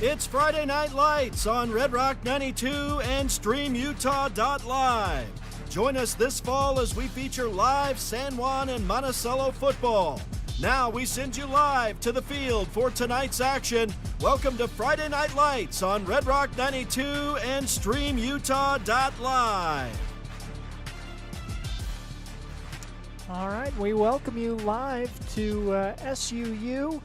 It's Friday Night Lights on Red Rock 92 and StreamUtah.live. Join us this fall as we feature live San Juan and Monticello football. Now we send you live to the field for tonight's action. Welcome to Friday Night Lights on Red Rock 92 and StreamUtah.live. All right, we welcome you live to SUU,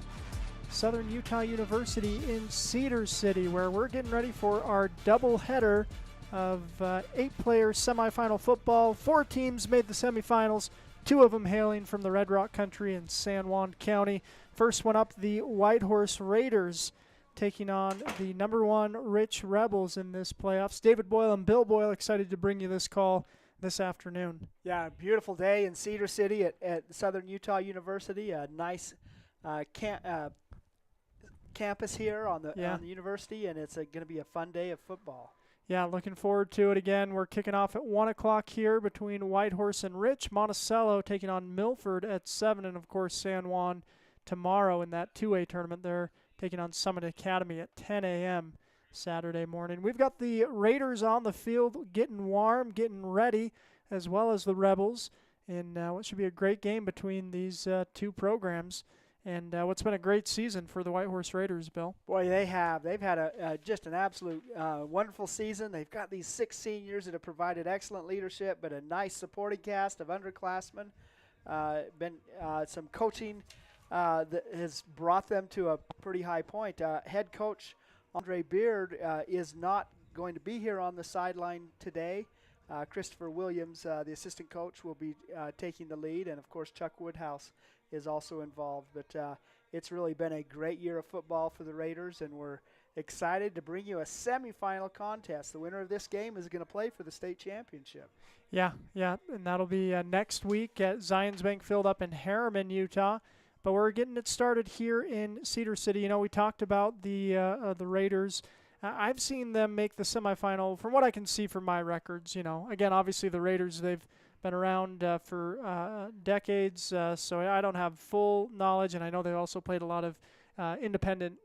Southern Utah University in Cedar City, where we're getting ready for our doubleheader of 8-player semifinal football. 4 teams made the semifinals, 2 of them hailing from the Red Rock country in San Juan County. First one up, the Whitehorse Raiders taking on the #1 Rich Rebels in this playoffs. David Boyle and Bill Boyle excited to bring you this call this afternoon. Yeah, beautiful day in Cedar City at Southern Utah University. A nice campus here on the university, and it's going to be a fun day of football. Yeah, looking forward to it again. We're kicking off at 1 o'clock here between Whitehorse and Rich. Monticello taking on Milford at 7, and of course San Juan tomorrow in that 2A tournament. They're taking on Summit Academy at 10 a.m. Saturday morning. We've got the Raiders on the field getting warm, getting ready, as well as the Rebels, in what should be a great game between these 2 programs. And what's been a great season for the Whitehorse Raiders, Bill. Boy, they have. They've had just an absolute wonderful season. They've got these 6 seniors that have provided excellent leadership, but a nice supporting cast of underclassmen. Been some coaching that has brought them to a pretty high point. Head coach Andre Beard is not going to be here on the sideline today. Christopher Williams, the assistant coach, will be taking the lead, and of course Chuck Woodhouse is also involved. But it's really been a great year of football for the Raiders, and we're excited to bring you a semifinal contest. The winner of this game is going to play for the state championship. Yeah, and that'll be next week at Zions Bank Field up in Harriman, Utah. But we're getting it started here in Cedar City. You know, we talked about the Raiders. I've seen them make the semifinal from what I can see from my records. You know, again, obviously the Raiders, they've been around for decades, so I don't have full knowledge, and I know they also played a lot of independent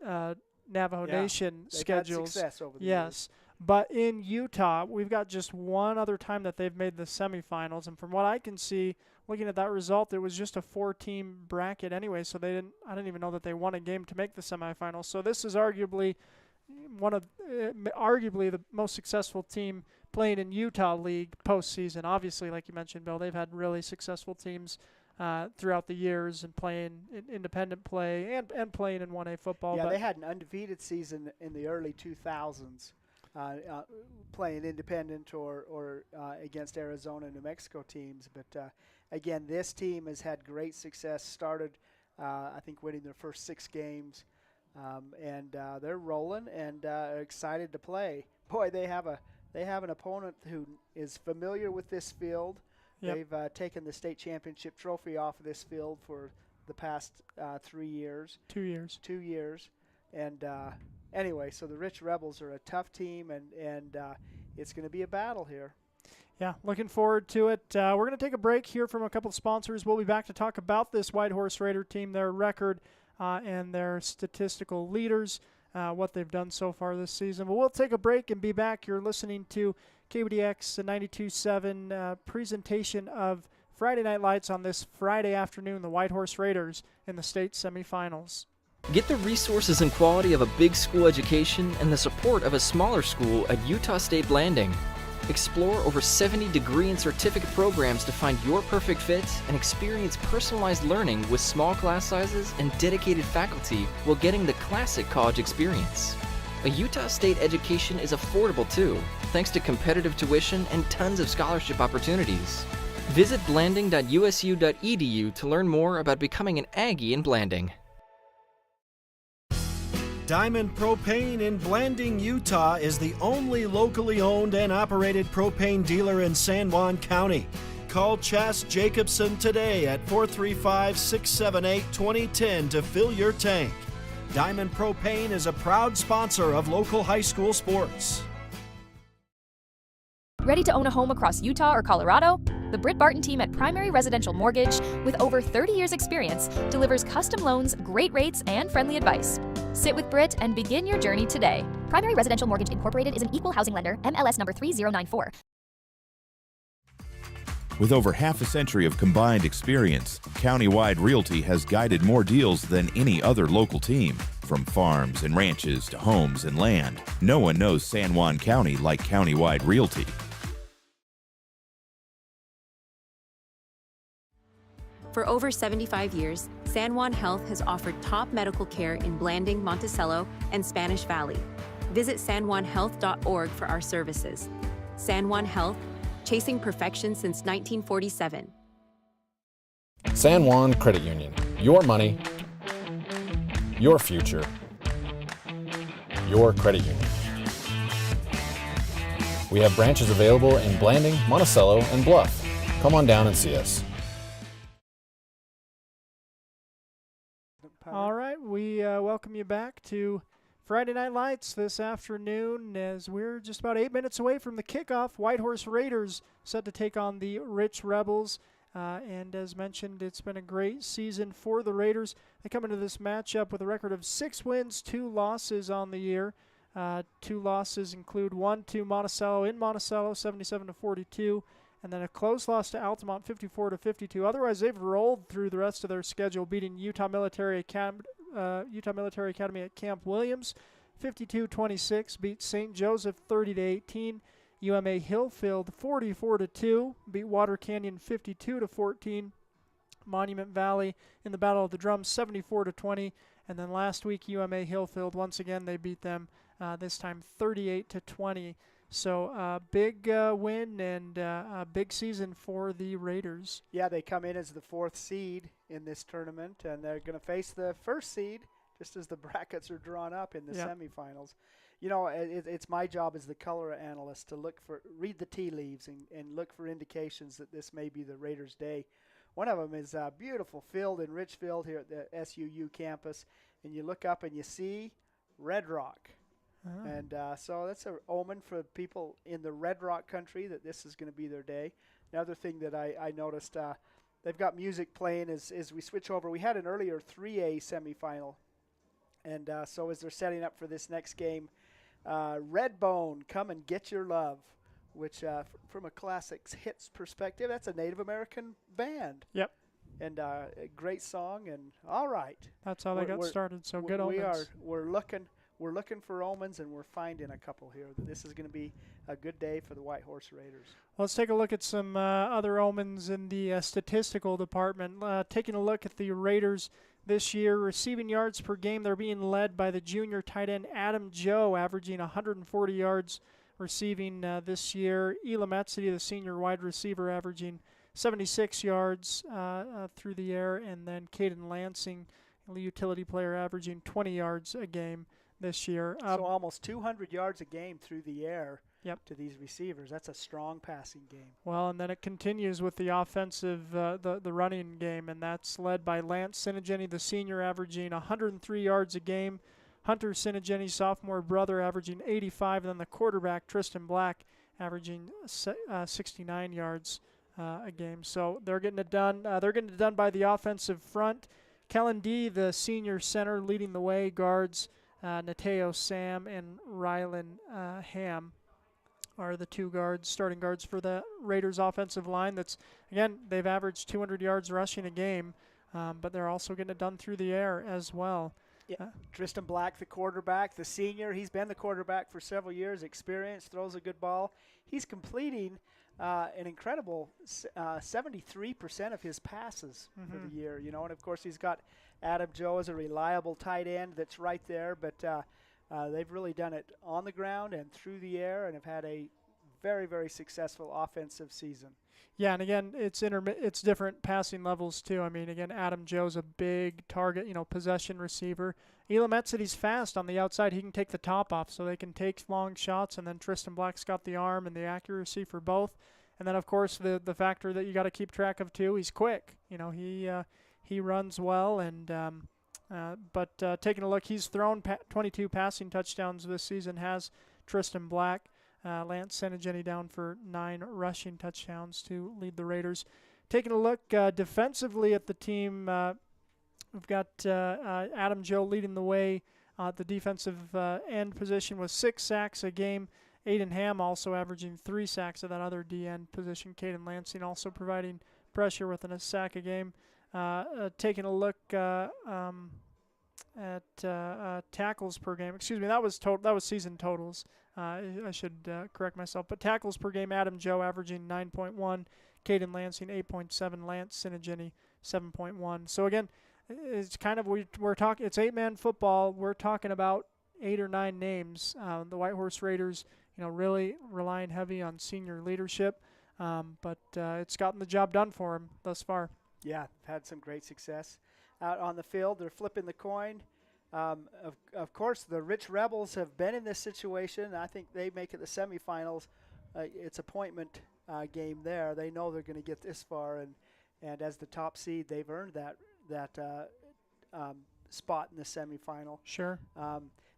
Navajo Nation schedules. Had success over the years. But in Utah, we've got just one other time that they've made the semifinals, and from what I can see, looking at that result, it was just a 4-team bracket anyway, so I didn't even know that they won a game to make the semifinals. So this is arguably the most successful team playing in Utah League postseason. Obviously, like you mentioned, Bill, they've had really successful teams throughout the years and playing in independent play and playing in 1A football. Yeah, they had an undefeated season in the early 2000s. Playing independent or against Arizona and New Mexico teams. But, again, this team has had great success, started, I think, winning their first 6 games, and they're rolling and are excited to play. Boy, they have an opponent who is familiar with this field. Yep. They've taken the state championship trophy off of this field for the past 3 years. 2 years. 2 years. And anyway, so the Rich Rebels are a tough team, and it's going to be a battle here. Yeah, looking forward to it. We're going to take a break here from a couple of sponsors. We'll be back to talk about this Whitehorse Raider team, their record, and their statistical leaders, what they've done so far this season. But we'll take a break and be back. You're listening to KBDX 92.7 presentation of Friday Night Lights on this Friday afternoon, the Whitehorse Raiders in the state semifinals. Get the resources and quality of a big school education and the support of a smaller school at Utah State Blanding. Explore over 70 degree and certificate programs to find your perfect fit and experience personalized learning with small class sizes and dedicated faculty while getting the classic college experience. A Utah State education is affordable too, thanks to competitive tuition and tons of scholarship opportunities. Visit blanding.usu.edu to learn more about becoming an Aggie in Blanding. Diamond Propane in Blanding, Utah is the only locally owned and operated propane dealer in San Juan County. Call Chas Jacobson today at 435-678-2010 to fill your tank. Diamond Propane is a proud sponsor of local high school sports. Ready to own a home across Utah or Colorado? The Britt Barton team at Primary Residential Mortgage, with over 30 years experience, delivers custom loans, great rates, and friendly advice. Sit with Britt and begin your journey today. Primary Residential Mortgage Incorporated is an equal housing lender, MLS number 3094. With over half a century of combined experience, Countywide Realty has guided more deals than any other local team. From farms and ranches to homes and land, no one knows San Juan County like Countywide Realty. For over 75 years, San Juan Health has offered top medical care in Blanding, Monticello, and Spanish Valley. Visit sanjuanhealth.org for our services. San Juan Health, chasing perfection since 1947. San Juan Credit Union. Your money, your future, your credit union. We have branches available in Blanding, Monticello, and Bluff. Come on down and see us. All right, we welcome you back to Friday Night Lights this afternoon as we're just about 8 minutes away from the kickoff. Whitehorse Raiders set to take on the Rich Rebels. And as mentioned, it's been a great season for the Raiders. They come into this matchup with a record of 6 wins, 2 losses on the year. 2 losses include one to Monticello in Monticello, 77-42, and then a close loss to Altamont, 54-52. Otherwise, they've rolled through the rest of their schedule, beating Utah Military Academy at Camp Williams, 52-26, beat St. Joseph 30-18. UMA Hillfield 44-2, beat Water Canyon 52-14. Monument Valley in the Battle of the Drums 74-20, and then last week UMA Hillfield once again they beat them this time 38-20. So big win and a big season for the Raiders. Yeah, they come in as the 4th seed in this tournament, and they're going to face the 1st seed just as the brackets are drawn up in the semifinals. You know, it's my job as the color analyst to read the tea leaves and look for indications that this may be the Raiders' day. One of them is a beautiful field in Richfield here at the SUU campus, and you look up and you see Red Rock. Oh. And so that's an omen for people in the Red Rock country that this is going to be their day. Another thing that I noticed, they've got music playing as we switch over. We had an earlier 3A semifinal, and so as they're setting up for this next game, Redbone, Come and Get Your Love, which from a classics hits perspective, that's a Native American band. Yep. And a great song, and all right. That's how they got started, so good omens. We're looking for omens, and we're finding a couple here. This is going to be a good day for the Whitehorse Raiders. Let's take a look at some other omens in the statistical department. Taking a look at the Raiders this year, receiving yards per game, they're being led by the junior tight end Adam Joe, averaging 140 yards receiving this year. Elam Etsy, the senior wide receiver, averaging 76 yards through the air, and then Caden Lansing, the utility player, averaging 20 yards a game this year. So almost 200 yards a game through the air to these receivers. That's a strong passing game. Well, and then it continues with the offensive, the running game, and that's led by Lance Sinigeni, the senior, averaging 103 yards a game. Hunter Sinigeni, sophomore brother, averaging 85, and then the quarterback, Tristan Black, averaging 69 yards a game. So they're getting it done. They're getting it done by the offensive front. Kellen D., the senior center, leading the way, guards Nateo Sam and Rylan Ham are the 2 starting guards for the Raiders offensive line. That's, again, they've averaged 200 yards rushing a game, but they're also getting it done through the air as well. Yeah. Tristan Black, the quarterback, the senior, he's been the quarterback for several years, experienced, throws a good ball. He's completing an incredible 73% of his passes for the year, you know, and of course he's got Adam Joe as a reliable tight end that's right there, but they've really done it on the ground and through the air and have had a very, very successful offensive season. Yeah, and again, it's different passing levels too. I mean, again, Adam Joe's a big target, possession receiver. Elam Etzity's fast on the outside. He can take the top off, so they can take long shots, and then Tristan Black's got the arm and the accuracy for both. And then, of course, the factor that you got to keep track of too, he's quick. He runs well, and but taking a look, he's thrown 22 passing touchdowns this season, has Tristan Black. Lance Senegeni down for 9 rushing touchdowns to lead the Raiders. Taking a look defensively at the team, we've got Adam Joe leading the way at the defensive end position with 6 sacks a game. Aiden Ham also averaging 3 sacks at that other D-end position. Caden Lansing also providing pressure with a sack a game. Taking a look at tackles per game. Excuse me, that was season totals. I should correct myself. But tackles per game, Adam Joe averaging 9.1, Caden Lansing 8.7, Lance Senegeni 7.1. So again, it's kind of we're talking. It's 8-man football. We're talking about 8 or 9 names. The Whitehorse Raiders, really relying heavy on senior leadership, but it's gotten the job done for them thus far. Yeah, had some great success out on the field. They're flipping the coin. Of course, the Rich Rebels have been in this situation. I think they make it the semifinals. It's appointment game there. They know they're going to get this far, and as the top seed, they've earned that spot in the semifinal. Sure.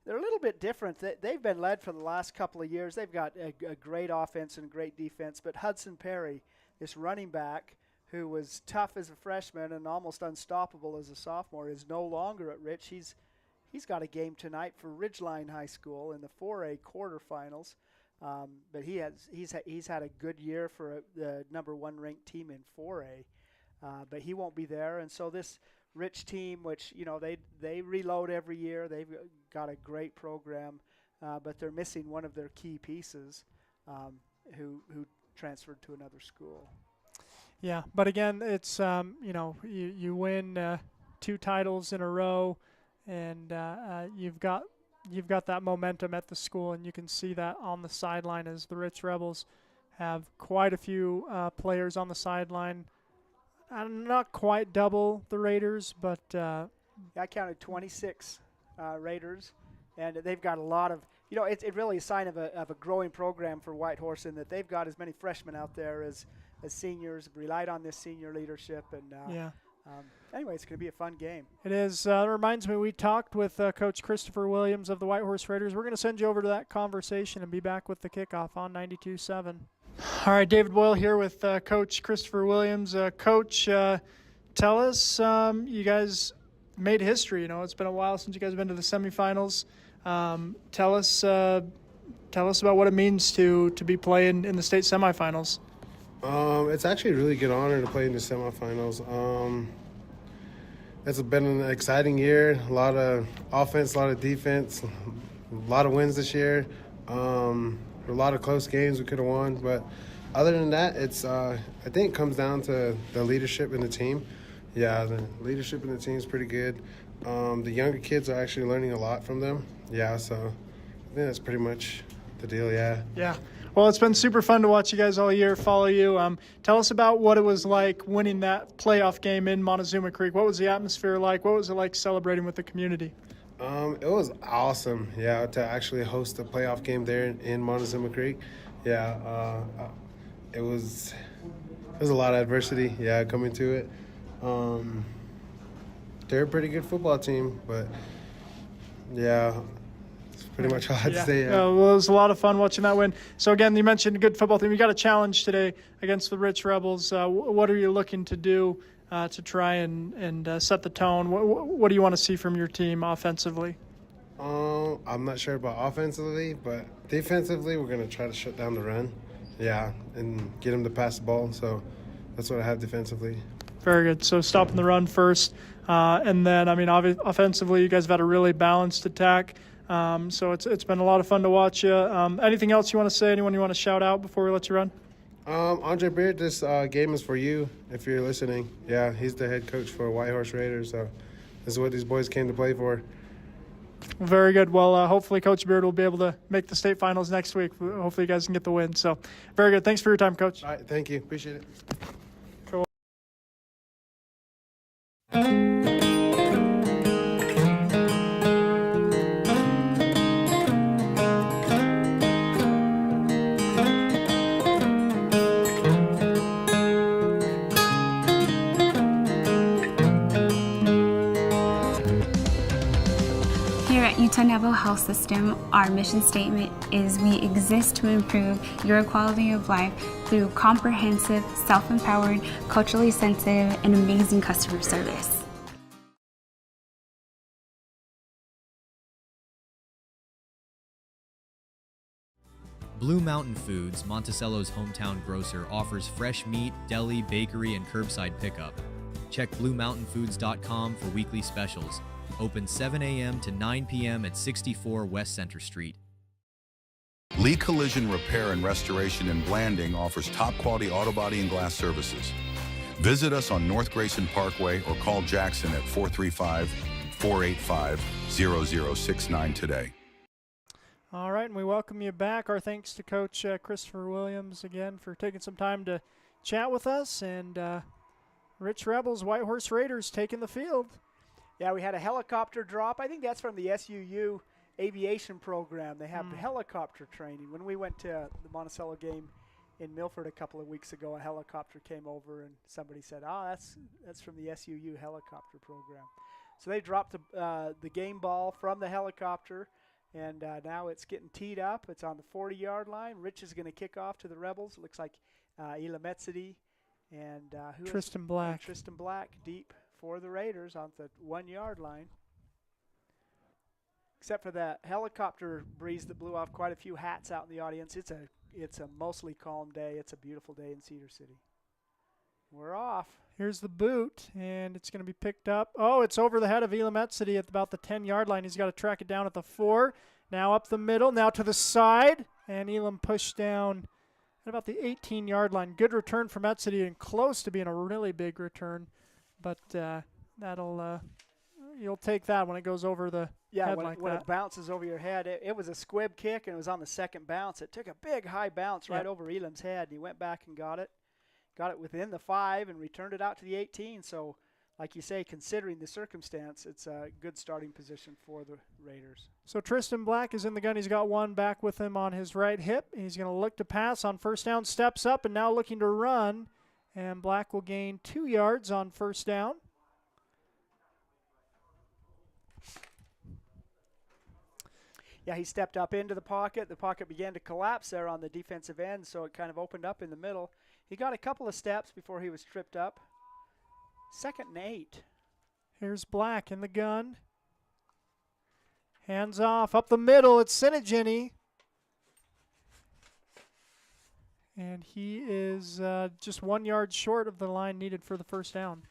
They're a little bit different. They've been led for the last couple of years. They've got a great offense and great defense, but Hudson Perry, this running back, who was tough as a freshman and almost unstoppable as a sophomore, is no longer at Rich. He's got a game tonight for Ridgeline High School in the 4A quarterfinals, but he's had a good year for the number 1 ranked team in 4A, but he won't be there. And so this Rich team, which they reload every year, they've got a great program, but they're missing one of their key pieces, who transferred to another school. Yeah, but again, it's you win 2 titles in a row, and you've got that momentum at the school, and you can see that on the sideline as the Rich Rebels have quite a few players on the sideline. Not quite double the Raiders, but I counted 26 Raiders, and they've got a lot of. It's really a sign of a growing program for Whitehorse in that they've got as many freshmen out there as seniors, relied on this senior leadership, and anyway, it's going to be a fun game. It is. It reminds me, we talked with Coach Christopher Williams of the Whitehorse Raiders. We're going to send you over to that conversation and be back with the kickoff on 92.7. All right, David Boyle here with Coach Christopher Williams. Coach, tell us, you guys made history. It's been a while since you guys have been to the semifinals. Tell us about what it means to be playing in the state semifinals. It's actually a really good honor to play in the semifinals. It's been an exciting year. A lot of offense, a lot of defense, a lot of wins this year. A lot of close games we could have won, but other than that, it's I think it comes down to the leadership in the team. Yeah, the leadership in the team is pretty good. The younger kids are actually learning a lot from them. Yeah, so I think that's pretty much the deal. Yeah. Yeah. Well, it's been super fun to watch you guys all year, follow you. Tell us about what it was like winning that playoff game in Montezuma Creek. What was the atmosphere like? What was it like celebrating with the community? It was awesome, to actually host a playoff game there in Montezuma Creek. Yeah, it was a lot of adversity, coming to it. They're a pretty good football team, but, that's pretty much all I had to say. Well, it was a lot of fun watching that win. So, again, you mentioned a good football team. You got a challenge today against the Rich Rebels. What are you looking to do to try and set the tone? What do you want to see from your team offensively? I'm not sure about offensively, but defensively we're going to try to shut down the run, and get them to pass the ball. So that's what I have defensively. Very good. So stopping the run first. And then, offensively, you guys have had a really balanced attack. So it's been a lot of fun to watch you. Anything else you want to say? Anyone you want to shout out before we let you run? Andre Beard, this game is for you if you're listening. Yeah, he's the head coach for Whitehorse Raiders, so this is what these boys came to play for. Very good. Well, hopefully Coach Beard will be able to make the state finals next week. Hopefully you guys can get the win. So very good. Thanks for your time, Coach. All right, thank you. Appreciate it. Cool. Neville Health System, our mission statement is we exist to improve your quality of life through comprehensive, self-empowered, culturally sensitive, and amazing customer service. Blue Mountain Foods, Monticello's hometown grocer, offers fresh meat, deli, bakery, and curbside pickup. Check BlueMountainFoods.com for weekly specials. Open 7 a.m. to 9 p.m. at 64 West Center Street. Lee Collision Repair and Restoration in Blanding offers top-quality auto body and glass services. Visit us on North Grayson Parkway or call Jackson at 435-485-0069 today. All right, and we welcome you back. Our thanks to Coach Christopher Williams again for taking some time to chat with us. And Rich Rebels, Whitehorse Raiders taking the field. Yeah, we had a helicopter drop. I think that's from the SUU aviation program. They have helicopter training. When we went to the Monticello game in Milford a couple of weeks ago, a helicopter came over and somebody said, that's from the SUU helicopter program. So they dropped the game ball from the helicopter. And now it's getting teed up. It's on the 40-yard line. Rich is going to kick off to the Rebels. It looks like Elametsidi and Tristan Black. Tristan Black deep for the Raiders on the 1-yard line. Except for that helicopter breeze that blew off quite a few hats out in the audience. It's a mostly calm day. It's a beautiful day in Cedar City. We're off. Here's the boot, and it's going to be picked up. Oh, it's over the head of Elametsidi at about the 10-yard line. He's got to track it down at the 4. Now up the middle, now to the side, and Elam pushed down at about the 18-yard line. Good return from Etsidi and close to being a really big return, but you'll take that when it goes over the head like that. When it bounces over your head. It was a squib kick, and it was on the second bounce. It took a big high bounce right over Elam's head, and he went back and got it. Got it within the 5 and returned it out to the 18. So, like you say, considering the circumstance, it's a good starting position for the Raiders. So Tristan Black is in the gun. He's got one back with him on his right hip. He's going to look to pass on first down, steps up, and now looking to run. And Black will gain 2 yards on first down. Yeah, he stepped up into the pocket. The pocket began to collapse there on the defensive end, so it kind of opened up in the middle. He got a couple of steps before he was tripped up. 2nd and 8. Here's Black in the gun. Hands off. Up the middle, it's Sinigini. And he is just 1 yard short of the line needed for the first down.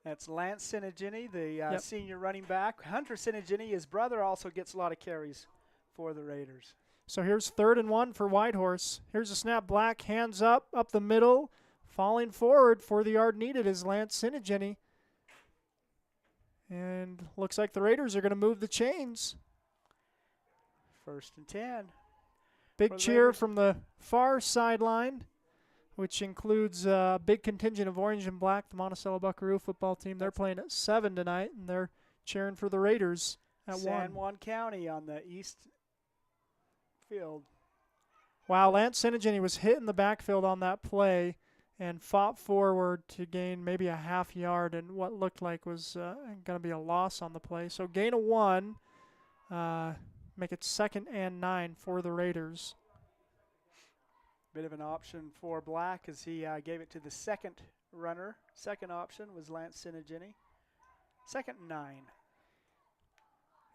That's Lance Sinigini, the senior running back. Hunter Sinigini, his brother, also gets a lot of carries for the Raiders. So here's 3rd and 1 for Whitehorse. Here's a snap. Black, hands up the middle. Falling forward for the yard needed is Lance Sinigini. And looks like the Raiders are going to move the chains. 1st and 10. Big cheer from the far sideline, which includes a big contingent of orange and black, the Monticello Buckaroo football team. They're playing at 7 tonight, and they're cheering for the Raiders at 1. San Juan County on the east field. Wow, Lance Sinigini was hit in the backfield on that play and fought forward to gain maybe a half yard and what looked like was going to be a loss on the play. So gain of 1, make it 2nd and 9 for the Raiders. Bit of an option for Black as he gave it to the second runner. Second option was Lance Sinigini. 2nd and 9.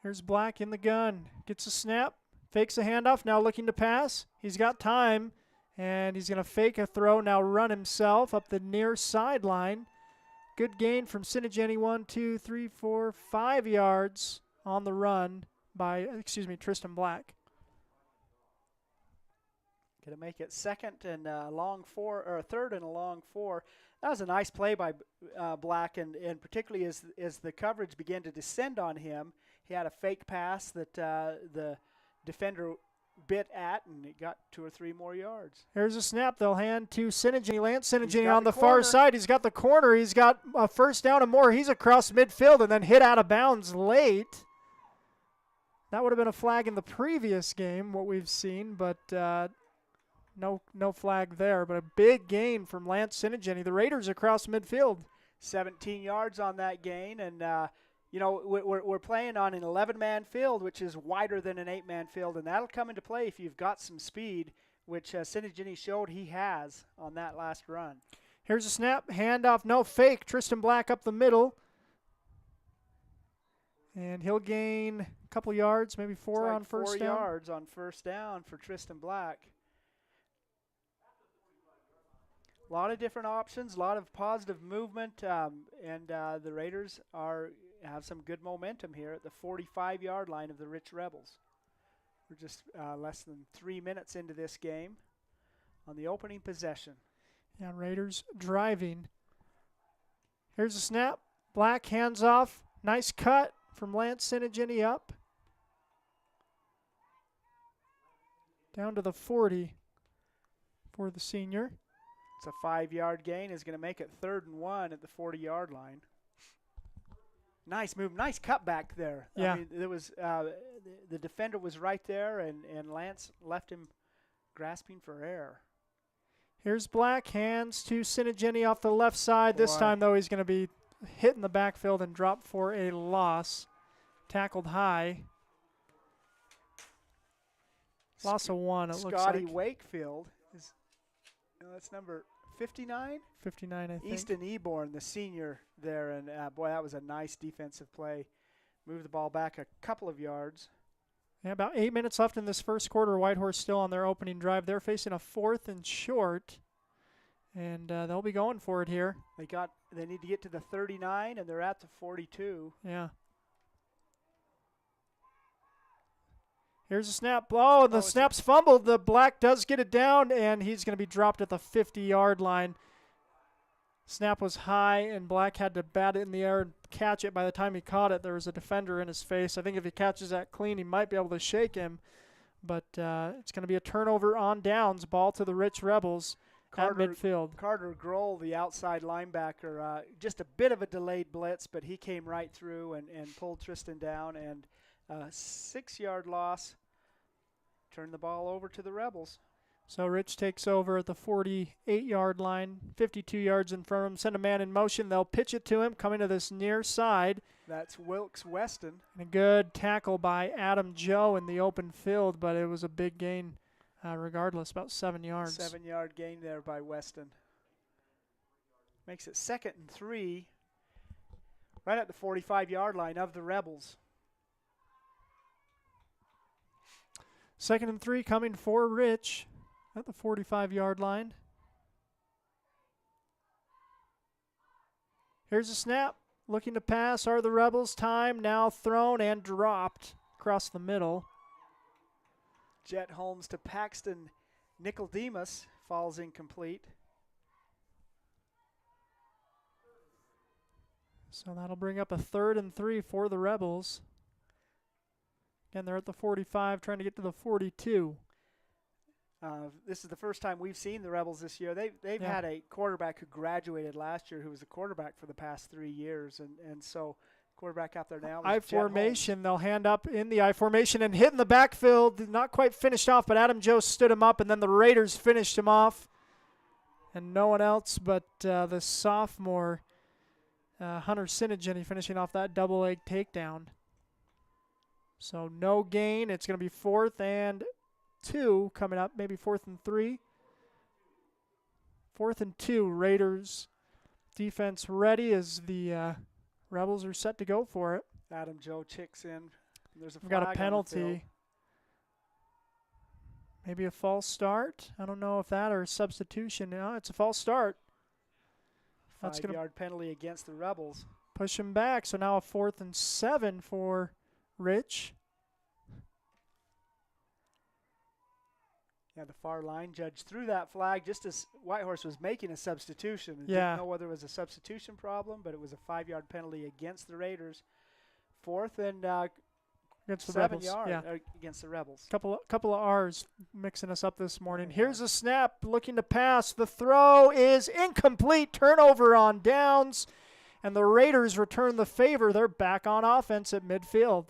Here's Black in the gun. Gets a snap. Fakes a handoff, now looking to pass. He's got time, and he's going to fake a throw, now run himself up the near sideline. Good gain from Sinigini, 1, 2, 3, 4, 5 yards on the run by, Tristan Black. Going to make it 2nd and a long 4, or 3rd and a long 4. That was a nice play by Black, and particularly as the coverage began to descend on him, he had a fake pass that the defender bit at, and it got 2 or 3 more yards. Here's a snap. They'll hand to Sinigini. Lance Sinigini on the far side. He's got the corner. He's got a first down and more. He's across midfield and then hit out of bounds late. That would have been a flag in the previous game, what we've seen, but no flag there. But a big gain from Lance Sinigini. The Raiders across midfield. 17 yards on that gain, and we're playing on an 11-man field, which is wider than an 8-man field, and that'll come into play if you've got some speed, which Sinigini showed he has on that last run. Here's a snap, handoff, no fake. Tristan Black up the middle. And he'll gain a couple yards, maybe four on first down. 4 yards on first down for Tristan Black. A lot of different options, a lot of positive movement, and the Raiders have some good momentum here at the 45-yard line of the Rich Rebels. We're just less than 3 minutes into this game on the opening possession. Yeah, Raiders driving. Here's a snap. Black hands off. Nice cut from Lance Sinigini up. Down to the 40 for the senior. It's a 5-yard gain. Is going to make it 3rd and 1 at the 40-yard line. Nice move. Nice cut back there. Yeah. I mean, there was the defender was right there, and Lance left him grasping for air. Here's Black, hands to Sinigini off the left side. This time, though, he's going to be hit in the backfield and dropped for a loss. Tackled high. Loss of 1, it looks like. Scotty Wakefield is, that's number 59? 59, I think. Easton Eborn, the senior there, and boy, that was a nice defensive play. Moved the ball back a couple of yards. Yeah, about 8 minutes left in this first quarter. Whitehorse still on their opening drive. They're facing a 4th and short, and they'll be going for it here. They need to get to the 39, and they're at the 42. Yeah. Here's a snap. Oh, the snap's fumbled. The Black does get it down, and he's going to be dropped at the 50-yard line. Snap was high, and Black had to bat it in the air and catch it. By the time he caught it, there was a defender in his face. I think if he catches that clean, he might be able to shake him. But it's going to be a turnover on downs. Ball to the Rich Rebels at midfield. Carter Grohl, the outside linebacker, just a bit of a delayed blitz, but he came right through and pulled Tristan down. And 6-yard loss. Turn the ball over to the Rebels. So Rich takes over at the 48-yard line, 52 yards in front of him. Send a man in motion. They'll pitch it to him, coming to this near side. That's Wilkes Weston. And a good tackle by Adam Joe in the open field, but it was a big gain regardless, about 7 yards. 7-yard gain there by Weston. Makes it 2nd and 3, right at the 45-yard line of the Rebels. 2nd and 3 coming for Rich at the 45-yard line. Here's a snap. Looking to pass are the Rebels. Time now thrown and dropped across the middle. Jet Holmes to Paxton Nicodemus falls incomplete. So that'll bring up a 3rd and 3 for the Rebels. Again, they're at the 45, trying to get to the 42. This is the first time we've seen the Rebels this year. They've had a quarterback who graduated last year who was a quarterback for the past 3 years. And so quarterback out there now. I formation, they'll hand up in the I formation and hit in the backfield. Not quite finished off, but Adam Joe stood him up, and then the Raiders finished him off. And no one else but the sophomore, Hunter Sinigini, finishing off that double leg takedown. So no gain. It's going to be 4th and 2 coming up, maybe 4th and 3. 4th and 2. Raiders defense ready as the Rebels are set to go for it. Adam Joe checks in. There's a flag. We've got a penalty. Maybe a false start. I don't know if that or a substitution. No, it's a false start. That's 5-yard penalty against the Rebels. Push him back. So now a 4th and 7 for Rich. Yeah, the far line judge threw that flag just as Whitehorse was making a substitution. Yeah. Didn't know whether it was a substitution problem, but it was a 5-yard penalty against the Raiders. 4th and against the 7 Rebels. yard against the Rebels. Couple of R's mixing us up this morning. Here's a snap, looking to pass. The throw is incomplete. Turnover on downs, and the Raiders return the favor. They're back on offense at midfield.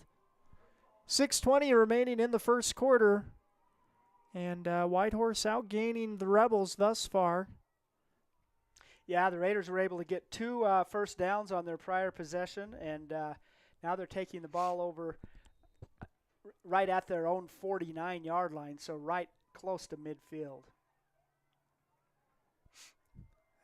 6:20 remaining in the first quarter, and Whitehorse outgaining the Rebels thus far. Yeah, the Raiders were able to get 2 first downs on their prior possession, and Now they're taking the ball over right at their own 49-yard line, so right close to midfield.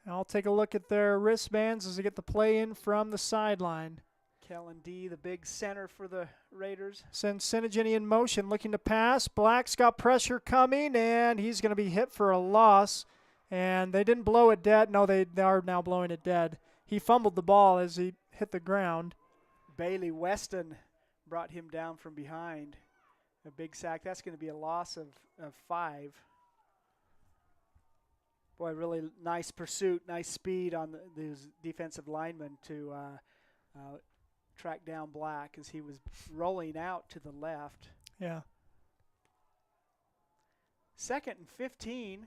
I'll take a look at their wristbands as they get the play in from the sideline. Kellen D, the big center for the Raiders. Sends Sinigini in motion, looking to pass. Black's got pressure coming, and he's going to be hit for a loss. And they didn't blow it dead. No, they are now blowing it dead. He fumbled the ball as he hit the ground. Bailey Weston brought him down from behind. A big sack. That's going to be a loss of 5. Boy, really nice pursuit, nice speed on these defensive linemen to track down Black as he was rolling out to the left. Yeah. 2nd and 15,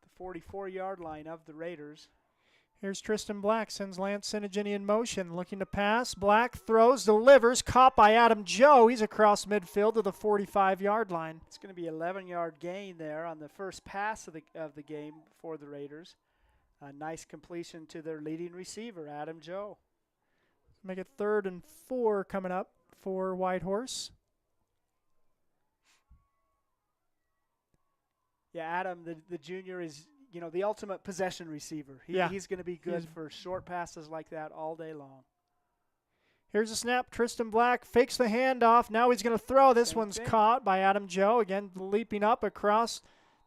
the 44-yard line of the Raiders. Here's Tristan Black, sends Lance Sinigini in motion, looking to pass. Black throws, delivers, caught by Adam Joe. He's across midfield to the 45-yard line. It's going to be an 11-yard gain there on the first pass of the game for the Raiders. A nice completion to their leading receiver, Adam Joe. Make it 3rd and 4 coming up for Whitehorse. Yeah, Adam, the junior, is the ultimate possession receiver. He's going to be good for short passes like that all day long. Here's a snap. Tristan Black fakes the handoff. Now he's going to throw. This one's caught by Adam Joe. Again, leaping up across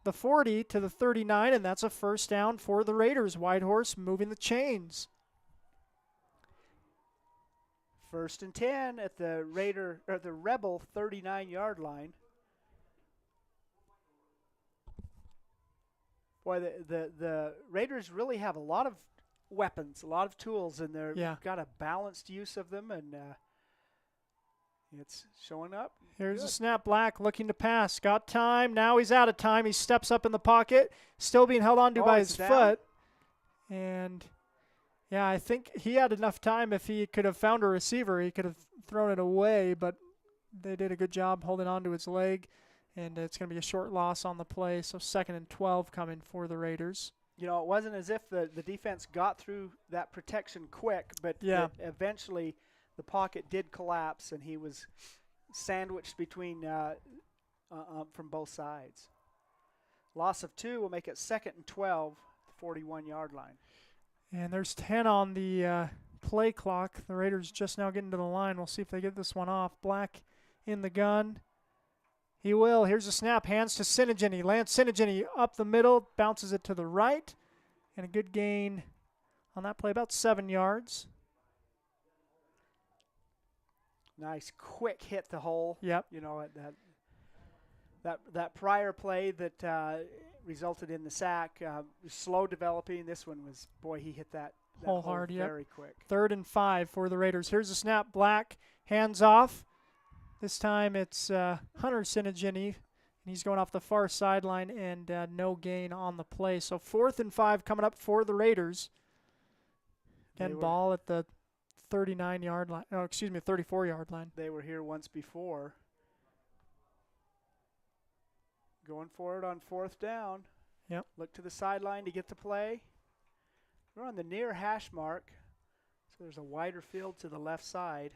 the 40 to the 39, and that's a first down for the Raiders. Whitehorse moving the chains. 1st and 10 at the Rebel 39-yard line. Boy, the Raiders really have a lot of weapons, a lot of tools, and they've got a balanced use of them, and it's showing up. Here's a snap. Black looking to pass. Got time. Now he's out of time. He steps up in the pocket, still being held on to by his foot. And, yeah, I think he had enough time. If he could have found a receiver, he could have thrown it away, but they did a good job holding on to his leg. And it's going to be a short loss on the play, so 2nd and 12 coming for the Raiders. It wasn't as if the defense got through that protection quick, but eventually the pocket did collapse, and he was sandwiched between from both sides. Loss of 2 will make it 2nd and 12, the 41-yard line. And there's 10 on the play clock. The Raiders just now getting to the line. We'll see if they get this one off. Black in the gun. He will. Here's a snap. Hands to Sinigini. Lance Sinigini up the middle. Bounces it to the right. And a good gain on that play, about 7 yards. Nice quick hit the hole. Yep. That prior play that resulted in the sack, slow developing. This one was, boy, he hit that hole hard, very quick. 3rd and 5 for the Raiders. Here's a snap. Black, hands off. This time it's Hunter Sinigini, and he's going off the far sideline, and no gain on the play. So 4th and 5 coming up for the Raiders. Again, ball at the 39-yard line. Oh, excuse me, 34-yard line. They were here once before. Going for it on 4th down. Yep. Look to the sideline to get the play. We're on the near hash mark, so there's a wider field to the left side.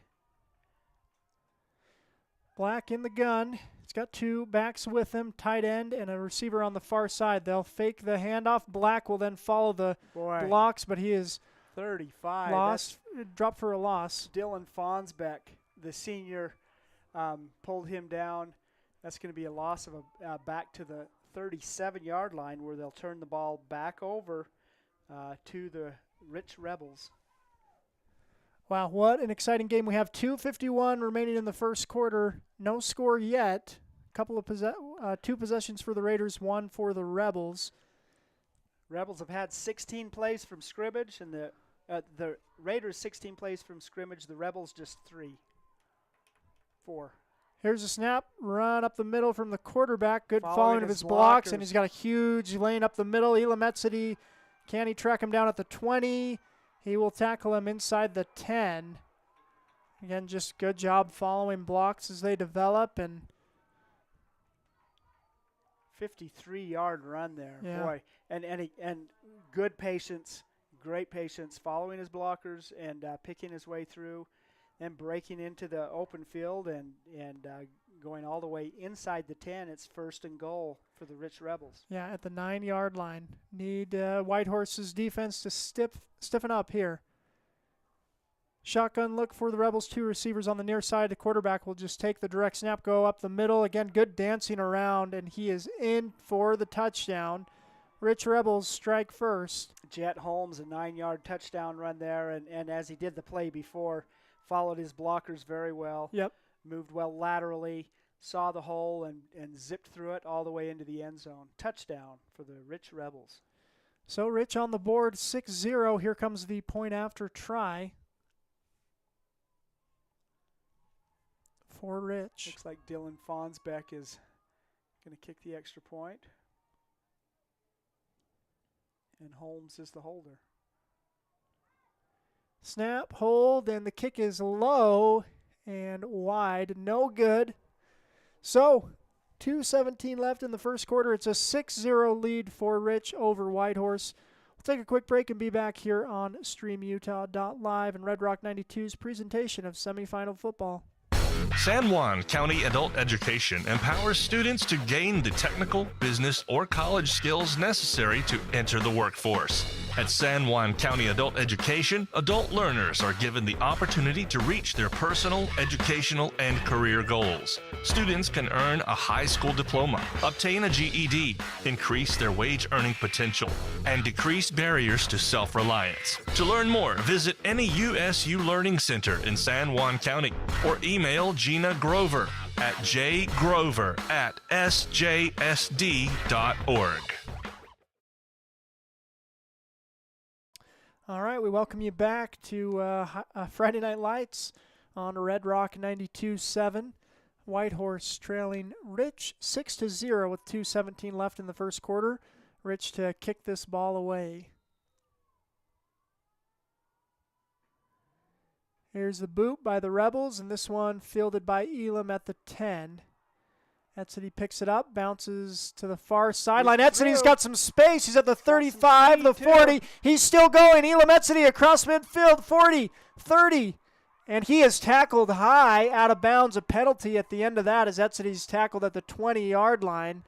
Black in the gun. He's got 2 backs with him, tight end and a receiver on the far side. They'll fake the handoff. Black will then follow the blocks, but he is 35. Lost. Dropped for a loss. Dylan Fonsbeck, the senior, pulled him down. That's going to be a loss of back to the 37-yard line, where they'll turn the ball back over to the Rich Rebels. Wow, what an exciting game. We have 2:51 remaining in the first quarter. No score yet. Couple of 2 possessions for the Raiders, 1 for the Rebels. Rebels have had 16 plays from scrimmage, and the Raiders 16 plays from scrimmage. The Rebels just 4. Here's a snap, run up the middle from the quarterback. Good following of his blocks, and he's got a huge lane up the middle. Elametsidi, can he track him down at the 20? He will tackle him inside the 10. Again, just good job following blocks as they develop. And 53-yard run there, yeah. Boy. And good patience, great patience, following his blockers and picking his way through. and breaking into the open field and going all the way inside the 10. It's 1st and goal for the Rich Rebels. Yeah, at the 9-yard line. Need Whitehorse's defense to stiffen up here. Shotgun look for the Rebels. 2 receivers on the near side. The quarterback will just take the direct snap, go up the middle. Again, good dancing around, and he is in for the touchdown. Rich Rebels strike first. Jet Holmes, a 9-yard touchdown run there, and as he did the play before, followed his blockers very well. Yep. Moved well laterally, saw the hole, and zipped through it all the way into the end zone. Touchdown for the Rich Rebels. So Rich on the board, 6-0. Here comes the point after try for Rich. Looks like Dylan Fonsbeck is going to kick the extra point. And Holmes is the holder. Snap, hold, and the kick is low and wide. No good. So, 2:17 left in the first quarter. It's a 6-0 lead for Rich over Whitehorse. We'll take a quick break and be back here on StreamUtah.live and Red Rock 92's presentation of semifinal football. San Juan County Adult Education empowers students to gain the technical, business, or college skills necessary to enter the workforce. At San Juan County Adult Education, adult learners are given the opportunity to reach their personal, educational, and career goals. Students can earn a high school diploma, obtain a GED, increase their wage earning potential, and decrease barriers to self-reliance. To learn more, visit any USU Learning Center in San Juan County or email Gina Grover at jgrover@sjsd.org. All right, we welcome you back to Friday Night Lights on Red Rock 92.7. Whitehorse trailing Rich 6-0 with 2:17 left in the first quarter. Rich to kick this ball away. Here's the boot by the Rebels, and this one fielded by Elam at the 10. Etzedy picks it up, bounces to the far sideline. Etzedy's got some space. He's at the 35, the 40. Too. He's still going. Elam Etzedy across midfield, 40, 30. And he is tackled high, out of bounds. A penalty at the end of that as Etzedy's tackled at the 20-yard line.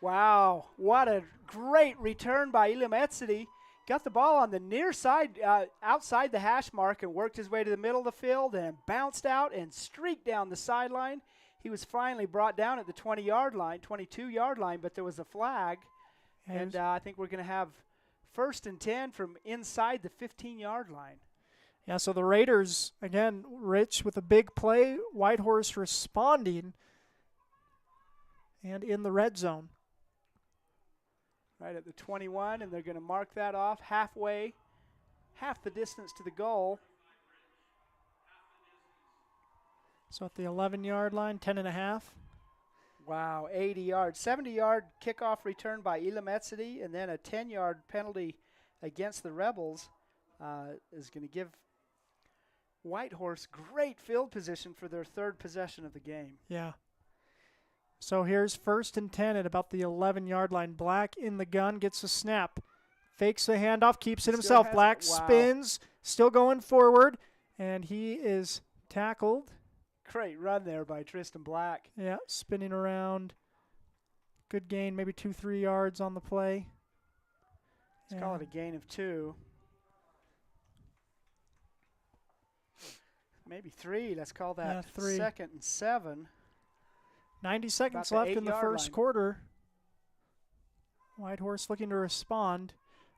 Wow, what a great return by Elam Etzedy. Got the ball on the near side, outside the hash mark, and worked his way to the middle of the field and bounced out and streaked down the sideline. He was finally brought down at the 20-yard line, 22-yard line, but there was a flag. And I think we're going to have 1st and 10 from inside the 15-yard line. Yeah, so the Raiders, again, Rich with a big play, Whitehorse responding, and in the red zone. Right at the 21, and they're going to mark that off halfway, half the distance to the goal. So at the 11-yard line, 10.5. Wow, 80 yards. 70-yard kickoff return by Elam Etzedy, and then a 10-yard penalty against the Rebels is going to give Whitehorse great field position for their 3rd possession of the game. Yeah. So here's 1st and 10 at about the 11-yard line. Black in the gun, gets a snap. Fakes the handoff, keeps it himself. Black spins, still going forward, and he is tackled. Great run there by Tristan Black. Yeah, spinning around. Good gain, maybe 2-3 yards on the play. Let's call it a gain of 2. Maybe 3. Let's call that 2nd and 7. 90 seconds left in the first quarter. Whitehorse looking to respond.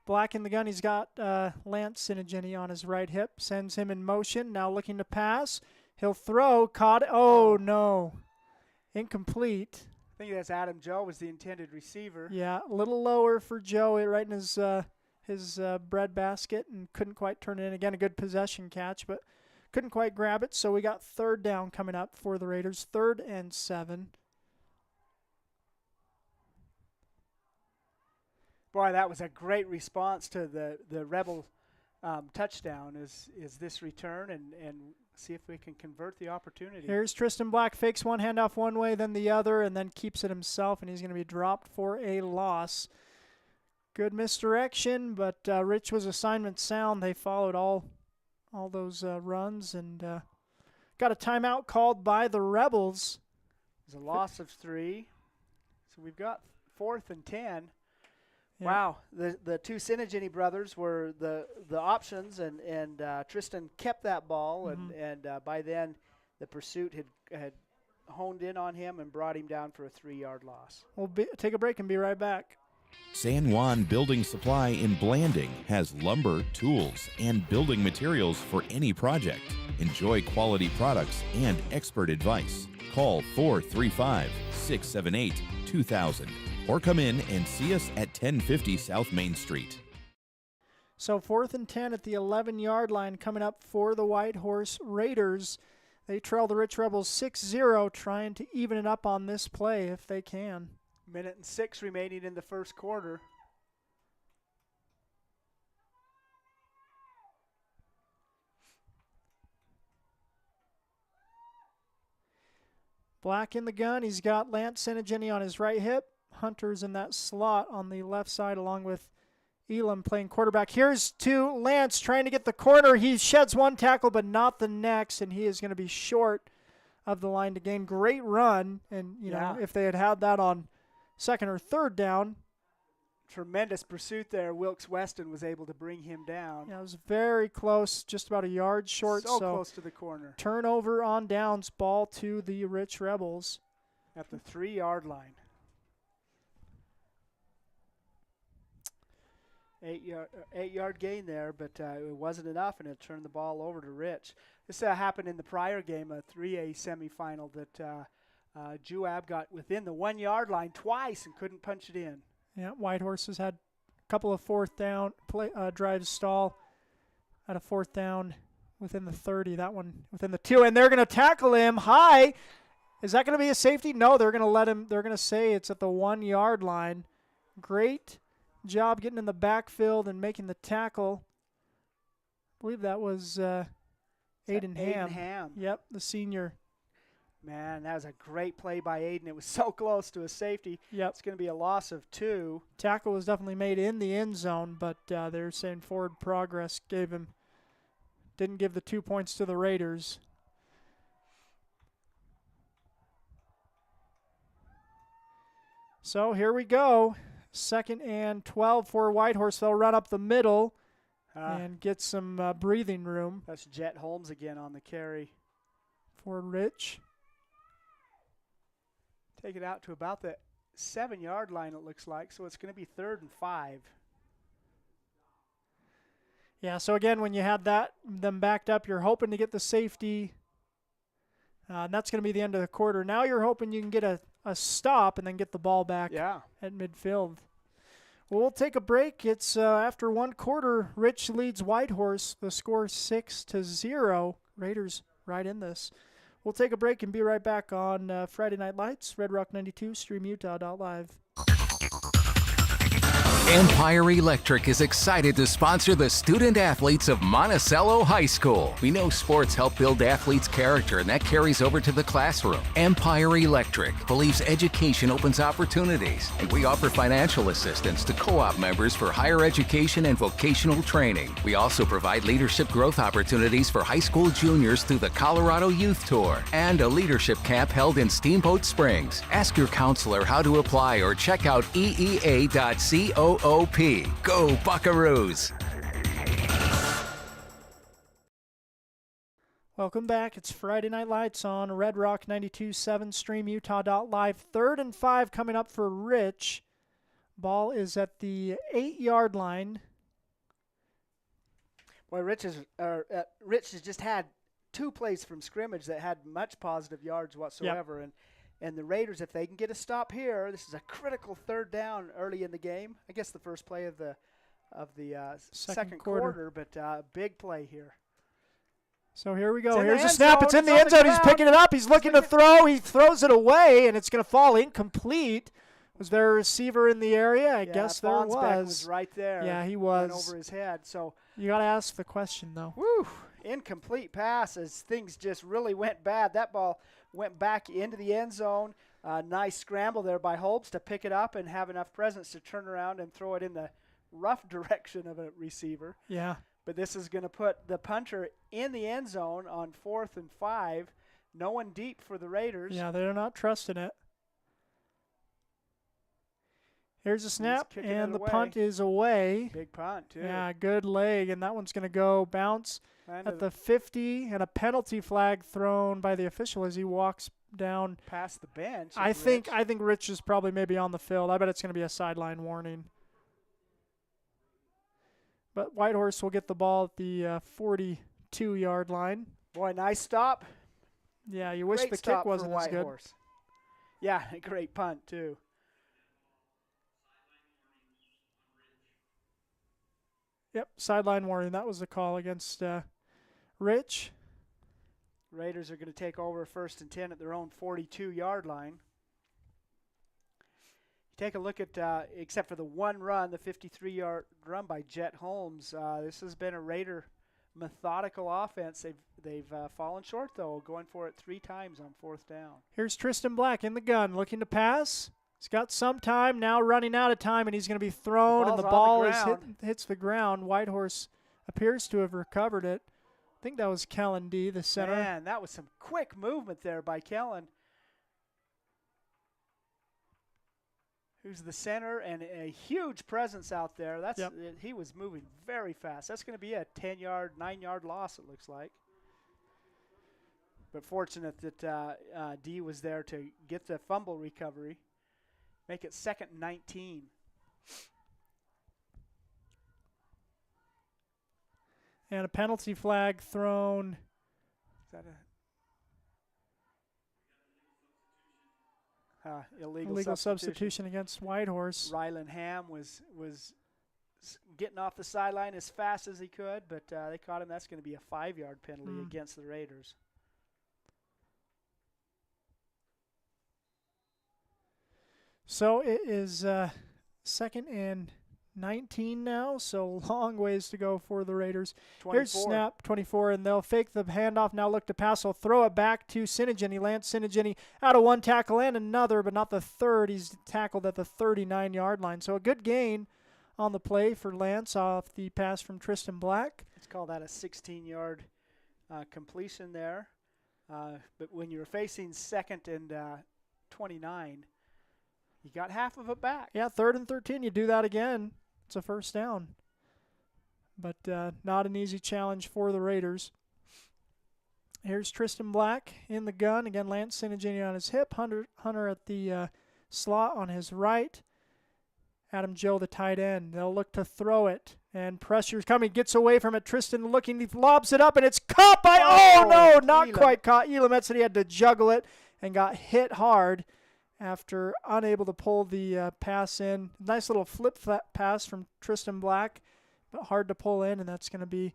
Black in the gun. He's got Lance Sinigeni on his right hip. Sends him in motion. Now looking to pass. He'll throw. Caught. Oh, no. Incomplete. I think that's Adam Joe was the intended receiver. Yeah, a little lower for Joe right in his bread basket and couldn't quite turn it in. Again, a good possession catch, but couldn't quite grab it. So we got 3rd down coming up for the Raiders. 3rd and 7. Boy, that was a great response to the Rebel touchdown is this return and see if we can convert the opportunity. Here's Tristan Black, fakes one handoff one way, then the other, and then keeps it himself, and he's going to be dropped for a loss. Good misdirection, but Rich was assignment sound. They followed all those runs, and got a timeout called by the Rebels. It's a loss of 3. So we've got 4th and 10. Yeah. Wow, the two Sinigini brothers were the options, and Tristan kept that ball, and by then the pursuit had honed in on him and brought him down for a 3-yard loss. We'll take a break and be right back. San Juan Building Supply in Blanding has lumber, tools, and building materials for any project. Enjoy quality products and expert advice. Call 435-678-2000 or come in and see us at 1050 South Main Street. So 4th and 10 at the 11-yard line coming up for the Whitehorse Raiders. They trail the Rich Rebels 6-0, trying to even it up on this play if they can. 1:06 remaining in the first quarter. Black in the gun. He's got Lance Sinigini on his right hip. Hunter's in that slot on the left side along with Elam playing quarterback. Here's to Lance trying to get the corner. He sheds one tackle but not the next, and he is going to be short of the line to gain. Great run, and you know, if they had that on 2nd or 3rd down. Tremendous pursuit there. Wilkes Weston was able to bring him down. Yeah, it was very close, just about a yard short. So close to the corner. Turnover on downs, ball to the Rich Rebels. At the 3-yard line. 8-yard gain there, but it wasn't enough, and it turned the ball over to Rich. This happened in the prior game, a 3A semifinal, that Juab got within the 1-yard line twice and couldn't punch it in. Yeah, Whitehorse has had a couple of 4th down drives stall at a 4th down within the 30. That one within the 2, and they're going to tackle him high. Is that going to be a safety? No, they're going to let him. They're going to say it's at the 1-yard line. Great job getting in the backfield and making the tackle. I believe that was Aiden Ham. Yep, the senior. Man, that was a great play by Aiden. It was so close to a safety. Yep. It's going to be a loss of 2. Tackle was definitely made in the end zone, but they're saying forward progress didn't give the 2 points to the Raiders. So here we go. 2nd and 12 for Whitehorse. They'll run up the middle and get some breathing room. That's Jet Holmes again on the carry. For Rich. Take it out to about the 7-yard line, it looks like. So it's going to be 3rd and 5. Yeah, so again, when you had them backed up, you're hoping to get the safety. And that's going to be the end of the quarter. Now you're hoping you can get a stop and then get the ball back at midfield. Well, we'll take a break. It's after 1 quarter, Rich leads Whitehorse. The score 6-0. Raiders right in this. We'll take a break and be right back on Friday Night Lights, Red Rock 92, StreamUtah.live. Empire Electric is excited to sponsor the student athletes of Monticello High School. We know sports help build athletes' character, and that carries over to the classroom. Empire Electric believes education opens opportunities, and we offer financial assistance to co-op members for higher education and vocational training. We also provide leadership growth opportunities for high school juniors through the Colorado Youth Tour and a leadership camp held in Steamboat Springs. Ask your counselor how to apply or check out eea.coop. Go Buckaroos! Welcome back. It's Friday Night Lights on Red Rock 92.7, StreamUtah.live. 3rd and 5 coming up for Rich. Ball is at the 8-yard line. Boy, Rich has just had 2 plays from scrimmage that had much positive yards whatsoever. Yep. And the Raiders, if they can get a stop here, this is a critical 3rd down early in the game. I guess the first play of the second quarter, but big play here. So here we go. Here's a snap. It's in the end zone. He's picking it up. He's looking to throw. He throws it away, and it's going to fall incomplete. Was there a receiver in the area? I guess there was. Was right there. Yeah, he was. Went over his head. So you got to ask the question, though. Woo! Incomplete pass as things just really went bad. That ball went back into the end zone. Nice scramble there by Holmes to pick it up and have enough presence to turn around and throw it in the rough direction of a receiver. Yeah. But this is going to put the punter in the end zone on 4th and 5. No one deep for the Raiders. Yeah, they're not trusting it. Here's a snap, and the punt is away. Big punt, too. Yeah, good leg, and that one's going to go bounce at the 50, and a penalty flag thrown by the official as he walks down past the bench. I think Rich is probably maybe on the field. I bet it's going to be a sideline warning. But Whitehorse will get the ball at the 42-yard line. Boy, nice stop. Yeah, you wish the kick wasn't as good. Yeah, great punt, too. Yep, sideline warning. That was the call against Rich. Raiders are going to take over 1st and 10 at their own 42-yard line. Take a look at, except for the one run, the 53-yard run by Jet Holmes. This has been a Raider methodical offense. They've fallen short, though, going for it 3 times on 4th down. Here's Tristan Black in the gun, looking to pass. He's got some time, now running out of time, and he's going to be thrown, and the ball hits the ground. Whitehorse appears to have recovered it. I think that was Kellen D., the center. Man, that was some quick movement there by Kellen, who's the center, and a huge presence out there. He was moving very fast. That's going to be a 10-yard, 9-yard loss, it looks like. But fortunate that D was there to get the fumble recovery. Make it 2nd and 19. And a penalty flag thrown. Is that a illegal substitution against Whitehorse? Rylan Ham was getting off the sideline as fast as he could, but they caught him. That's going to be a 5-yard penalty against the Raiders. So it is 2nd and 19 now, so long ways to go for the Raiders. 24. Here's snap, 24, and they'll fake the handoff, now look to pass. They'll throw it back to Sinigini. Lance Sinigini out of one tackle and another, but not the third. He's tackled at the 39-yard line. So a good gain on the play for Lance off the pass from Tristan Black. Let's call that a 16-yard completion there. But when you're facing 2nd and 29, you got half of it back. Yeah, 3rd and 13, you do that again. It's a 1st down. But not an easy challenge for the Raiders. Here's Tristan Black in the gun. Again, Lance Sinigini on his hip. Hunter at the slot on his right. Adam Joe, the tight end. They'll look to throw it. And pressure's coming. Gets away from it. Tristan looking. He lobs it up, and it's caught by, not quite caught. Elam Etzedy had to juggle it and got hit hard after unable to pull the pass in. Nice little flip pass from Tristan Black, but hard to pull in, and that's going to be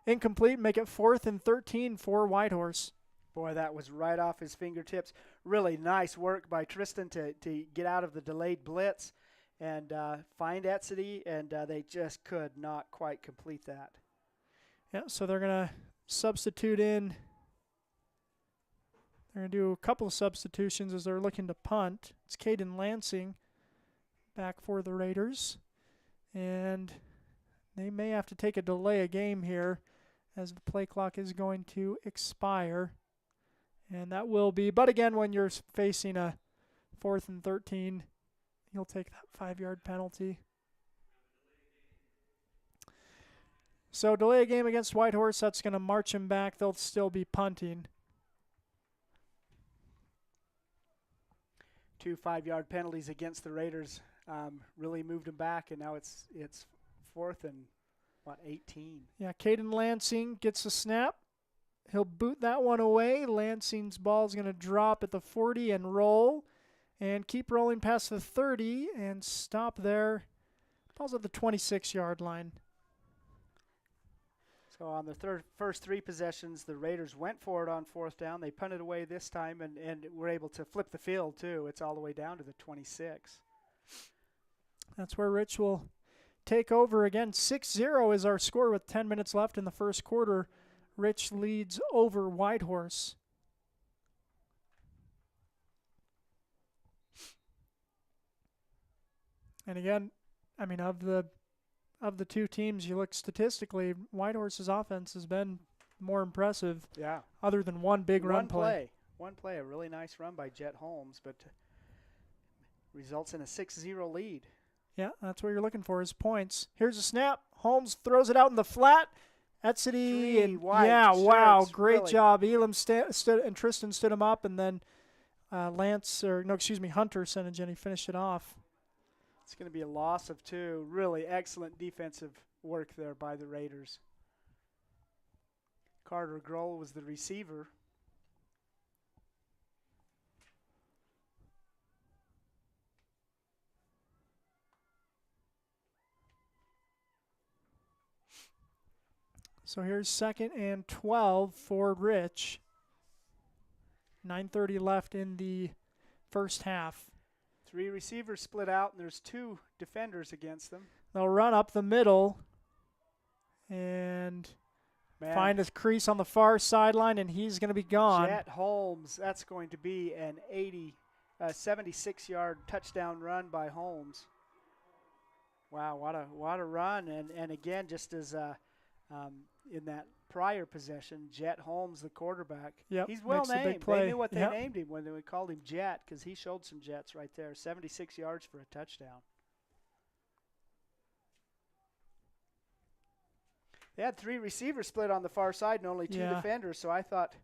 incomplete. Make it 4th and 13 for Whitehorse. Boy, that was right off his fingertips. Really nice work by Tristan to get out of the delayed blitz and find Etzedy, and they just could not quite complete that. Yeah, so they're going to substitute in. They're going to do a couple of substitutions as they're looking to punt. It's Caden Lansing back for the Raiders. And they may have to take a delay a game here as the play clock is going to expire. And that will be, but again, when you're facing a 4th and 13, you'll take that 5-yard penalty. So delay a game against Whitehorse, that's going to march him back. They'll still be punting. 2 5-yard penalties against the Raiders really moved them back, and now it's 4th and 18. Yeah, Caden Lansing gets a snap. He'll boot that one away. Lansing's ball is going to drop at the 40 and roll, and keep rolling past the 30 and stop there. Ball's at the 26-yard line. So on the first 3 possessions, the Raiders went for it on 4th down. They punted away this time and were able to flip the field, too. It's all the way down to the 26. That's where Rich will take over again. 6-0 is our score with 10 minutes left in the first quarter. Rich leads over Whitehorse. And again, I mean, of of the two teams, you look statistically, Whitehorse's offense has been more impressive. Yeah. Other than one big run play. One play, a really nice run by Jet Holmes, but results in a 6-0 lead. Yeah, that's what you're looking for is points. Here's a snap. Holmes throws it out in the flat. Etzity and wow, great really. job. Elam stood and Tristan stood him up, and then Hunter sent it in. He finished it off. It's going to be a loss of 2. Really excellent defensive work there by the Raiders. Carter Grohl was the receiver. So here's 2nd and 12 for Rich. 9:30 left in the first half. 3 receivers split out, and there's 2 defenders against them. They'll run up the middle and find a crease on the far sideline, and he's going to be gone. Jet Holmes, that's going to be an 76-yard touchdown run by Holmes. Wow, what a run. And again, just as in that prior possession, Jet Holmes, the quarterback. Yep, he's well named. Big play. They knew what they named him when they called him Jet, because he showed some jets right there. 76 yards for a touchdown. They had 3 receivers split on the far side and only 2 defenders, so I thought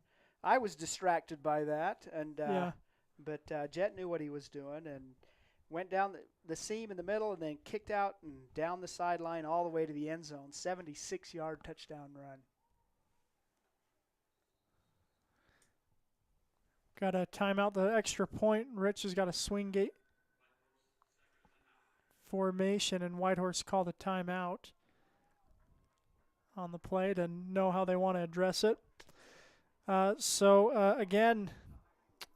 I was distracted by that. And but Jet knew what he was doing and went down the seam in the middle and then kicked out and down the sideline all the way to the end zone. 76-yard touchdown run. Got a timeout, the extra point. Rich has got a swing gate formation, and Whitehorse called a timeout on the play to know how they want to address it. Again,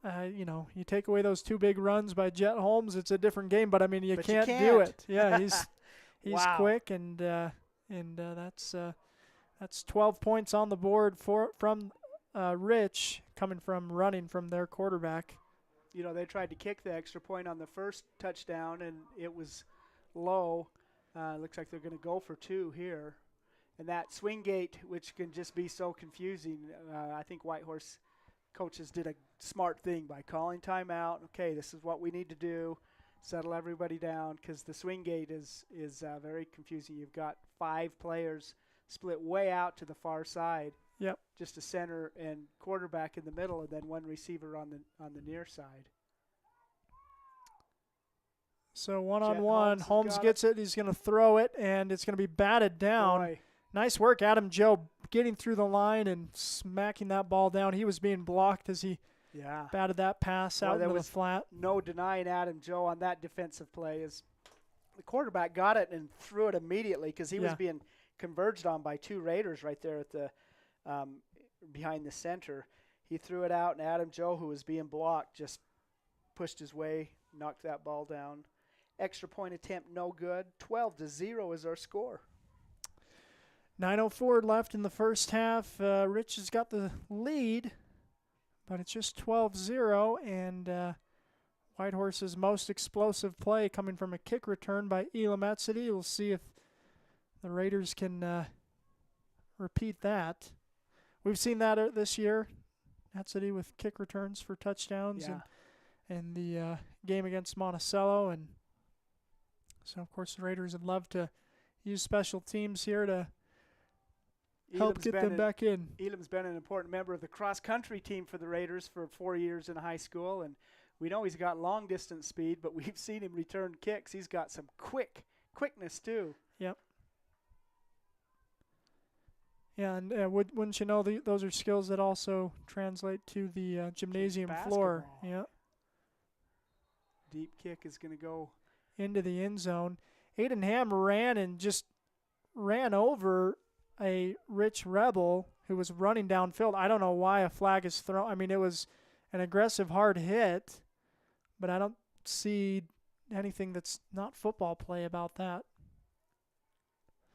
you take away those 2 big runs by Jet Holmes, it's a different game. But I mean, you can't do it. Yeah, he's wow. quick, and that's 12 points on the board from Rich, coming from running from their quarterback. They tried to kick the extra point on the first touchdown, and it was low. Looks like they're going to go for 2 here. And that swing gate, which can just be so confusing, I think Whitehorse coaches did a smart thing by calling timeout. Okay, this is what we need to do. Settle everybody down, because the swing gate is very confusing. You've got 5 players split way out to the far side. Yep. Just a center and quarterback in the middle, and then 1 receiver on the near side. So one-on-one, Holmes gets it. He's going to throw it, and it's going to be batted down. Boy. Nice work, Adam Joe, getting through the line and smacking that ball down. He was being blocked as he batted that pass out into the flat. No denying Adam Joe on that defensive play. As the quarterback got it and threw it immediately, because he was being converged on by 2 Raiders right there at the behind the center. He threw it out, and Adam Joe, who was being blocked, just pushed his way, knocked that ball down. Extra point attempt, no good. 12-0 is our score. 9:04 left in the first half. Rich has got the lead, but it's just 12-0, and Whitehorse's most explosive play coming from a kick return by Elam Etzity. We'll see if the Raiders can repeat that. We've seen that this year, Etzity with kick returns for touchdowns and the game against Monticello. And so, of course, the Raiders would love to use special teams here to help get them back in. Elam's been an important member of the cross-country team for the Raiders for 4 years in high school, and we know he's got long-distance speed, but we've seen him return kicks. He's got some quickness, too. Yep. Yeah, and wouldn't you know, those are skills that also translate to the gymnasium floor. Yeah. Deep kick is going to go into the end zone. Aiden Ham ran over a Rich Rebel who was running downfield. I don't know why a flag is thrown. I mean, it was an aggressive, hard hit, but I don't see anything that's not football play about that.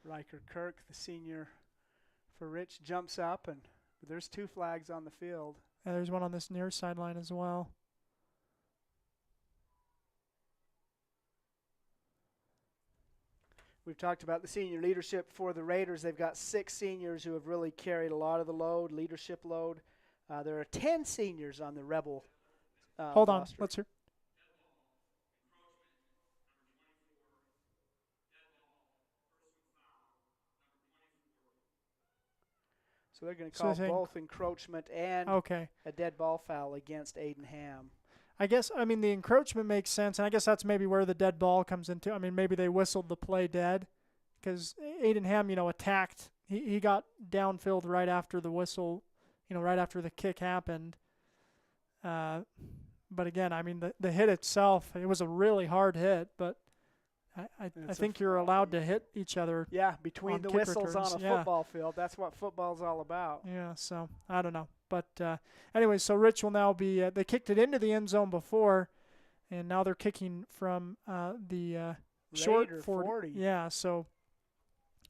Riker Kirk, the senior for Rich, jumps up, and there's 2 flags on the field. And there's one on this near sideline as well. We've talked about the senior leadership for the Raiders. They've got 6 seniors who have really carried a lot of the load, leadership load. There are 10 seniors on the Rebel Hold on. roster. Let's hear. So they're going to call both encroachment and a dead ball foul against Aiden Ham. I guess, I mean, the encroachment makes sense, and I guess that's maybe where the dead ball comes into. I mean, maybe they whistled the play dead because Aiden Ham, attacked. He got downfield right after the whistle, right after the kick happened. But again, I mean, the hit itself, it was a really hard hit, but I think you're allowed to hit each other. Yeah, between the whistles on a football field. That's what football's all about. Yeah, so I don't know. But anyway, so Rich will now be they kicked it into the end zone before, and now they're kicking from the short 40. Yeah, so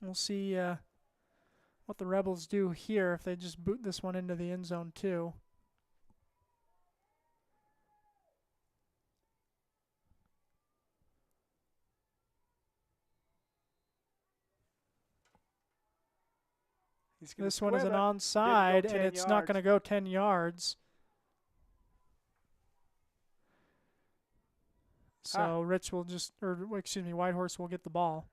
we'll see what the Rebels do here if they just boot this one into the end zone too. This one is an onside, and it's not going to go 10 yards. So Rich will Whitehorse will get the ball.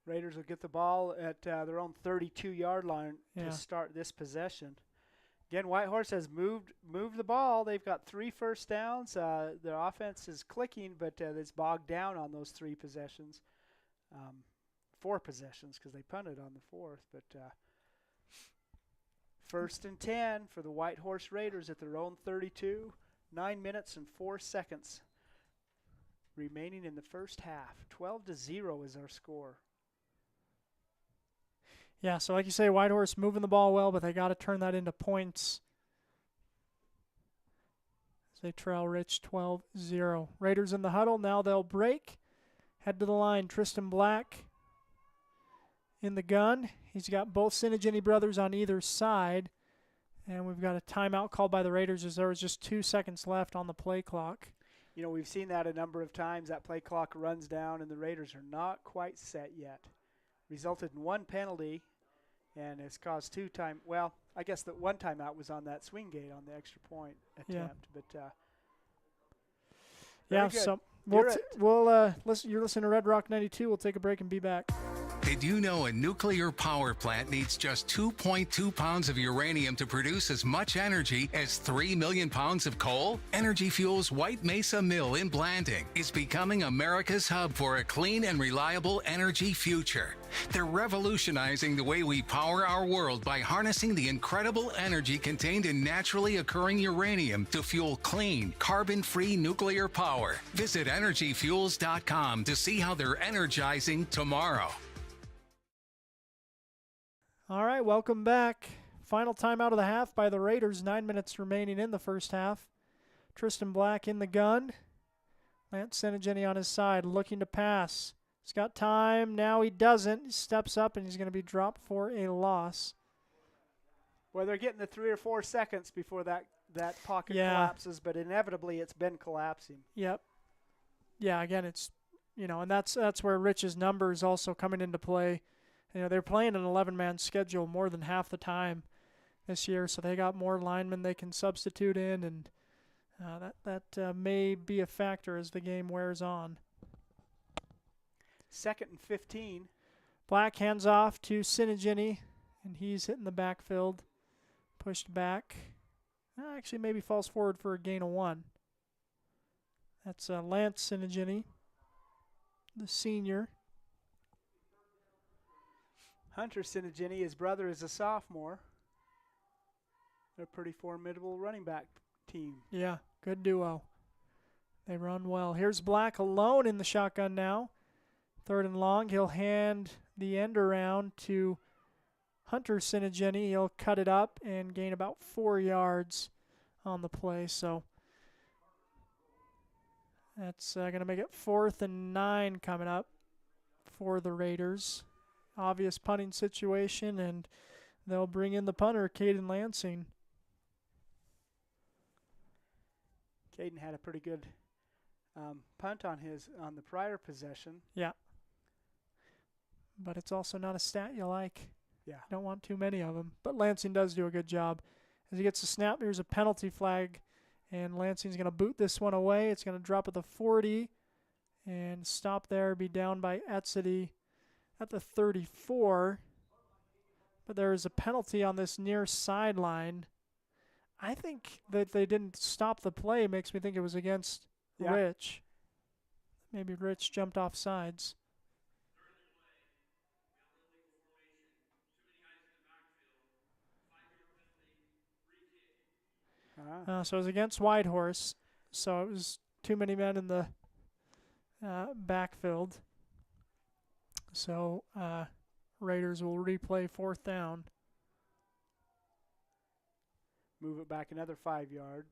Raiders will get the ball at their own 32-yard line to start this possession. Again, Whitehorse has moved the ball. They've got 3 first downs. Their offense is clicking, but it's bogged down on those 3 possessions. 4 possessions because they punted on the 4th. But 1st and 10 for the Whitehorse Raiders at their own 32. 9 minutes and 4 seconds remaining in the first half. 12-0 is our score. Yeah, so like you say, Whitehorse moving the ball well, but they got to turn that into points. As they trail Rich 12-0. Raiders in the huddle. Now they'll break. Head to the line. Tristan Black in the gun. He's got both Sinigini brothers on either side. And we've got a timeout called by the Raiders as there was just 2 seconds left on the play clock. We've seen that a number of times. That play clock runs down, and the Raiders are not quite set yet. Resulted in 1 penalty, and it's caused 2 time. Well, I guess that 1 timeout was on that swing gate on the extra point attempt. But so you're listening to Red Rock 92. We'll take a break and be back. Did you know a nuclear power plant needs just 2.2 pounds of uranium to produce as much energy as 3 million pounds of coal? Energy Fuels White Mesa Mill in Blanding is becoming America's hub for a clean and reliable energy future. They're revolutionizing the way we power our world by harnessing the incredible energy contained in naturally occurring uranium to fuel clean, carbon-free nuclear power. Visit energyfuels.com to see how they're energizing tomorrow. All right, welcome back. Final timeout of the half by the Raiders. 9 minutes remaining in the first half. Tristan Black in the gun. Lance Sinigini on his side, looking to pass. He's got time. Now he doesn't. He steps up, and he's going to be dropped for a loss. Well, they're getting the 3 or 4 seconds before that pocket collapses, but inevitably it's been collapsing. Yep. Yeah, again, it's, and that's where Rich's numbers also coming into play. They're playing an 11-man schedule more than half the time this year, so they got more linemen they can substitute in, and that may be a factor as the game wears on. 2nd and 15. Black hands off to Sinigini, and he's hitting the backfield, pushed back. Actually, maybe falls forward for a gain of 1. That's Lance Sinigini, the senior. Hunter Sinigini, his brother, is a sophomore. They're a pretty formidable running back team. Yeah, good duo. They run well. Here's Black alone in the shotgun now. 3rd and long. He'll hand the end around to Hunter Sinigini. He'll cut it up and gain about 4 yards on the play. So that's going to make it 4th and 9 coming up for the Raiders. Obvious punting situation, and they'll bring in the punter, Caden Lansing. Caden had a pretty good punt on the prior possession. Yeah. But it's also not a stat you like. Yeah. You don't want too many of them. But Lansing does do a good job. As he gets the snap, here's a penalty flag. And Lansing's going to boot this one away. It's going to drop at the 40 and stop there, be down by Etzedy at the 34. But there is a penalty on this near sideline. I think that they didn't stop the play. Makes me think it was against Rich. Maybe Rich jumped off sides. So it was against Whitehorse. So it was too many men in the backfield. So Raiders will replay 4th down. Move it back another 5 yards.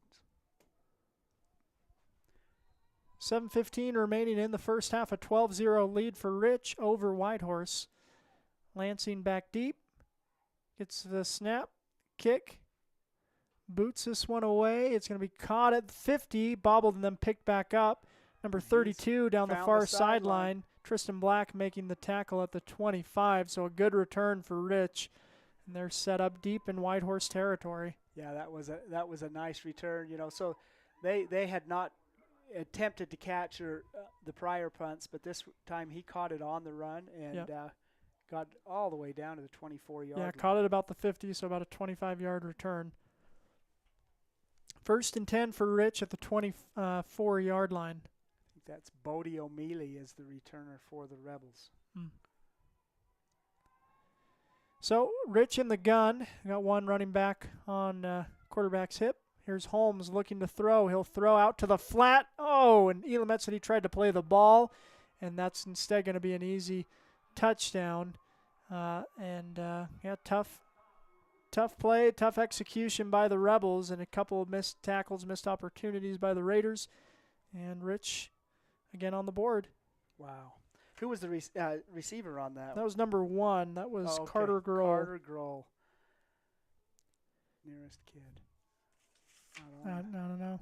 7:15 remaining in the first half. A 12-0 lead for Rich over Whitehorse. Lansing back deep. Gets the snap. Kick. Boots this one away. It's going to be caught at 50, bobbled, and then picked back up. Number 32 down the far sideline. Tristan Black making the tackle at the 25, so a good return for Rich. And they're set up deep in Whitehorse territory. Yeah, that was a nice return. So they had not attempted to capture the prior punts, but this time he caught it on the run and got all the way down to the 24-yard line. Yeah, caught it about the 50, so about a 25-yard return. 1st and 10 for Rich at the 24-yard line. I think that's Bodie O'Mealy as the returner for the Rebels. So Rich in the gun. Got one running back on quarterback's hip. Here's Holmes looking to throw. He'll throw out to the flat. Oh, and Elam Etzedy tried to play the ball, and that's instead going to be an easy touchdown. Tough play, tough execution by the Rebels, and a couple of missed tackles, missed opportunities by the Raiders. And Rich, again, on the board. Wow. Who was the receiver on that? That was number 1. That was Carter Grohl. Carter Grohl. Nearest kid. I don't know.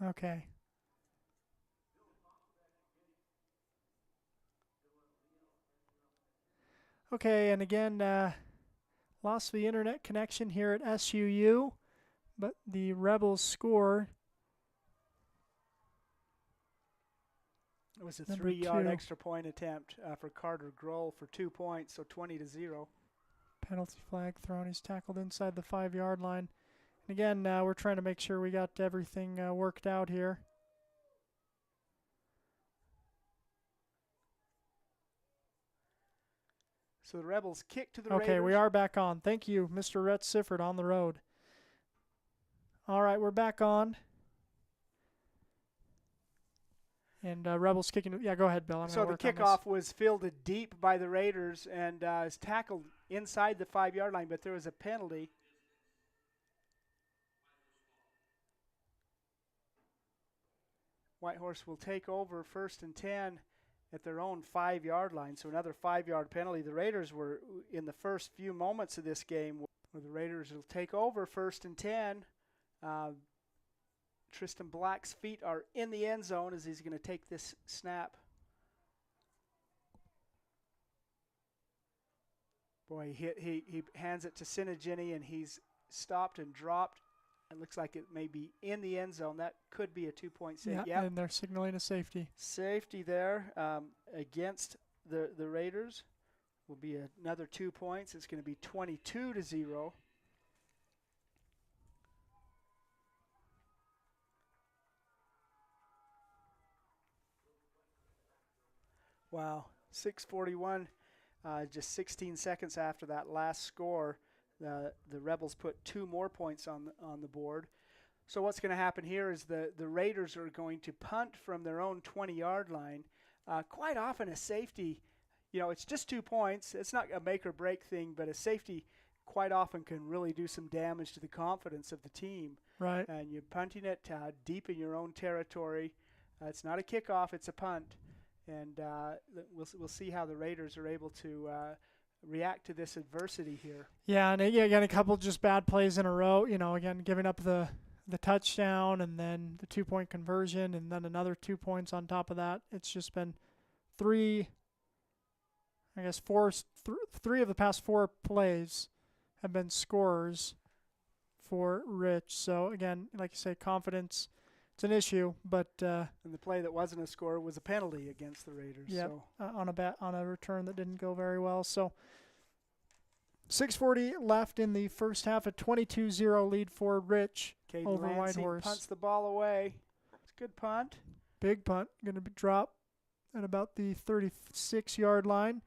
Okay. Okay, and again, lost the internet connection here at SUU, but the Rebels score. It was a 3-yard extra point attempt for Carter Grohl for 2 points, so 20-0. Penalty flag thrown. He's tackled inside the 5-yard line. And again, we're trying to make sure we got everything worked out here. So the Rebels kick to the Raiders. Okay, we are back on. Thank you, Mr. Rhett Sifford on the road. All right, we're back on. And Rebels kicking. Yeah, go ahead, Bill. So the kickoff was fielded deep by the Raiders and is tackled inside the 5-yard line, but there was a penalty. Whitehorse will take over 1st and 10 at their own 5-yard line, so another 5-yard penalty. The Raiders were in the first few moments of this game where the Raiders will take over 1st and 10. Tristan Black's feet are in the end zone as he's going to take this snap. Boy, he hands it to Sinagini, and he's stopped and dropped. It looks like it may be in the end zone. That could be a 2-point save. Yeah, and they're signaling a safety. Safety there against the Raiders will be another 2 points. It's going to be 22-0. Wow, 6:41, just 16 seconds after that last score. The Rebels put 2 more points on the board. So what's going to happen here is the Raiders are going to punt from their own 20-yard line. Quite often a safety, it's just 2 points. It's not a make or break thing, but a safety quite often can really do some damage to the confidence of the team. Right. And you're punting it deep in your own territory. It's not a kickoff, it's a punt. And we'll see how the Raiders are able to react to this adversity here. Yeah, and again, a couple just bad plays in a row. Again, giving up the touchdown and then the 2-point conversion and then another 2 points on top of that. It's just been three of the past 4 plays have been scorers for Rich. So again, like you say, confidence, it's an issue, but and the play that wasn't a score was a penalty against the Raiders. Yeah, so. on a return that didn't go very well. So 6:40 left in the first half, a 22-0 lead for Rich over Whitehorse. Punts the ball away. It's a good punt. Big punt, going to be dropped at about the 36-yard line.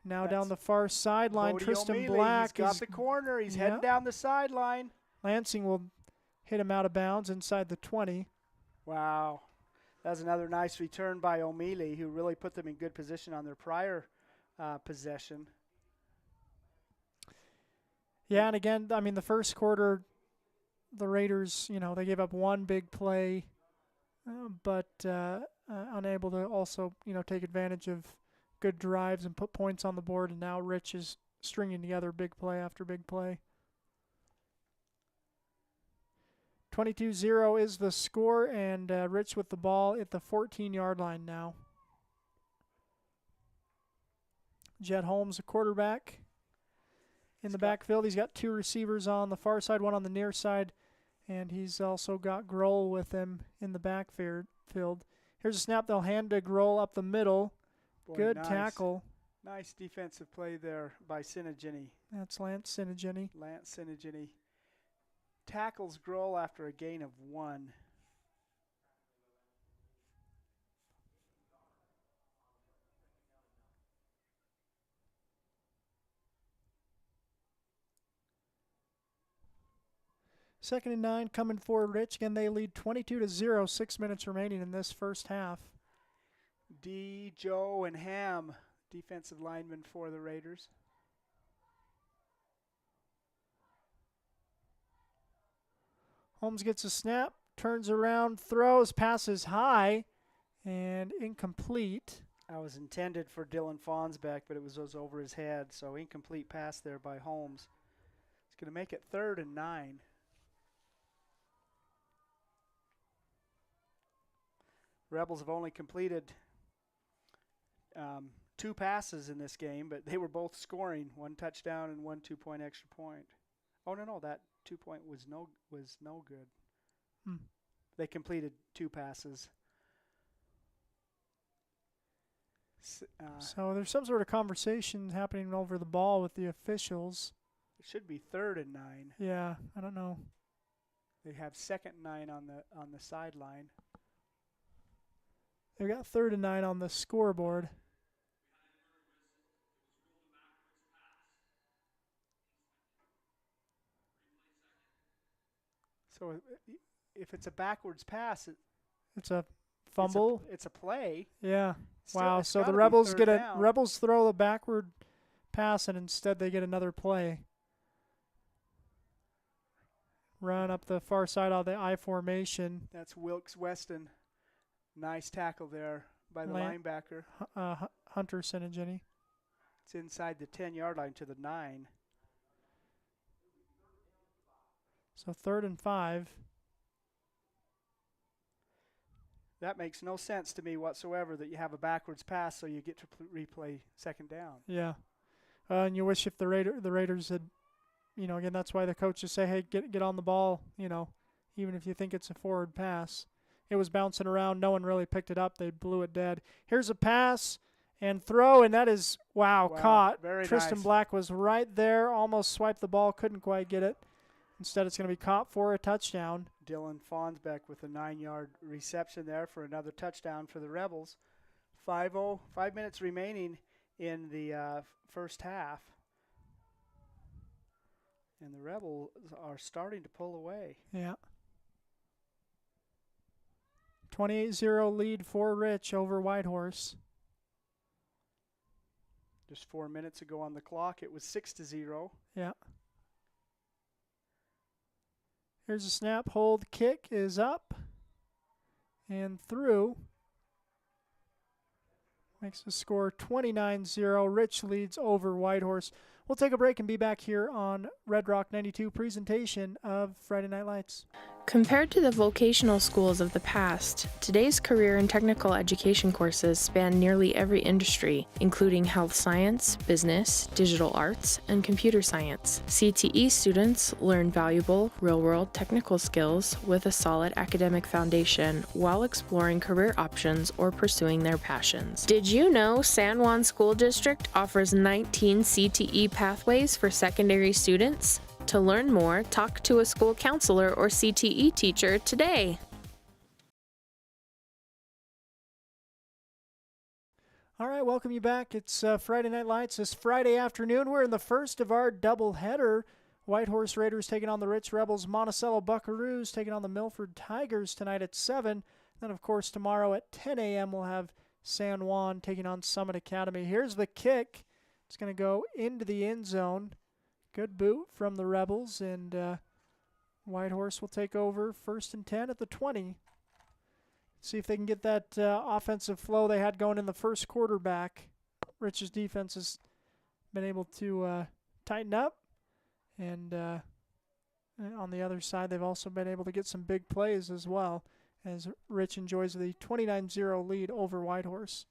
Now down the far sideline, Tristan O'Mealy. Black He's got the corner. He's heading down the sideline. Lansing will hit him out of bounds inside the 20. Wow. That was another nice return by O'Mealy, who really put them in good position on their prior possession. Yeah, and again, I mean, the first quarter, the Raiders, they gave up one big play, but unable to also, take advantage of good drives and put points on the board, and now Rich is stringing together big play after big play. 22-0 is the score, and Rich with the ball at the 14-yard line now. Jet Holmes, a quarterback in the backfield. He's got 2 receivers on the far side, 1 on the near side, and he's also got Grohl with him in the backfield. Here's a snap. They'll hand to Grohl up the middle. Boy, good nice. tackle. Nice defensive play there by Sinigini. That's Lance Sinigini. Lance Sinigini tackles Grohl after a gain of 1. Second and 9 coming for Rich. Again, they lead 22-0, 6 minutes remaining in this first half. D, Joe, and Ham, defensive linemen for the Raiders. Holmes gets a snap, turns around, throws, passes high, and incomplete. That was intended for Dylan Fonsbeck, but it was over his head, so incomplete pass there by Holmes. It's going to make it 3rd and 9. Rebels have only completed 2 passes in this game, but they were both scoring, 1 touchdown and 1 2-point extra point. Oh, no, that 2-point was no good. They completed 2 passes. So there's some sort of conversation happening over the ball with the officials. It should be 3rd and 9. Yeah, I don't know. They have 2nd and 9 on the sideline. They've got 3rd and 9 on the scoreboard. So if it's a backwards pass, it's a fumble. It's a play. Yeah. Still, wow. So the Rebels Rebels throw the backward pass, and instead they get another play. Run up the far side of the I formation. That's Wilkes Weston. Nice tackle there by the linebacker. Hunter Sinigini. It's inside the 10-yard line to the 9. So 3rd and 5. That makes no sense to me whatsoever that you have a backwards pass so you get to replay 2nd down. Yeah. And you wish if the Raiders had, again, that's why the coaches say, hey, get on the ball, even if you think it's a forward pass. It was bouncing around. No one really picked it up. They blew it dead. Here's a pass and throw, and that is, caught. Very Tristan nice. Black was right there, almost swiped the ball, couldn't quite get it. Instead, it's going to be caught for a touchdown. Dylan Fonsbeck with a 9-yard reception there for another touchdown for the Rebels. 5 minutes remaining in the first half. And the Rebels are starting to pull away. Yeah. 28-0 lead for Rich over Whitehorse. Just 4 minutes ago on the clock, it was 6-0. Yeah. Here's a snap, hold, kick is up and through. Makes the score 29-0. Rich leads over Whitehorse. We'll take a break and be back here on Red Rock 92 presentation of Friday Night Lights. Compared to the vocational schools of the past, today's career and technical education courses span nearly every industry, including health science, business, digital arts, and computer science. CTE students learn valuable, real-world technical skills with a solid academic foundation while exploring career options or pursuing their passions. Did you know San Juan School District offers 19 CTE pathways for secondary students? To learn more, talk to a school counselor or CTE teacher today. All right, welcome you back. It's Friday Night Lights this Friday afternoon. We're in the first of our doubleheader. Whitehorse Raiders taking on the Rich Rebels. Monticello Buckaroos taking on the Milford Tigers tonight at 7. Then, of course, tomorrow at 10 a.m. we'll have San Juan taking on Summit Academy. Here's the kick. It's going to go into the end zone. Good boot from the Rebels, and Whitehorse will take over 1st and 10 at the 20. See if they can get that offensive flow they had going in the first quarter back. Rich's defense has been able to tighten up, and on the other side, they've also been able to get some big plays as well, as Rich enjoys the 29-0 lead over Whitehorse.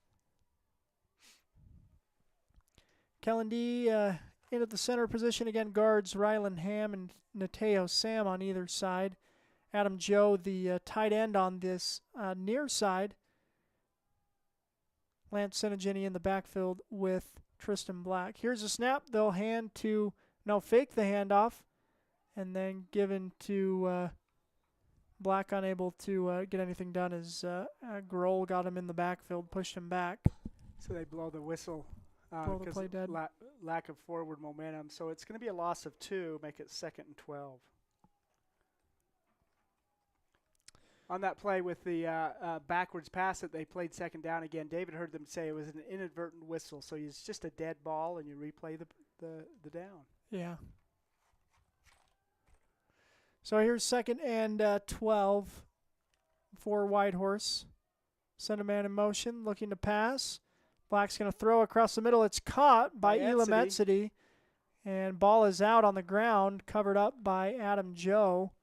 Kellen D. In at the center position again, guards Rylan Ham and Nateo Sam on either side. Adam Joe, the tight end on this near side. Lance Senegini in the backfield with Tristan Black. Here's a snap. They'll fake the handoff, and then given to Black, unable to get anything done as Grohl got him in the backfield, pushed him back. So they blow the whistle. Blow the play dead. Lack of forward momentum. So it's going to be a loss of 2, make it 2nd and 12. On that play with the backwards pass that they played second down again, David heard them say it was an inadvertent whistle. So it's just a dead ball, and you replay the down. Yeah. So here's 2nd and 12 for Whitehorse. Send a man in motion, looking to pass. Black's going to throw across the middle. It's caught by Elam Etsedy. And ball is out on the ground, covered up by Adam Joe.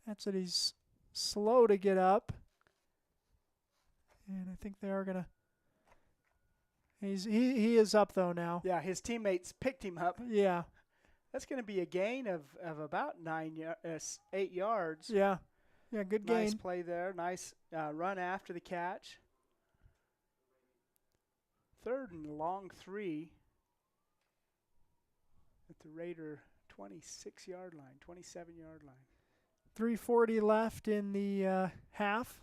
Etsedy's slow to get up. And I think they are going to... He is up, though, now. Yeah, his teammates picked him up. Yeah. That's going to be a gain of about 8 yards. Yeah. Yeah, good gain. Nice play there. Nice run after the catch. 3rd and long 3 at the Raider 26-yard line, 27-yard line. 3:40 left in the half.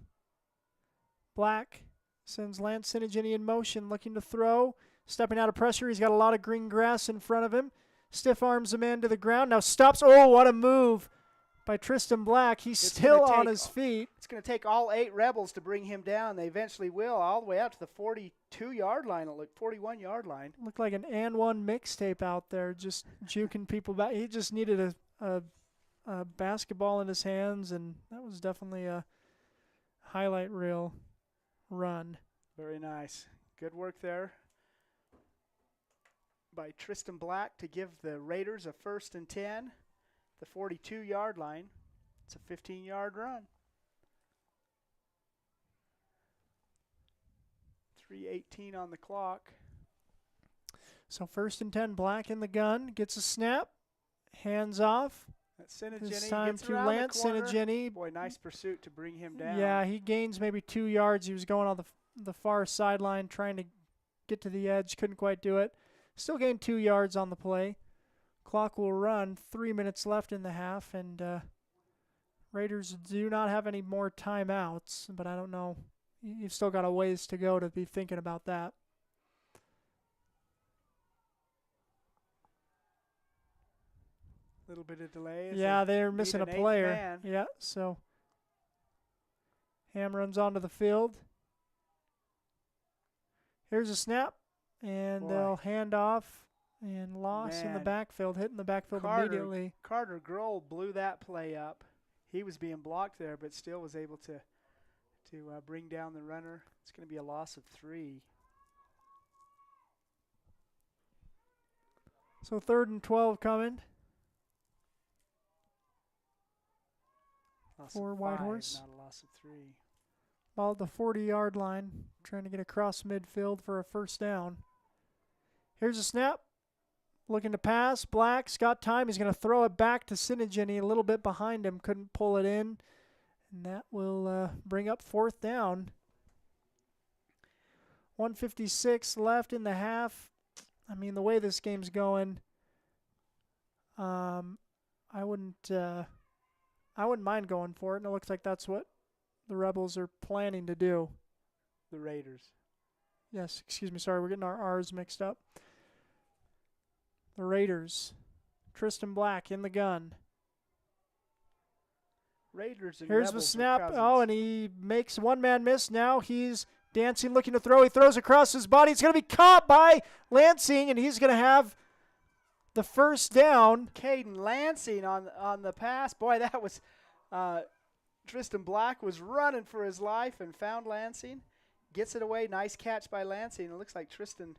Black sends Lance Senegini in motion, looking to throw. Stepping out of pressure. He's got a lot of green grass in front of him. Stiff arms the man to the ground. Now stops. Oh, what a move by Tristan Black. He's still on his feet. It's going to take all 8 Rebels to bring him down. They eventually will, all the way out to the 42-yard line, 41-yard line. Looked like an and one mixtape out there, just juking people back. He just needed a basketball in his hands, and that was definitely a highlight reel run. Very nice. Good work there by Tristan Black to give the Raiders a 1st and 10. The 42-yard line. It's a 15-yard run. 3:18 on the clock. So 1st and 10, Black in the gun. Gets a snap. Hands off. That's Senegini. It's time to Lance Senegini. Boy, nice pursuit to bring him down. Yeah, he gains maybe 2 yards. He was going on the far sideline trying to get to the edge. Couldn't quite do it. Still gained 2 yards on the play. Clock will run. 3 minutes left in the half, and Raiders do not have any more timeouts, but I don't know. You've still got a ways to go to be thinking about that. A little bit of delay. Yeah, they're missing a player. Man. Yeah, so Ham runs onto the field. Here's a snap, and they'll hand off. And loss in the backfield, hitting the backfield immediately. Carter Grohl blew that play up. He was being blocked there, but still was able to to bring down the runner. It's going to be a loss of 3. So 3rd and 12 coming Loss for of 5, Whitehorse. not a loss of 3. Ball at the 40-yard line, trying to get across midfield for a first down. Here's a snap. Looking to pass. Black's got time. He's going to throw it back to Sinigini, a little bit behind him. Couldn't pull it in. And that will bring up 4th down. 1:56 left in the half. I mean, the way this game's going, I wouldn't mind going for it. And it looks like that's what the Rebels are planning to do. The Raiders. Yes, excuse me. Sorry, we're getting our R's mixed up. The Raiders. Tristan Black in the gun. Raiders and Here's the Rebels snap. Oh, and he makes one-man miss. Now he's dancing, looking to throw. He throws across his body. It's going to be caught by Lansing, and he's going to have the first down. Caden Lansing on the pass. Boy, that was Tristan Black was running for his life and found Lansing. Gets it away. Nice catch by Lansing. It looks like Tristan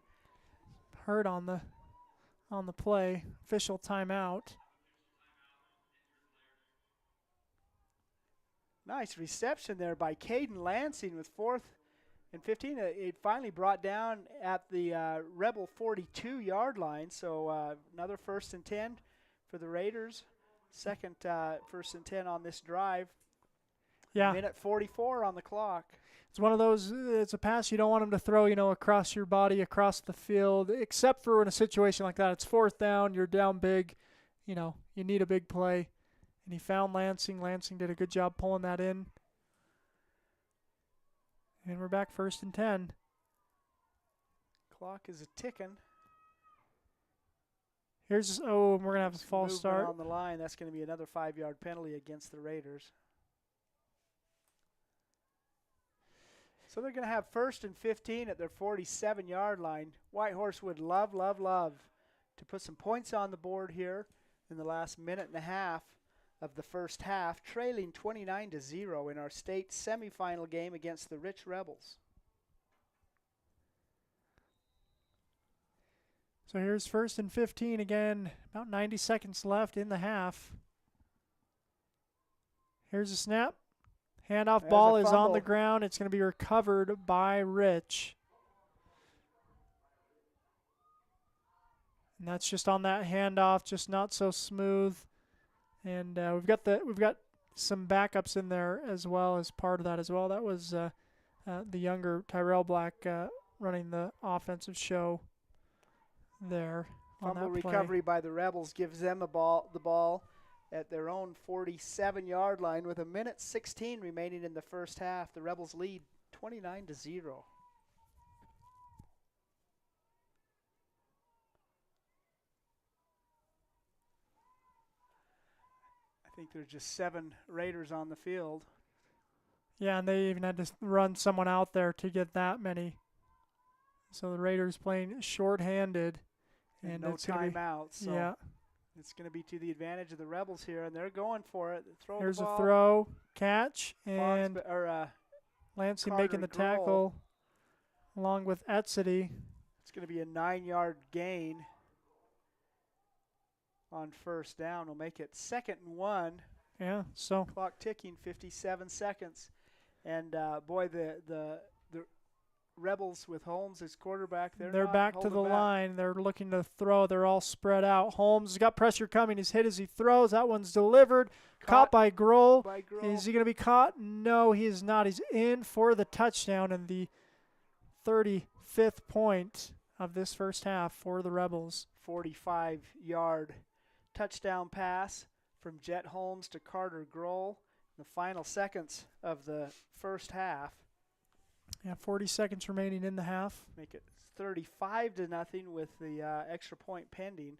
hurt on the play. Official timeout. Nice reception there by Caden Lansing with 4th and 15. It finally brought down at the Rebel 42-yard line. So another 1st and 10 for the Raiders. Second 1st and 10 on this drive. Yeah. Minute 44 on the clock. It's one of those, it's a pass you don't want him to throw, across your body, across the field, except for in a situation like that. It's 4th down, you're down big, you need a big play. And he found Lansing. Lansing did a good job pulling that in. And we're back 1st and 10. Clock is a-ticking. We're going to have a false start. On the line, that's going to be another 5-yard penalty against the Raiders. So they're going to have 1st and 15 at their 47-yard line. Whitehorse would love to put some points on the board here in the last minute and a half of the first half, trailing 29-0 in our state semifinal game against the Rich Rebels. So here's 1st and 15 again, about 90 seconds left in the half. Here's a snap. Handoff ball is on the ground. It's going to be recovered by Rich. And that's just on that handoff, just not so smooth. And we've got some backups in there as well as part of that as well. That was the younger Tyrell Black running the offensive show there. Fumble recovery by the Rebels gives them the ball at their own 47-yard line with 1:16 remaining in the first half. The Rebels lead 29-0. I think there's just 7 Raiders on the field. Yeah, and they even had to run someone out there to get that many. So the Raiders playing short-handed. And no timeouts. So yeah. It's going to be to the advantage of the Rebels here, and they're going for it. Here's a throw, catch, and Lansing making the tackle along with Etzedy. It's going to be a 9-yard gain on first down. We'll make it 2nd and 1. Yeah, so. Clock ticking, 57 seconds. And, boy, the Rebels with Holmes as quarterback. They're back to the line. They're looking to throw. They're all spread out. Holmes has got pressure coming. He's hit as he throws. That one's delivered. Caught by Grohl. Is he going to be caught? No, he is not. He's in for the touchdown and the 35th point of this first half for the Rebels. 45-yard touchdown pass from Jet Holmes to Carter Grohl in the final seconds of the first half. Yeah, 40 seconds remaining in the half. Make it 35-0 with the extra point pending.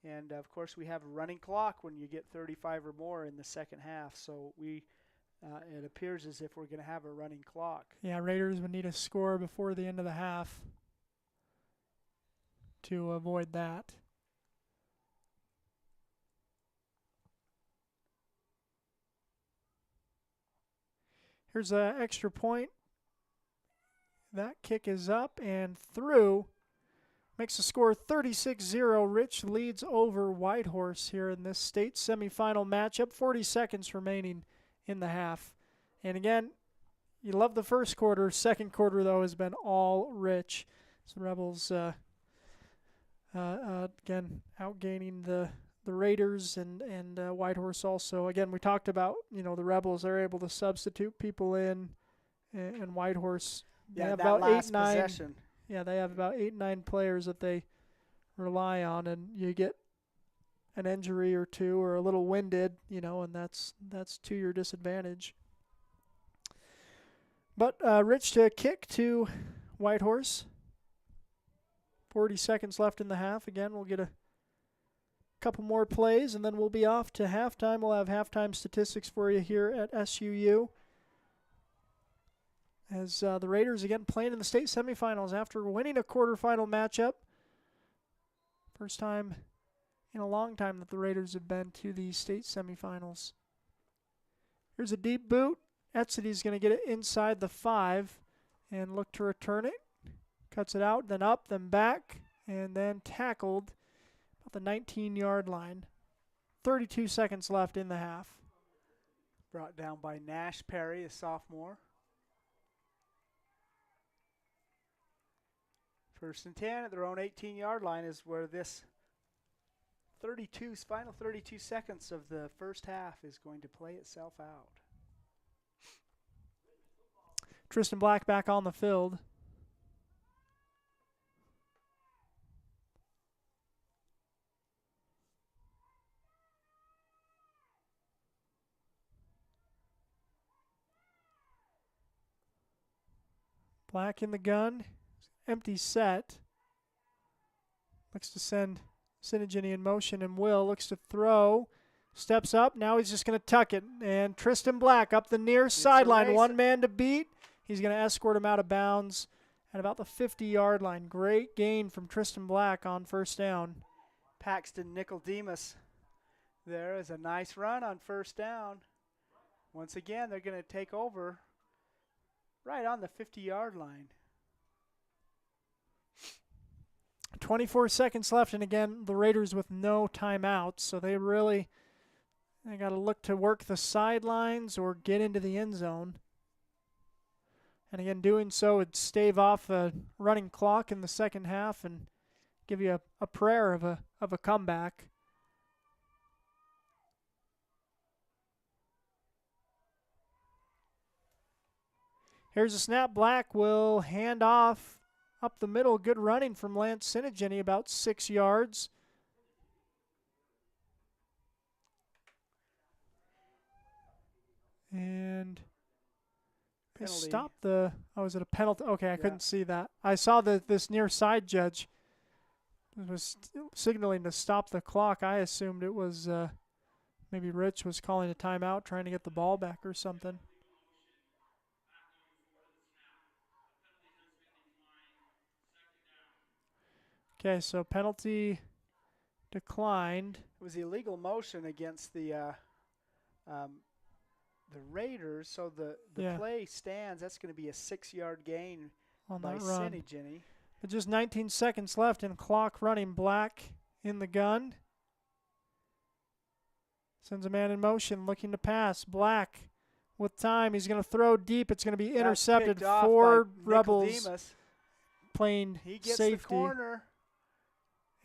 And, of course, we have a running clock when you get 35 or more in the second half. So it appears as if we're going to have a running clock. Yeah, Raiders would need a score before the end of the half to avoid that. Here's an extra point. That kick is up and through. Makes the score 36-0. Rich leads over Whitehorse here in this state semifinal matchup. 40 seconds remaining in the half. And again, you love the first quarter. Second quarter, though, has been all Rich. So Rebels, again, outgaining the Raiders and Whitehorse also. Again, we talked about, the Rebels are able to substitute people in, and Whitehorse, they have about 8-9 possession. Yeah, they have about 8-9 players that they rely on, and you get an injury or two or a little winded, and that's to your disadvantage. But Rich to kick to Whitehorse. 40 seconds left in the half. Again, we'll get a couple more plays, and then we'll be off to halftime. We'll have halftime statistics for you here at SUU. As the Raiders, again, playing in the state semifinals after winning a quarterfinal matchup. First time in a long time that the Raiders have been to the state semifinals. Here's a deep boot. Etzidy's going to get it inside the 5 and look to return it. Cuts it out, then up, then back, and then tackled about the 19-yard line. 32 seconds left in the half. Brought down by Nash Perry, a sophomore. First and 10 at their own 18-yard line is where this final 32 seconds of the first half is going to play itself out. Tristan Black back on the field. Black in the gun. Empty set. Looks to send Sinigini in motion, and Will looks to throw. Steps up. Now he's just going to tuck it. And Tristan Black up the near sideline. One man to beat. He's going to escort him out of bounds at about the 50-yard line. Great gain from Tristan Black on first down. Paxton Nicodemus there is a nice run on first down. Once again, they're going to take over right on the 50-yard line. 24 seconds left, and again, the Raiders with no timeouts, so they got to look to work the sidelines or get into the end zone. And again, doing so would stave off a running clock in the second half and give you a prayer of a comeback. Here's a snap. Black will hand off up the middle. Good running from Lance Sinigini, about 6 yards. And they stopped the, is it a penalty? Okay, I couldn't see that. I saw that this near side judge was signaling to stop the clock. I assumed it was maybe Rich was calling a timeout, trying to get the ball back or something. Okay, so penalty declined. It was illegal motion against the Raiders, so the play stands. That's going to be a 6-yard gain on by that run. Sinigini. But just 19 seconds left and clock running. Black in the gun. Sends a man in motion, looking to pass. Black with time. He's going to throw deep. It's going to be intercepted. 4 Rebels playing he gets safety. The corner.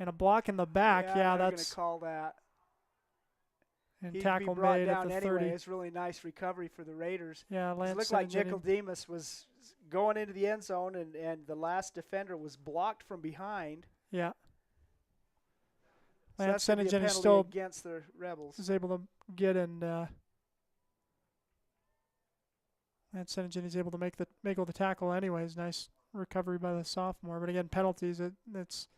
And a block in the back. Yeah, they're that's going to call that. And tackle made at the 30. It's really nice recovery for the Raiders. Yeah, Lance it looked like Nicodemus was going into the end zone, and the last defender was blocked from behind. Yeah. So Lance that's Sinigini still against the Rebels. Was able to get and Lance Sinigini is able to make all the tackle anyways. Nice recovery by the sophomore. But again, penalties. It's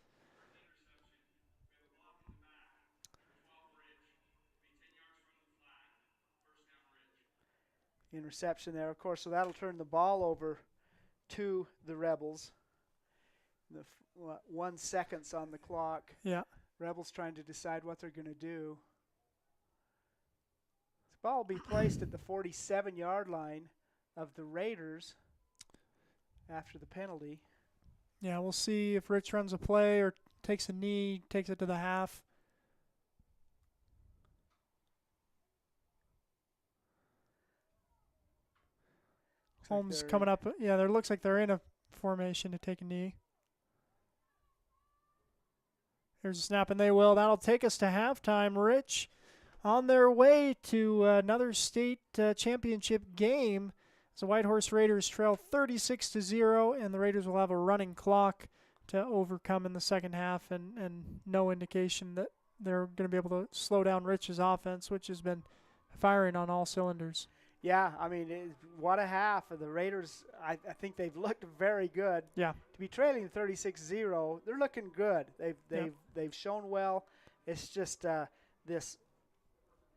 interception there, of course, so that'll turn the ball over to the Rebels. 1 second on the clock. Yeah. Rebels trying to decide what they're going to do. This ball will be placed at the 47-yard line of the Raiders after the penalty. Yeah, we'll see if Rich runs a play or takes a knee, takes it to the half. Holmes coming up. Yeah, there looks like they're in a formation to take a knee. Here's a snap, and they will. That'll take us to halftime. Rich on their way to another state championship game. The Whitehorse Raiders trail 36-0, and the Raiders will have a running clock to overcome in the second half, and no indication that they're going to be able to slow down Rich's offense, which has been firing on all cylinders. Yeah, I mean, what a half of the Raiders. I think they've looked very good. Yeah. To be trailing 36-0, they're looking good. They've shown well. It's just this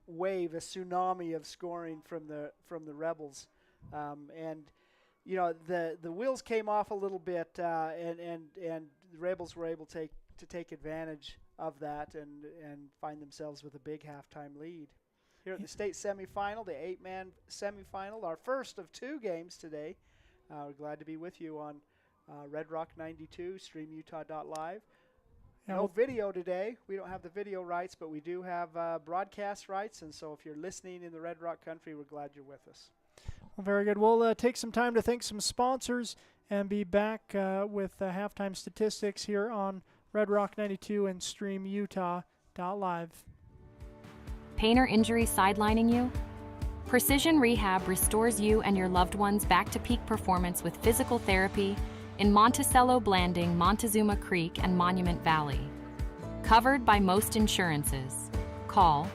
wave, a tsunami of scoring from the Rebels. And you know, the wheels came off a little bit, and the Rebels were able to take advantage of that and find themselves with a big halftime lead. Here at the state semifinal, the 8-man semifinal, our first of 2 games today. We're glad to be with you on Red Rock 92, streamutah.live. No video today. We don't have the video rights, but we do have broadcast rights, and so if you're listening in the Red Rock country, we're glad you're with us. Well, very good. We'll take some time to thank some sponsors and be back with halftime statistics here on Red Rock 92 and streamutah.live. Pain or injury sidelining you? Precision Rehab restores you and your loved ones back to peak performance with physical therapy in Monticello, Blanding, Montezuma Creek, and Monument Valley. Covered by most insurances. Call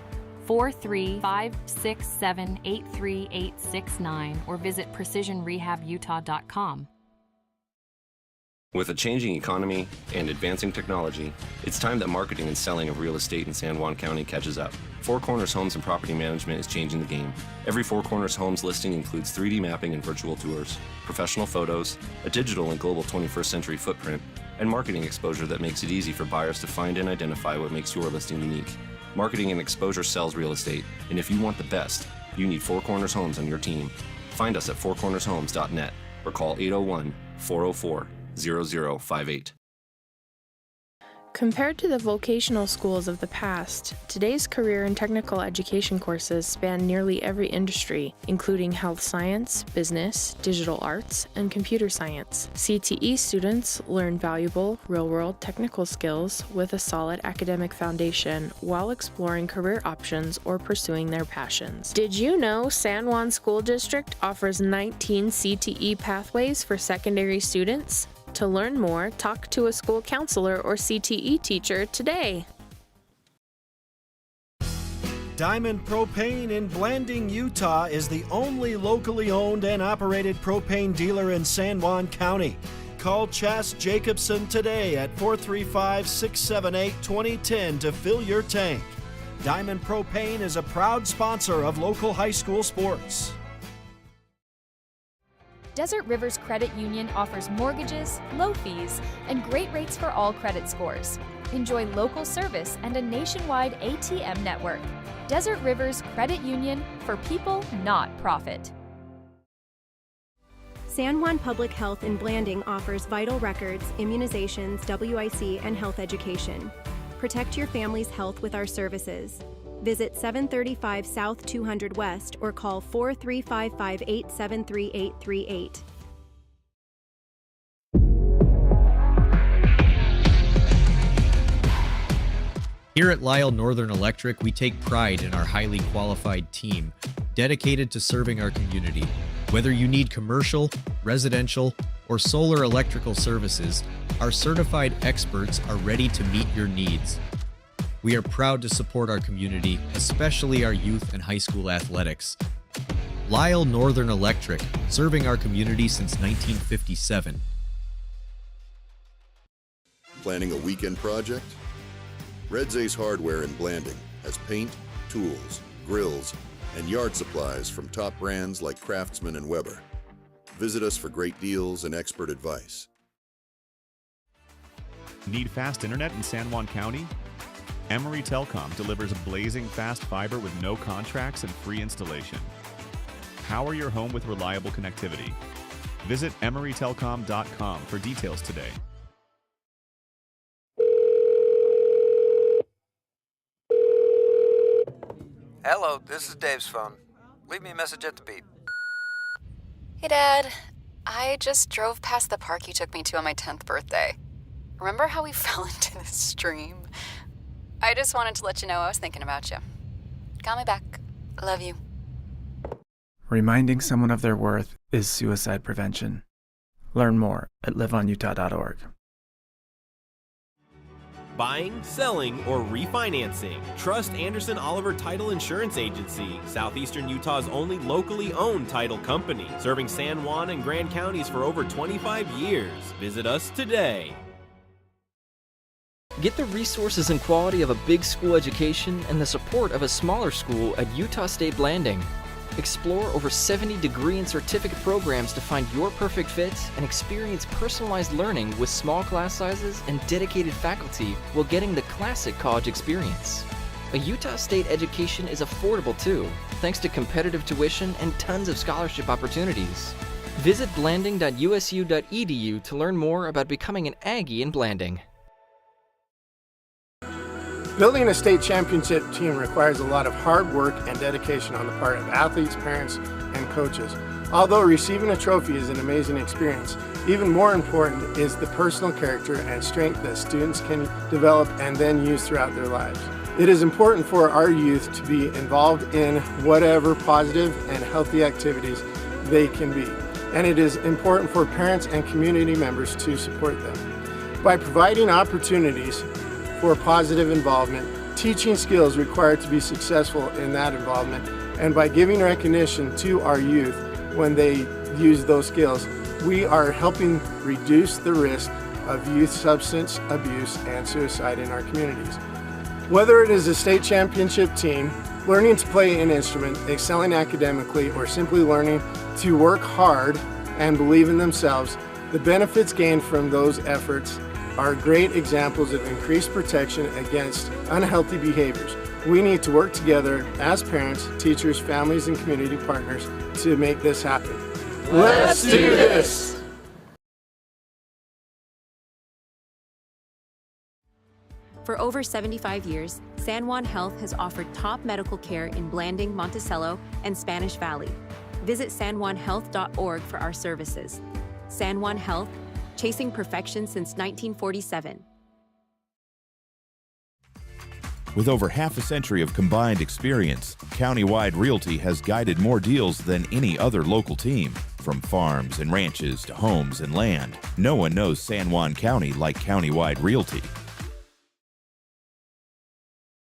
435-678-3869 or visit precisionrehabutah.com. With a changing economy and advancing technology, it's time that marketing and selling of real estate in San Juan County catches up. Four Corners Homes and Property Management is changing the game. Every Four Corners Homes listing includes 3D mapping and virtual tours, professional photos, a digital and global 21st century footprint, and marketing exposure that makes it easy for buyers to find and identify what makes your listing unique. Marketing and exposure sells real estate, and if you want the best, you need Four Corners Homes on your team. Find us at fourcornershomes.net or call 801-404-0058. Compared to the vocational schools of the past, today's career and technical education courses span nearly every industry, including health science, business, digital arts, and computer science. CTE students learn valuable, real-world technical skills with a solid academic foundation while exploring career options or pursuing their passions. Did you know San Juan School District offers 19 CTE pathways for secondary students? To learn more, talk to a school counselor or CTE teacher today. Diamond Propane in Blanding, Utah is the only locally owned and operated propane dealer in San Juan County. Call Chas Jacobson today at 435-678-2010 to fill your tank. Diamond Propane is a proud sponsor of local high school sports. Desert Rivers Credit Union offers mortgages, low fees, and great rates for all credit scores. Enjoy local service and a nationwide ATM network. Desert Rivers Credit Union, for people, not profit. San Juan Public Health in Blanding offers vital records, immunizations, WIC, and health education. Protect your family's health with our services. Visit 735 South 200 West or call 43558733838. Here at Lyle Northern Electric, we take pride in our highly qualified team, dedicated to serving our community. Whether you need commercial, residential, or solar electrical services, our certified experts are ready to meet your needs. We are proud to support our community, especially our youth and high school athletics. Lyle Northern Electric, serving our community since 1957. Planning a weekend project? Red Zay's Hardware in Blanding has paint, tools, grills, and yard supplies from top brands like Craftsman and Weber. Visit us for great deals and expert advice. Need fast internet in San Juan County? Emory Telecom delivers blazing fast fiber with no contracts and free installation. Power your home with reliable connectivity. Visit emerytelcom.com for details today. Hello, this is Dave's phone. Leave me a message at the beep. Hey, Dad. I just drove past the park you took me to on my 10th birthday. Remember how we fell into the stream? I just wanted to let you know I was thinking about you. Call me back. Love you. Reminding someone of their worth is suicide prevention. Learn more at liveonutah.org. Buying, selling, or refinancing. Trust Anderson Oliver Title Insurance Agency, Southeastern Utah's only locally owned title company, serving San Juan and Grand counties for over 25 years. Visit us today. Get the resources and quality of a big school education and the support of a smaller school at Utah State Blanding. Explore over 70 degree and certificate programs to find your perfect fit and experience personalized learning with small class sizes and dedicated faculty while getting the classic college experience. A Utah State education is affordable too, thanks to competitive tuition and tons of scholarship opportunities. Visit blanding.usu.edu to learn more about becoming an Aggie in Blanding. Building a state championship team requires a lot of hard work and dedication on the part of athletes, parents, and coaches. Although receiving a trophy is an amazing experience, even more important is the personal character and strength that students can develop and then use throughout their lives. It is important for our youth to be involved in whatever positive and healthy activities they can be, and it is important for parents and community members to support them. By providing opportunities for positive involvement, teaching skills required to be successful in that involvement, and by giving recognition to our youth when they use those skills, we are helping reduce the risk of youth substance abuse and suicide in our communities. Whether it is a state championship team, learning to play an instrument, excelling academically, or simply learning to work hard and believe in themselves, the benefits gained from those efforts are great examples of increased protection against unhealthy behaviors. We need to work together as parents, teachers, families, and community partners to make this happen. Let's do this! For over 75 years, San Juan Health has offered top medical care in Blanding, Monticello, and Spanish Valley. Visit sanjuanhealth.org for our services. San Juan Health, chasing perfection since 1947. With over half a century of combined experience, Countywide Realty has guided more deals than any other local team. From farms and ranches to homes and land, no one knows San Juan County like Countywide Realty.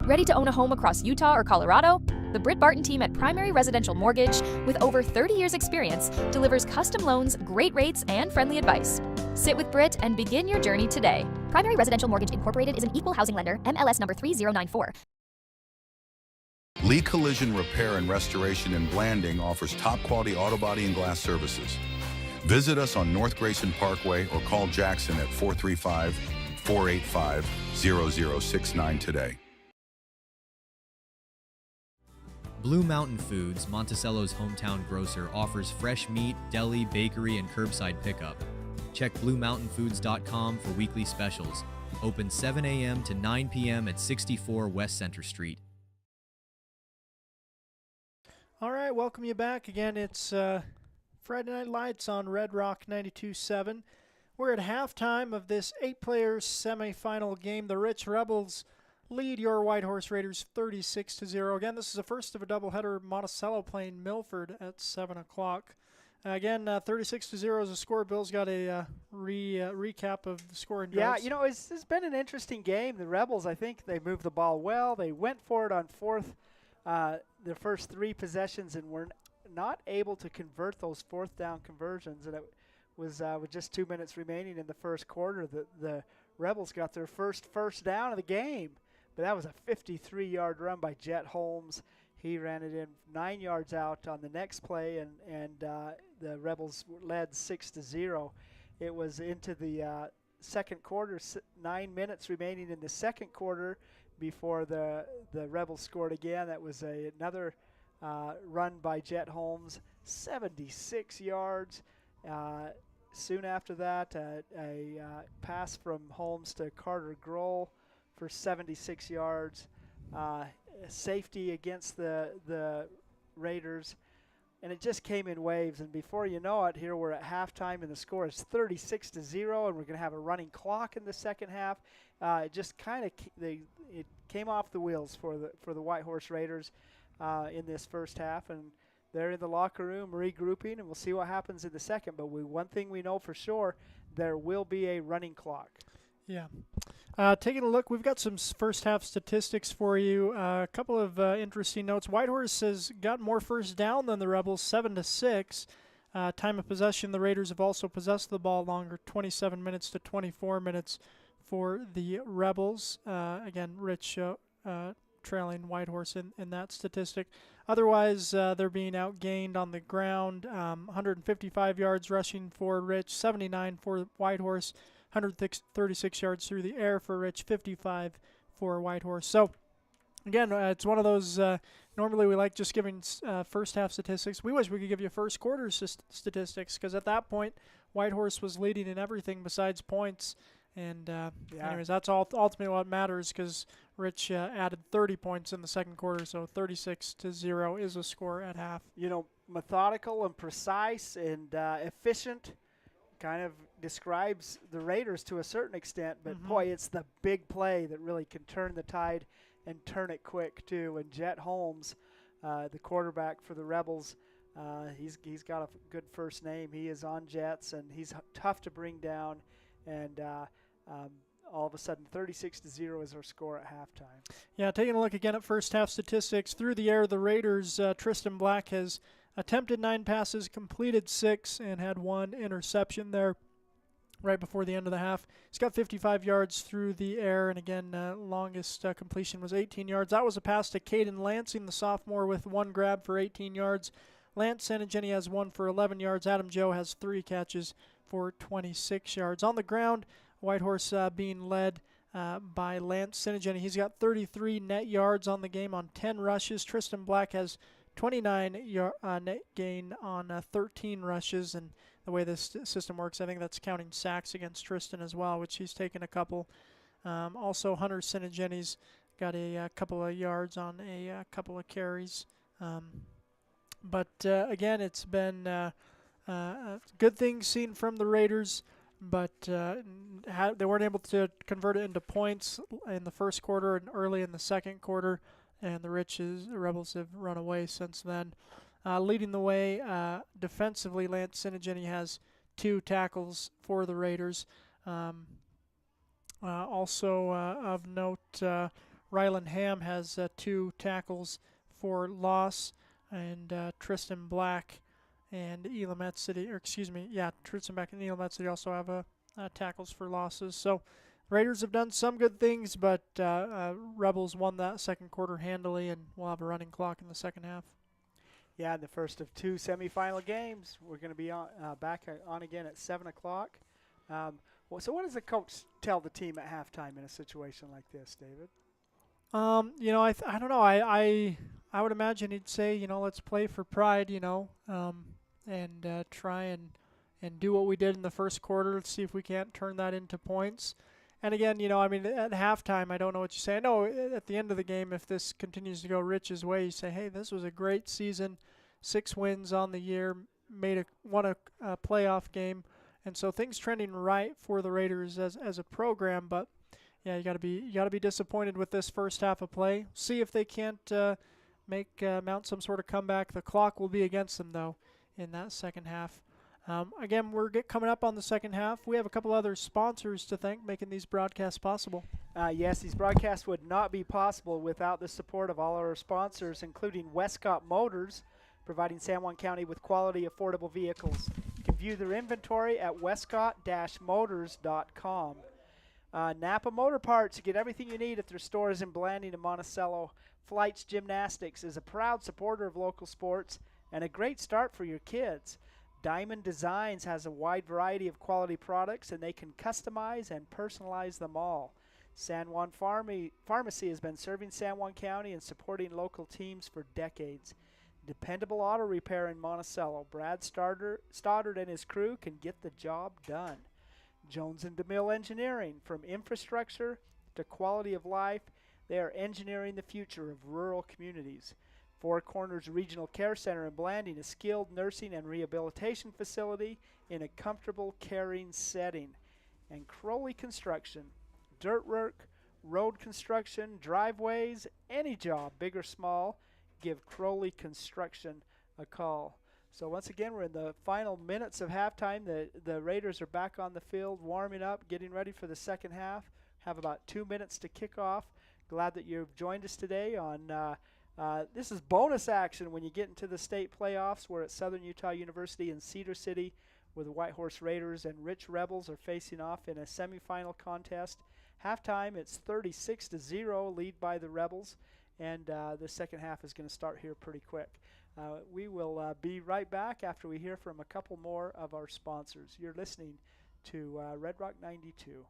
Ready to own a home across Utah or Colorado? The Britt Barton team at Primary Residential Mortgage, with over 30 years experience, delivers custom loans, great rates, and friendly advice. Sit with Britt and begin your journey today. Primary Residential Mortgage Incorporated is an equal housing lender, MLS number 3094. Lee Collision Repair and Restoration in Blanding offers top quality auto body and glass services. Visit us on North Grayson Parkway or call Jackson at 435-485-0069 today. Blue Mountain Foods, Monticello's hometown grocer, offers fresh meat, deli, bakery, and curbside pickup. Check BlueMountainFoods.com for weekly specials. Open 7 a.m. to 9 p.m. at 64 West Center Street. All right, welcome you back. Again, it's Friday Night Lights on Red Rock 92.7. We're at halftime of this 8-player semifinal game. The Rich Rebels lead your Whitehorse Raiders 36-0. Again, this is the first of a doubleheader. Monticello playing Milford at 7 o'clock. Again, 36-0 is the score. Bill's got a recap of the scoring drives. Yeah, you know, it's been an interesting game. The Rebels, I think they moved the ball well. They went for it on the first 3 possessions and were not able to convert those fourth down conversions. And it was with just 2 minutes remaining in the first quarter, the Rebels got their first down of the game. But that was a 53-yard run by Jet Holmes. He ran it in 9 yards out on the next play, and the Rebels led 6-0. It was into the second quarter, 9 minutes remaining in the second quarter before the Rebels scored again. That was another run by Jet Holmes, 76 yards. Soon after that, a pass from Holmes to Carter Grohl for 76 yards. Safety against the Raiders. And it just came in waves, and before you know it, here we're at halftime, and the score is 36-0, and we're going to have a running clock in the second half. It just kind of it came off the wheels for the Whitehorse Raiders in this first half, and they're in the locker room regrouping, and we'll see what happens in the second. But one thing we know for sure, there will be a running clock. Yeah. Taking a look, we've got some first half statistics for you. A couple of interesting notes. Whitehorse has got more first down than the Rebels, 7-6. Time of possession, the Raiders have also possessed the ball longer, 27 minutes to 24 minutes for the Rebels. Again, Rich trailing Whitehorse in that statistic. Otherwise, they're being outgained on the ground. 155 yards rushing for Rich, 79 for Whitehorse. 136 yards through the air for Rich, 55 for Whitehorse. So, again, it's one of those, normally we like just giving first half statistics. We wish we could give you first quarter statistics, because at that point, Whitehorse was leading in everything besides points. And anyways, that's ultimately what matters, because Rich added 30 points in the second quarter, so 36-0 is a score at half. You know, methodical and precise and efficient kind of describes the Raiders to a certain extent, but boy, it's the big play that really can turn the tide and turn it quick too. And Jet Holmes, the quarterback for the Rebels, he's got a good first name. He is on Jets, and he's tough to bring down. And all of a sudden, 36-0 is our score at halftime. Yeah, taking a look again at first half statistics. Through the air, the Raiders, Tristan Black has attempted 9 passes, completed 6, and had 1 interception there right before the end of the half. He's got 55 yards through the air, and again, longest completion was 18 yards. That was a pass to Caden Lansing, the sophomore, with 1 grab for 18 yards. Lance Senegeni has 1 for 11 yards. Adam Joe has 3 catches for 26 yards. On the ground, Whitehorse being led by Lance Senegeni. He's got 33 net yards on the game on 10 rushes. Tristan Black has 29 net gain on 13 rushes, and the way this system works, I think that's counting sacks against Tristan as well, which he's taken a couple. Also, Hunter Senegeni's got a couple of yards on a couple of carries. But again, it's been good things seen from the Raiders, but they weren't able to convert it into points in the first quarter and early in the second quarter. And the Rebels have run away since then. Leading the way defensively, Lance Senegeni has 2 tackles for the Raiders. Also of note, Rylan Ham has 2 tackles for loss, and Tristan Black and Elam City, Tristan Black and Elam City also have tackles for losses. So Raiders have done some good things, but Rebels won that second quarter handily, and we'll have a running clock in the second half. Yeah, in the first of 2 semifinal games. We're going to be back on again at 7 o'clock. So what does the coach tell the team at halftime in a situation like this, David? I don't know. I would imagine he'd say, let's play for pride, and try and do what we did in the first quarter. Let's see if we can't turn that into points. And again, at halftime, I don't know what you say. I know at the end of the game, if this continues to go Rich's way, you say, hey, this was a great season, 6 wins on the year, won a playoff game, and so things trending right for the Raiders as a program. But yeah, you got to be disappointed with this first half of play. See if they can't mount some sort of comeback. The clock will be against them though in that second half. Again, we're coming up on the second half. We have a couple other sponsors to thank, making these broadcasts possible. Yes, these broadcasts would not be possible without the support of all our sponsors, including Westcott Motors, providing San Juan County with quality, affordable vehicles. You can view their inventory at westcott-motors.com. Napa Motor Parts, you get everything you need at their stores in Blanding and Monticello. Flights Gymnastics is a proud supporter of local sports and a great start for your kids. Diamond Designs has a wide variety of quality products, and they can customize and personalize them all. San Juan Pharmacy has been serving San Juan County and supporting local teams for decades. Dependable auto repair in Monticello. Brad Stoddard and his crew can get the job done. Jones and DeMille Engineering. From infrastructure to quality of life, they are engineering the future of rural communities. Four Corners Regional Care Center in Blanding, a skilled nursing and rehabilitation facility in a comfortable, caring setting. And Crowley Construction. Dirt work, road construction, driveways, any job, big or small, give Crowley Construction a call. So once again, we're in the final minutes of halftime. The Raiders are back on the field, warming up, getting ready for the second half. Have about 2 minutes to kick off. Glad that you've joined us today on this is bonus action when you get into the state playoffs. We're at Southern Utah University in Cedar City, where the Whitehorse Raiders and Rich Rebels are facing off in a semifinal contest. Halftime, it's 36-0, lead by the Rebels, and the second half is going to start here pretty quick. We will be right back after we hear from a couple more of our sponsors. You're listening to Red Rock 92.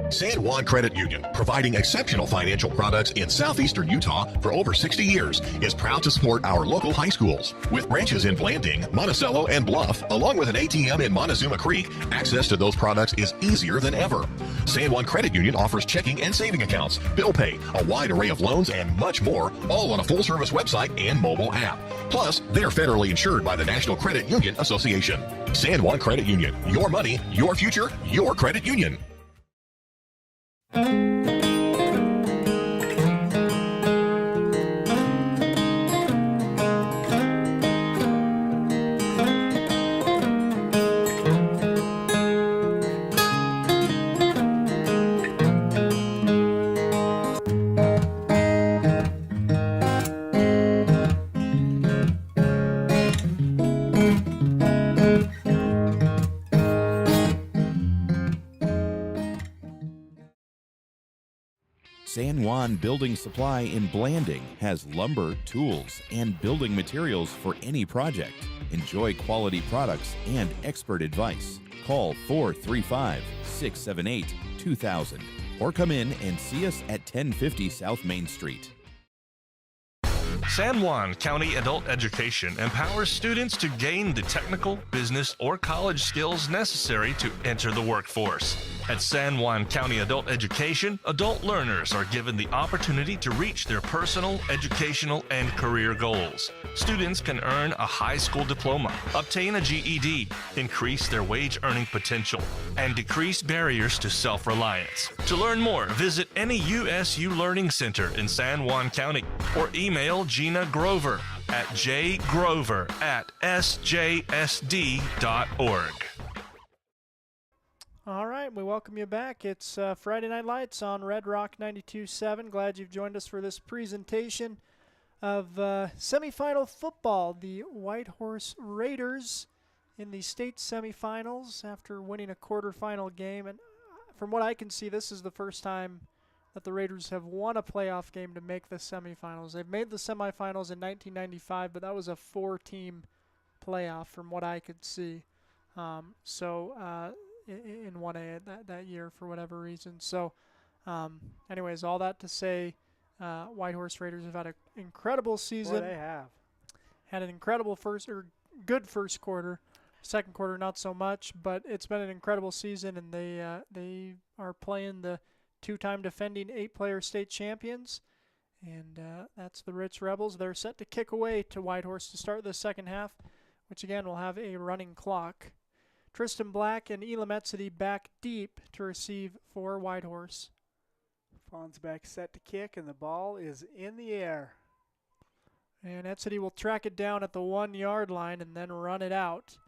San Juan Credit Union, providing exceptional financial products in southeastern Utah for over 60 years, is proud to support our local high schools. With branches in Blanding, Monticello, and Bluff, along with an ATM in Montezuma Creek, access to those products is easier than ever. San Juan Credit Union offers checking and saving accounts, bill pay, a wide array of loans, and much more, all on a full-service website and mobile app. Plus, they're federally insured by the National Credit Union Association. San Juan Credit Union, your money, your future, your credit union. San Juan Building Supply in Blanding has lumber, tools, and building materials for any project. Enjoy quality products and expert advice. Call 435-678-2000 or come in and see us at 1050 South Main Street. San Juan County Adult Education empowers students to gain the technical, business, or college skills necessary to enter the workforce. At San Juan County Adult Education, adult learners are given the opportunity to reach their personal, educational, and career goals. Students can earn a high school diploma, obtain a GED, increase their wage earning potential, and decrease barriers to self-reliance. To learn more, visit any USU Learning Center in San Juan County or email Gina Grover at jgrover@sjsd.org. All right, we welcome you back. It's Friday Night Lights on Red Rock 92.7. Glad you've joined us for this presentation of semifinal football. The Whitehorse Raiders in the state semifinals after winning a quarterfinal game. And from what I can see, this is the first time that the Raiders have won a playoff game to make the semifinals. They've made the semifinals in 1995, but that was a 4-team playoff from what I could see. In 1A that year for whatever reason. So anyways, all that to say, Whitehorse Raiders have had an incredible season. Boy, they have. Had an incredible good first quarter. Second quarter, not so much, but it's been an incredible season, and they are playing the two-time defending 8-player state champions, and that's the Rich Rebels. They're set to kick away to Whitehorse to start the second half, which again will have a running clock. Tristan Black and Elam Etzedy back deep to receive for Whitehorse. Fonsbeck set to kick, and the ball is in the air. And Etzedy will track it down at the 1-yard line and then run it out.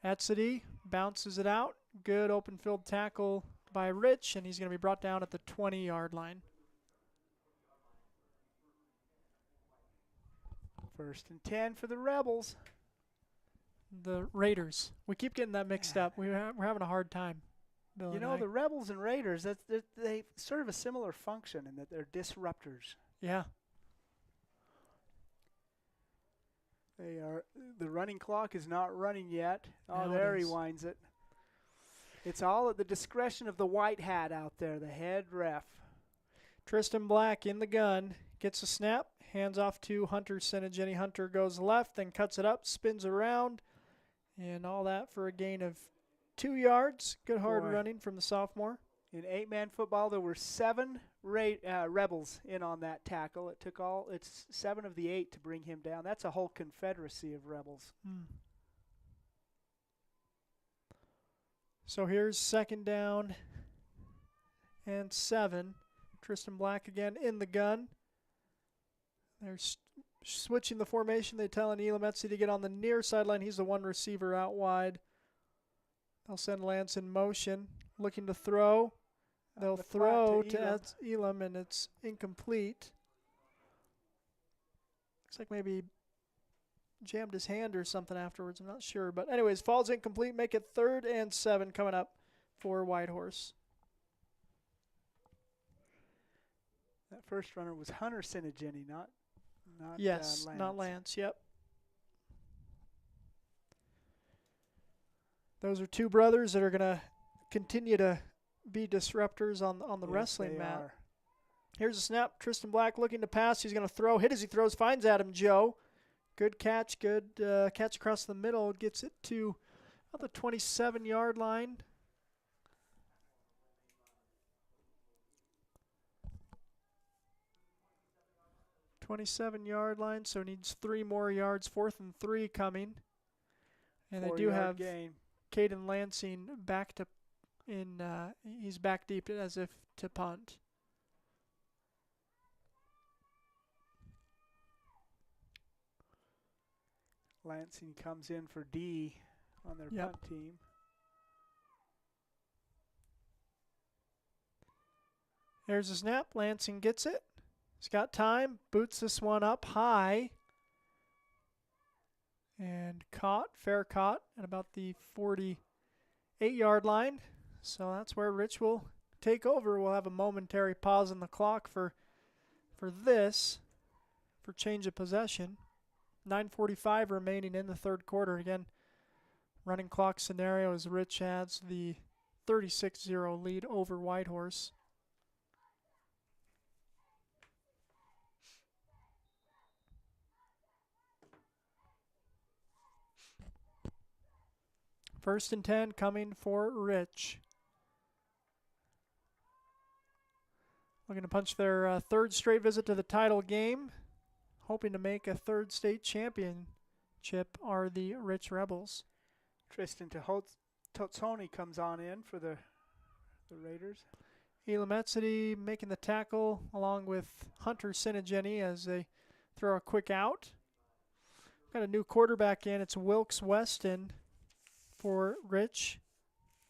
Etzedy bounces it out. Good open field tackle by Rich, and he's going to be brought down at the 20-yard line. First and 10 for the Rebels. The Raiders. We keep getting that mixed up. We're having a hard time. Bill, you know, the Rebels and Raiders, they serve a similar function in that they're disruptors. Yeah. They are. The running clock is not running yet. Oh, No, there it he is. winds it. It's all at the discretion of the white hat out there, the head ref. Tristan Black in the gun. Gets a snap. Hands off to Hunter Senegeni. Hunter goes left, then cuts it up, spins around, and all that for a gain of 2 yards. Good hard running from the sophomore. In 8-man football, there were 7 Rebels in on that tackle. It's 7 of the 8 to bring him down. That's a whole confederacy of Rebels. So here's 2nd down and 7. Tristan Black again in the gun. They're switching the formation. They tell Elam Etsy to get on the near sideline. He's the one receiver out wide. They'll send Lance in motion, looking to throw. They'll throw to Elam, and it's incomplete. Looks like maybe jammed his hand or something afterwards. I'm not sure. But anyways, falls incomplete. Make it 3rd and 7 coming up for Whitehorse. That first runner was Hunter Senegeni, not yes, Lance. not Lance. Yep. Those are 2 brothers that are going to continue to be disruptors on the wrestling mat. Are. Here's a snap. Tristan Black looking to pass. He's going to throw. Hit as he throws. Finds Adam Joe. Good catch. Good catch across the middle. Gets it to about the 27-yard line. So needs 3 more yards. 4th and 3 coming. And they do have Caden Lansing back to he's back deep as if to punt. Lansing comes in for D on their punt team. There's a snap. Lansing gets it. He's got time. Boots this one up high. And caught. Fair caught at about the 48-yard line. So that's where Rich will take over. We'll have a momentary pause on the clock for change of possession. 9:45 remaining in the 3rd quarter. Again, running clock scenario as Rich adds the 36-0 lead over Whitehorse. First and 10 coming for Rich. Looking to punch their 3rd straight visit to the title game. Hoping to make a 3rd state championship are the Rich Rebels. Tristan Totsoni comes on in for the Raiders. Elam Etsy making the tackle along with Hunter Senegeni as they throw a quick out. Got a new quarterback in. It's Wilkes Weston for Rich,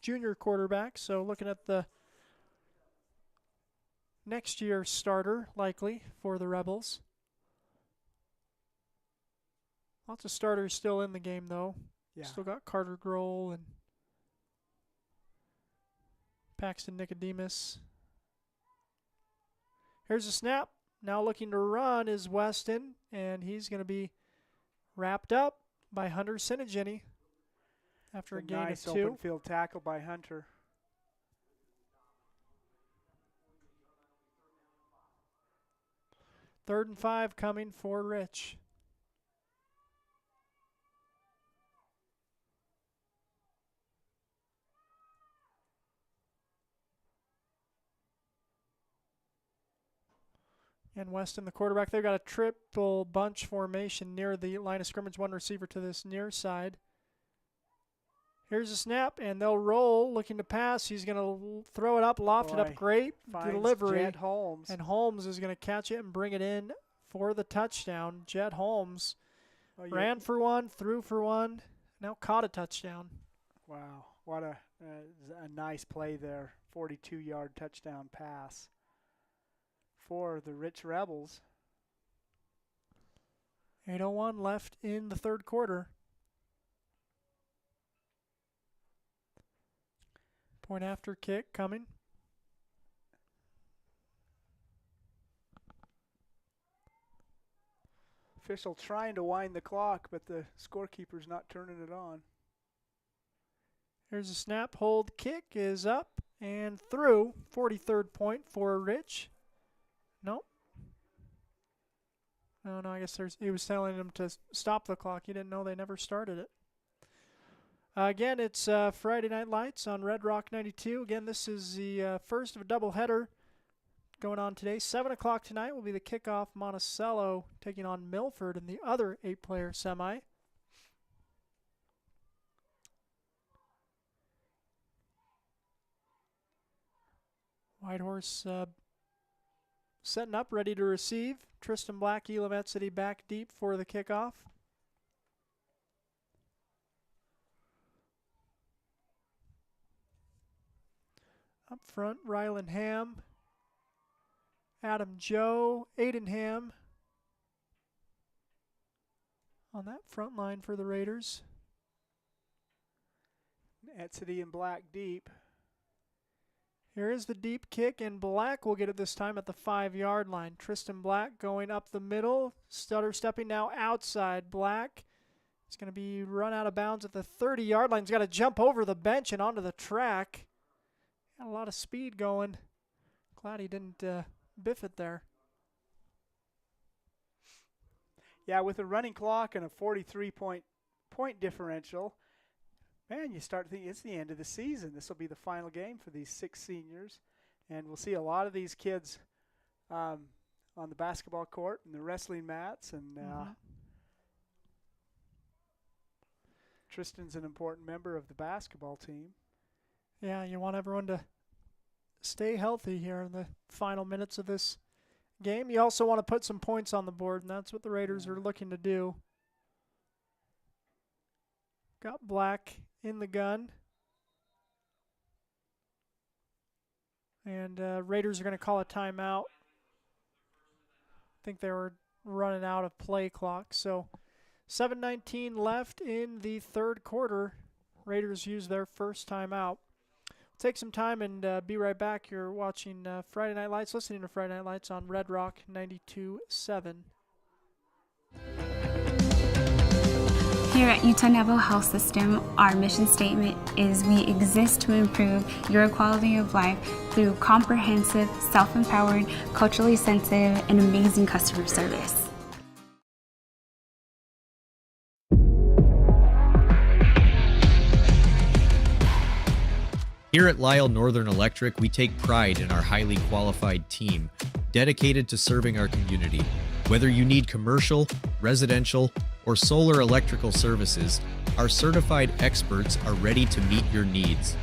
junior quarterback. So looking at the next year's starter, likely, for the Rebels. Lots of starters still in the game, though. Yeah. Still got Carter Grohl and Paxton Nicodemus. Here's a snap. Now looking to run is Weston, and he's going to be wrapped up by Hunter Senegeni after a gain nice of 2. Open field tackle by Hunter. Third and 5 coming for Rich. And Weston, the quarterback, they've got a triple bunch formation near the line of scrimmage. 1 receiver to this near side. Here's a snap, and they'll roll, looking to pass. He's going to throw it up, loft it up. Great delivery. Jed Holmes. And Holmes is going to catch it and bring it in for the touchdown. Jed Holmes ran for 1, threw for 1, now caught a touchdown. Wow, what a nice play there. 42-yard touchdown pass for the Rich Rebels. 8:01 left in the 3rd quarter. Point after kick coming. Official trying to wind the clock, but the scorekeeper's not turning it on. Here's a snap, hold, kick is up and through. 43rd point for Rich. Nope. Oh, no, I guess he was telling them to stop the clock. He didn't know they never started it. Again, it's Friday Night Lights on Red Rock 92. Again, this is the first of a doubleheader going on today. 7 o'clock tonight will be the kickoff. Monticello taking on Milford in the other 8-player semi. Whitehorse setting up, ready to receive. Tristan Black, Elam City back deep for the kickoff. Up front, Rylan Ham, Adam Joe, Aiden Ham on that front line for the Raiders. City and Black deep. Here is the deep kick, and Black will get it this time at the 5-yard line. Tristan Black going up the middle, stutter stepping now outside. Black is going to be run out of bounds at the 30-yard line. He's got to jump over the bench and onto the track. Got a lot of speed going. Glad he didn't biff it there. Yeah, with a running clock and a 43-point differential, man, you start thinking it's the end of the season. This will be the final game for these 6 seniors. And we'll see a lot of these kids on the basketball court and the wrestling mats. And Tristan's an important member of the basketball team. Yeah, you want everyone to stay healthy here in the final minutes of this game. You also want to put some points on the board, and that's what the Raiders are looking to do. Got Black in the gun. And Raiders are going to call a timeout. I think they were running out of play clock. So 7:19 left in the third quarter. Raiders use their first timeout. Take some time and be right back. You're watching Friday Night Lights, listening to Friday Night Lights on Red Rock 92.7. Here at Utah Naval Health System, our mission statement is we exist to improve your quality of life through comprehensive, self-empowered, culturally sensitive, and amazing customer service. Here at Lyle Northern Electric, we take pride in our highly qualified team, dedicated to serving our community. Whether you need commercial, residential, or solar electrical services, our certified experts are ready to meet your needs.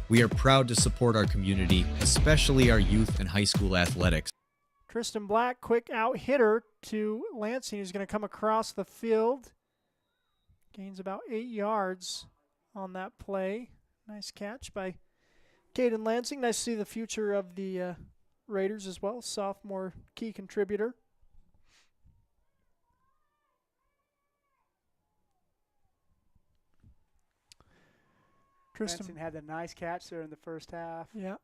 We are proud to support our community, especially our youth and high school athletics. Tristan Black, quick out hitter to Lansing, who's going to come across the field. Gains about 8 yards on that play. Nice catch by Caden Lansing. Nice to see the future of the Raiders as well. Sophomore key contributor. Lansing had a nice catch there in the first half. Yeah.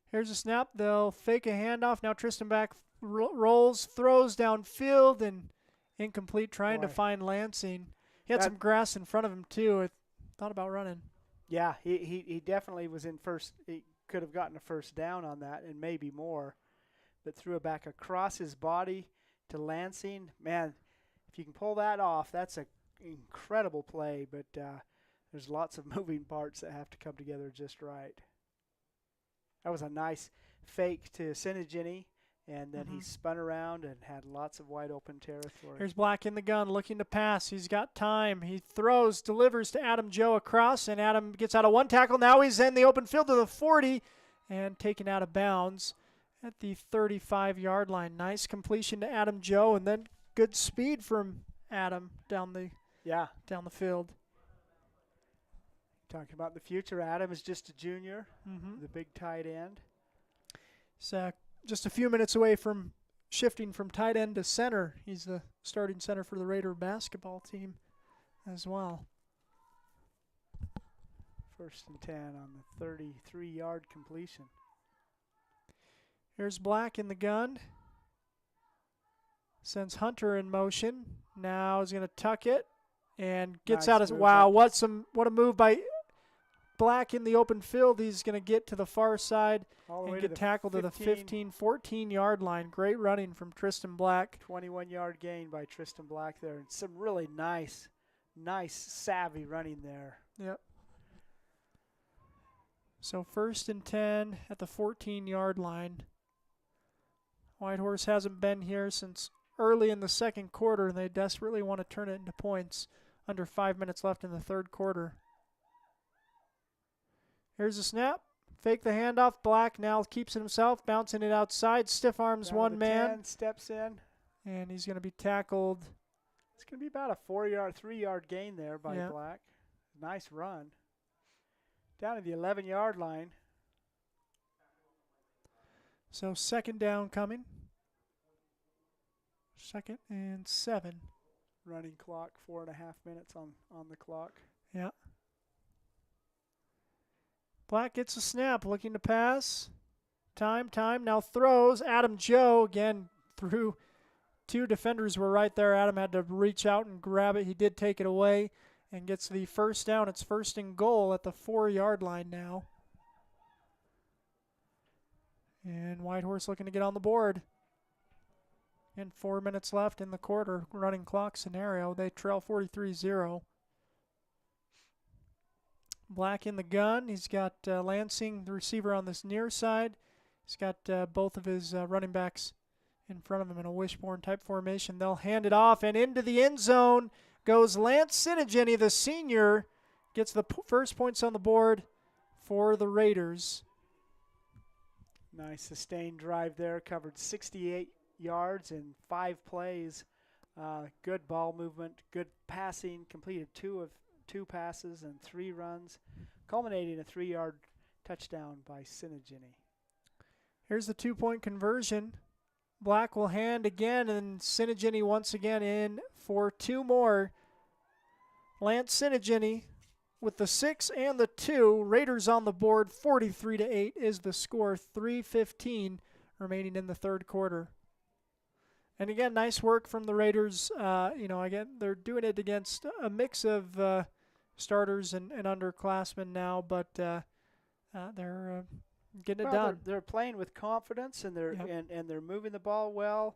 Here's a snap. They'll fake a handoff. Now Tristan Black rolls, throws downfield, and incomplete, trying to find Lansing. He had some grass in front of him, too. I thought about running. Yeah, he definitely was in first. He could have gotten a first down on that and maybe more, but threw it back across his body to Lansing. Man, if you can pull that off, that's an incredible play, but there's lots of moving parts that have to come together just right. That was a nice fake to Senegini, and then he spun around and had lots of wide open territory. Here's Black in the gun, looking to pass. He's got time. He throws, delivers to Adam Joe across, and Adam gets out of one tackle. Now he's in the open field to the 40 and taken out of bounds at the 35-yard line. Nice completion to Adam Joe, and then good speed from Adam down the field. Talking about the future, Adam is just a junior, the big tight end. So just a few minutes away from shifting from tight end to center. He's the starting center for the Raider basketball team as well. 1st and 10 on the 33-yard completion. Here's Black in the gun. Sends Hunter in motion. Now he's going to tuck it and gets out of. Wow, what a move by Black in the open field. He's going to get to the far side and get tackled to the 15, 14-yard line. Great running from Tristan Black. 21-yard gain by Tristan Black there. And some really nice, savvy running there. Yep. So 1st and 10 at the 14-yard line. Whitehorse hasn't been here since early in the second quarter, and they desperately want to turn it into points. Under 5 minutes left in the third quarter. Here's a snap. Fake the handoff. Black now keeps it himself, bouncing it outside. Stiff arms Down one man. 10, steps in. And he's going to be tackled. It's going to be about a 3-yard gain there by Black. Nice run. Down to the 11-yard line. So 2nd down coming. 2nd and 7. Running clock, 4.5 minutes on the clock. Yeah. Black gets a snap, looking to pass. Time, now throws. Adam Joe, again, through 2 defenders were right there. Adam had to reach out and grab it. He did take it away and gets the 1st down. It's 1st and goal at the 4-yard line now. And Whitehorse looking to get on the board. And 4 minutes left in the quarter, running clock scenario. They trail 43-0. Black in the gun. He's got Lansing, the receiver, on this near side. He's got both of his running backs in front of him in a wishbone type formation. They'll hand it off, and into the end zone goes Lance Sinigeny, the senior. Gets the first points on the board for the Raiders. Nice sustained drive there. Covered 68 yards in 5 plays. Good ball movement, good passing. Completed 2 passes and 3 runs, culminating a 3-yard touchdown by Sinigeny. Here's the 2-point conversion. Black will hand again, and Sinigeny once again in for 2 more. Lance Sinigeny with the 6 and the 2. Raiders on the board. 43-8 is the score. 3:15 remaining in the third quarter. And again, nice work from the Raiders. Again, they're doing it against a mix of starters and underclassmen now, but they're getting it done. They're playing with confidence, and they're moving the ball well.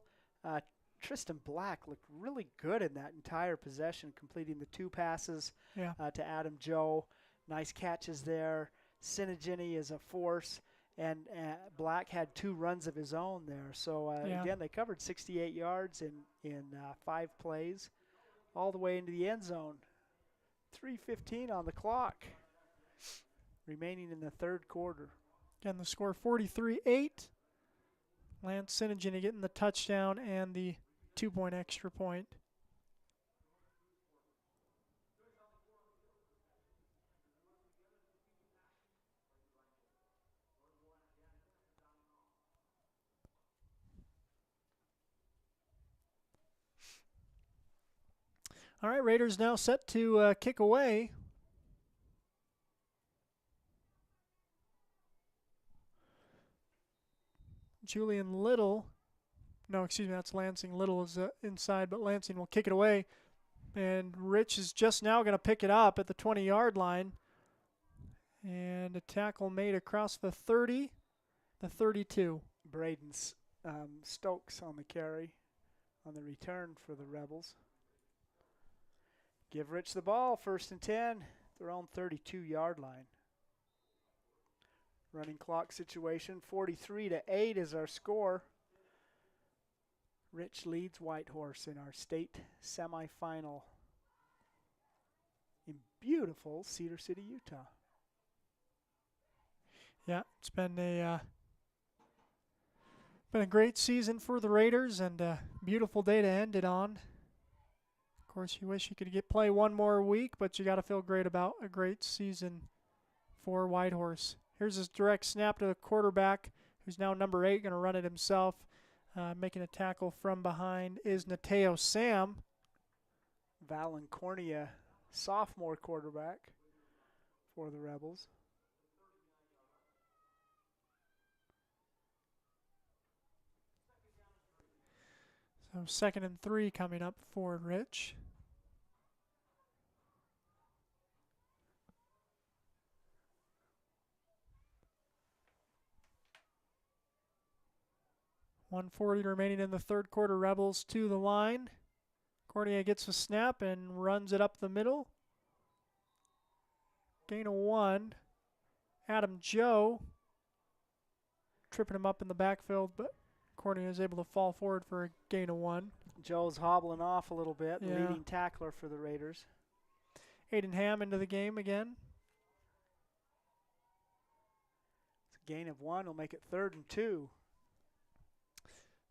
Tristan Black looked really good in that entire possession, completing the 2 passes to Adam Joe. Nice catches there. Sinigeny is a force. And Black had 2 runs of his own there. So, again, they covered 68 yards in 5 plays, all the way into the end zone. 3:15 on the clock, remaining in the third quarter. Again, the score 43-8. Lance Sinigeny getting the touchdown and the 2-point extra point. All right, Raiders now set to kick away. Julian Little. No, excuse me, that's Lansing. Little is inside, but Lansing will kick it away. And Rich is just now going to pick it up at the 20-yard line. And a tackle made across the 30, the 32. Braden Stokes on the carry on the return for the Rebels. Give Rich the ball, 1st and 10, their own 32-yard line. Running clock situation, 43-8 is our score. Rich leads Whitehorse in our state semifinal in beautiful Cedar City, Utah. Yeah, it's been a great season for the Raiders and a beautiful day to end it on. Of course, you wish you could play one more week, but you got to feel great about a great season for Whitehorse. Here's his direct snap to the quarterback, who's now number 8, going to run it himself. Making a tackle from behind is Nateo Sam. Valencornia, sophomore quarterback for the Rebels. So 2nd and 3 coming up for Rich. 1:40 remaining in the third quarter. Rebels to the line. Cornier gets a snap and runs it up the middle. Gain of 1. Adam Joe tripping him up in the backfield, but Cornier is able to fall forward for a gain of 1. Joe's hobbling off a little bit, Yeah. leading tackler for the Raiders. Aiden Ham into the game again. It's a gain of 1 will make it 3rd and 2.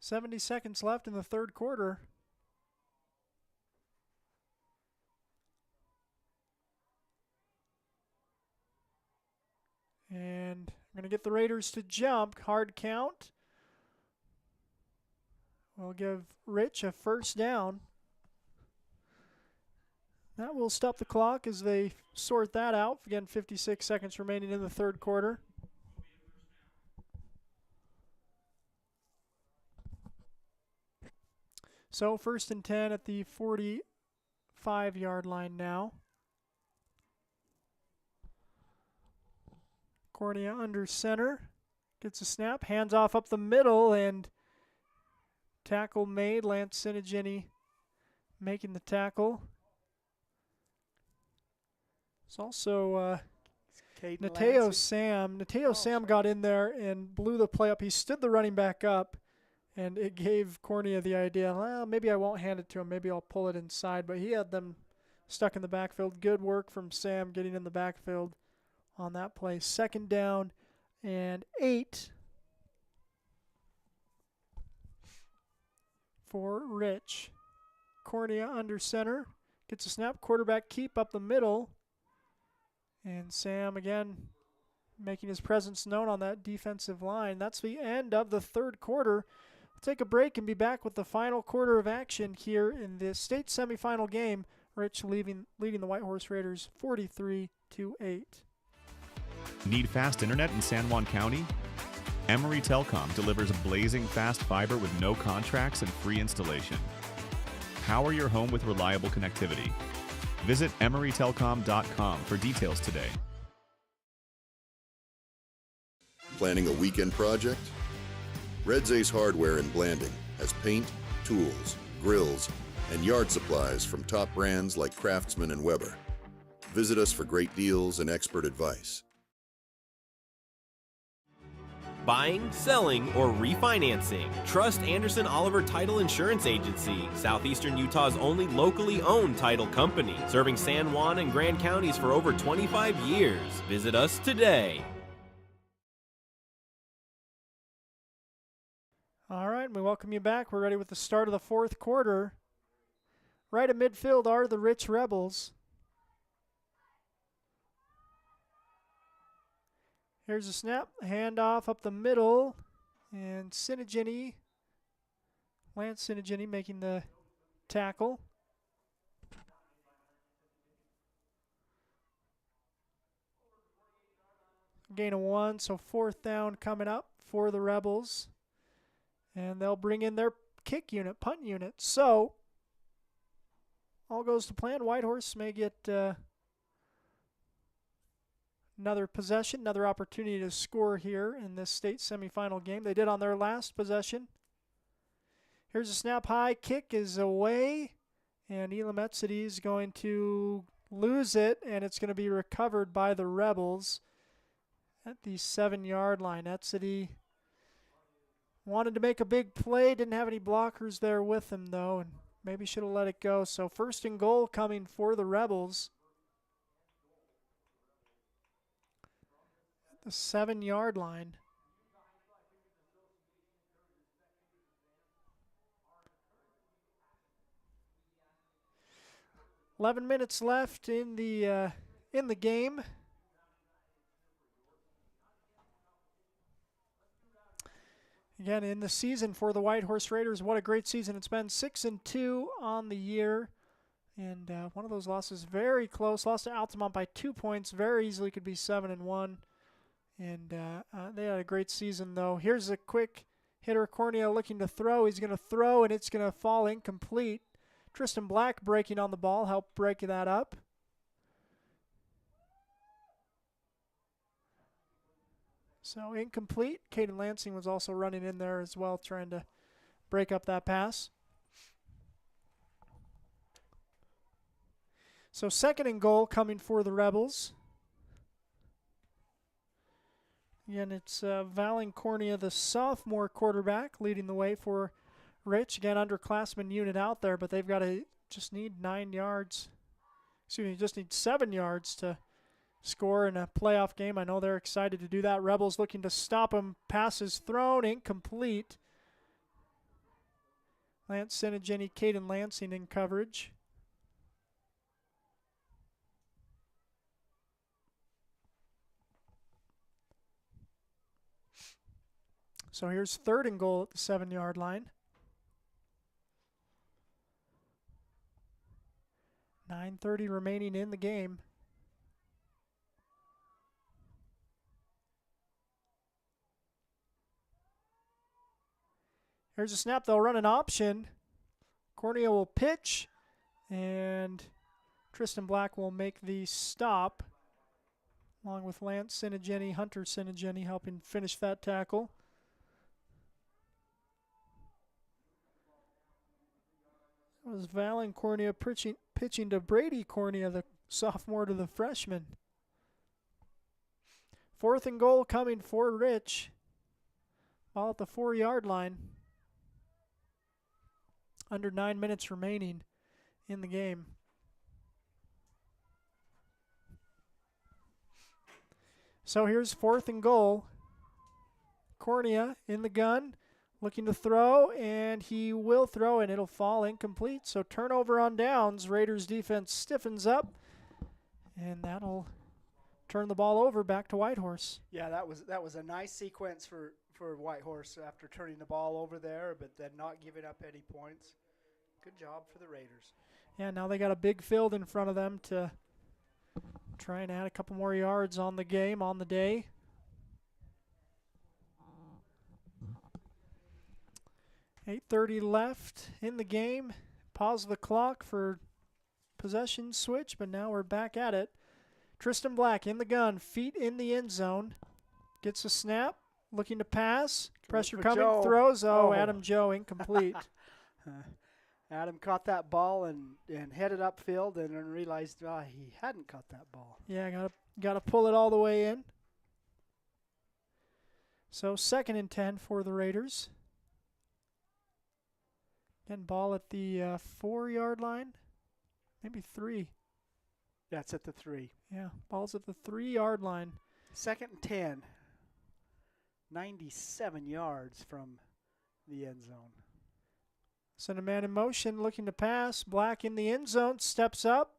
70 seconds left in the third quarter. And I'm going to get the Raiders to jump. Hard count. We'll give Rich a first down. That will stop the clock as they sort that out. Again, 56 seconds remaining in the third quarter. So 1st and 10 at the 45-yard line now. Cornea under center. Gets a snap. Hands off up the middle, and tackle made. Lance Sinigini making the tackle. It's also Nateo Sam. Nateo Sam got in there and blew the play up. He stood the running back up, and it gave Cornea the idea, well, maybe I won't hand it to him. Maybe I'll pull it inside. But he had them stuck in the backfield. Good work from Sam getting in the backfield on that play. 2nd down and 8 for Rich. Cornea under center. Gets a snap. Quarterback keep up the middle. And Sam again making his presence known on that defensive line. That's the end of the third quarter. We'll take a break and be back with the final quarter of action here in the state semifinal game. Rich leading the Whitehorse Raiders 43-8. Need fast internet in San Juan County? Emory Telcom delivers blazing fast fiber with no contracts and free installation. Power your home with reliable connectivity. Visit emorytelcom.com for details today. Planning a weekend project? Red's Ace Hardware in Blanding has paint, tools, grills, and yard supplies from top brands like Craftsman and Weber. Visit us for great deals and expert advice. Buying, selling, or refinancing. Trust Anderson Oliver Title Insurance Agency, Southeastern Utah's only locally owned title company, serving San Juan and Grand counties for over 25 years. Visit us today. All right, we welcome you back. We're ready with the start of the fourth quarter. Right at midfield are the Rich Rebels. Here's a snap, handoff up the middle, and Lance Sinigini making the tackle. Gain of 1, so 4th down coming up for the Rebels. And they'll bring in their kick unit, punt unit. So, all goes to plan. Whitehorse may get another possession, another opportunity to score here in this state semifinal game. They did on their last possession. Here's a snap high. Kick is away. And Elam Etzedy is going to lose it, and it's going to be recovered by the Rebels at the 7-yard line. Etzedy wanted to make a big play, didn't have any blockers there with him, though, and maybe should have let it go. So 1st and goal coming for the Rebels. At the 7-yard line. "11 minutes left in the game. Again, in the season for the Whitehorse Raiders, what a great season it's been. 6-2 on the year. And one of those losses very close. Lost to Altamont by 2 points. Very easily could be 7-1. And they had a great season, though. Here's a quick hitter. Cornea looking to throw. He's going to throw, and it's going to fall incomplete. Tristan Black breaking on the ball. Helped break that up. So incomplete. Caden Lansing was also running in there as well, trying to break up that pass. So 2nd and goal coming for the Rebels. Again, it's Valen Cornea, the sophomore quarterback, leading the way for Rich. Again, underclassmen unit out there, but they've got to just need 9 yards. Excuse me, just need 7 yards to score in a playoff game. I know they're excited to do that. Rebels looking to stop them. Passes thrown, incomplete. Lance Senegeni, Caden Lansing in coverage. So here's 3rd and goal at the 7-yard line. 9:30 remaining in the game. Here's a snap. They'll run an option. Cornea will pitch, and Tristan Black will make the stop, along with Lance Senegeni, Hunter Senegeni helping finish that tackle. That was Valen Cornea pitching to Brady Cornea, the sophomore to the freshman. 4th and goal coming for Rich. Ball at the 4-yard line. Under 9 minutes remaining in the game. So here's 4th and goal. Cornea in the gun, looking to throw, and he will throw, and it'll fall incomplete. So turnover on downs. Raiders defense stiffens up, and that'll turn the ball over back to Whitehorse. Yeah, that was a nice sequence for Whitehorse after turning the ball over there, but then not giving up any points. Good job for the Raiders. Yeah, now they got a big field in front of them to try and add a couple more yards on the game, on the day. .8:30 left in the game. Pause the clock for possession switch, but now we're back at it. Tristan Black in the gun, feet in the end zone. Gets a snap, looking to pass. Pressure coming, Joe. throws. Oh, Adam Joe, incomplete. Adam caught that ball and headed upfield and then realized he hadn't caught that ball. Yeah, gotta pull it all the way in. So 2nd and 10 for the Raiders. Again, ball at the 4-yard line, maybe 3. That's at the 3. Yeah, ball's at the 3-yard line. 2nd and 10. 97 yards from the end zone. Send a man in motion, looking to pass. Black in the end zone, steps up.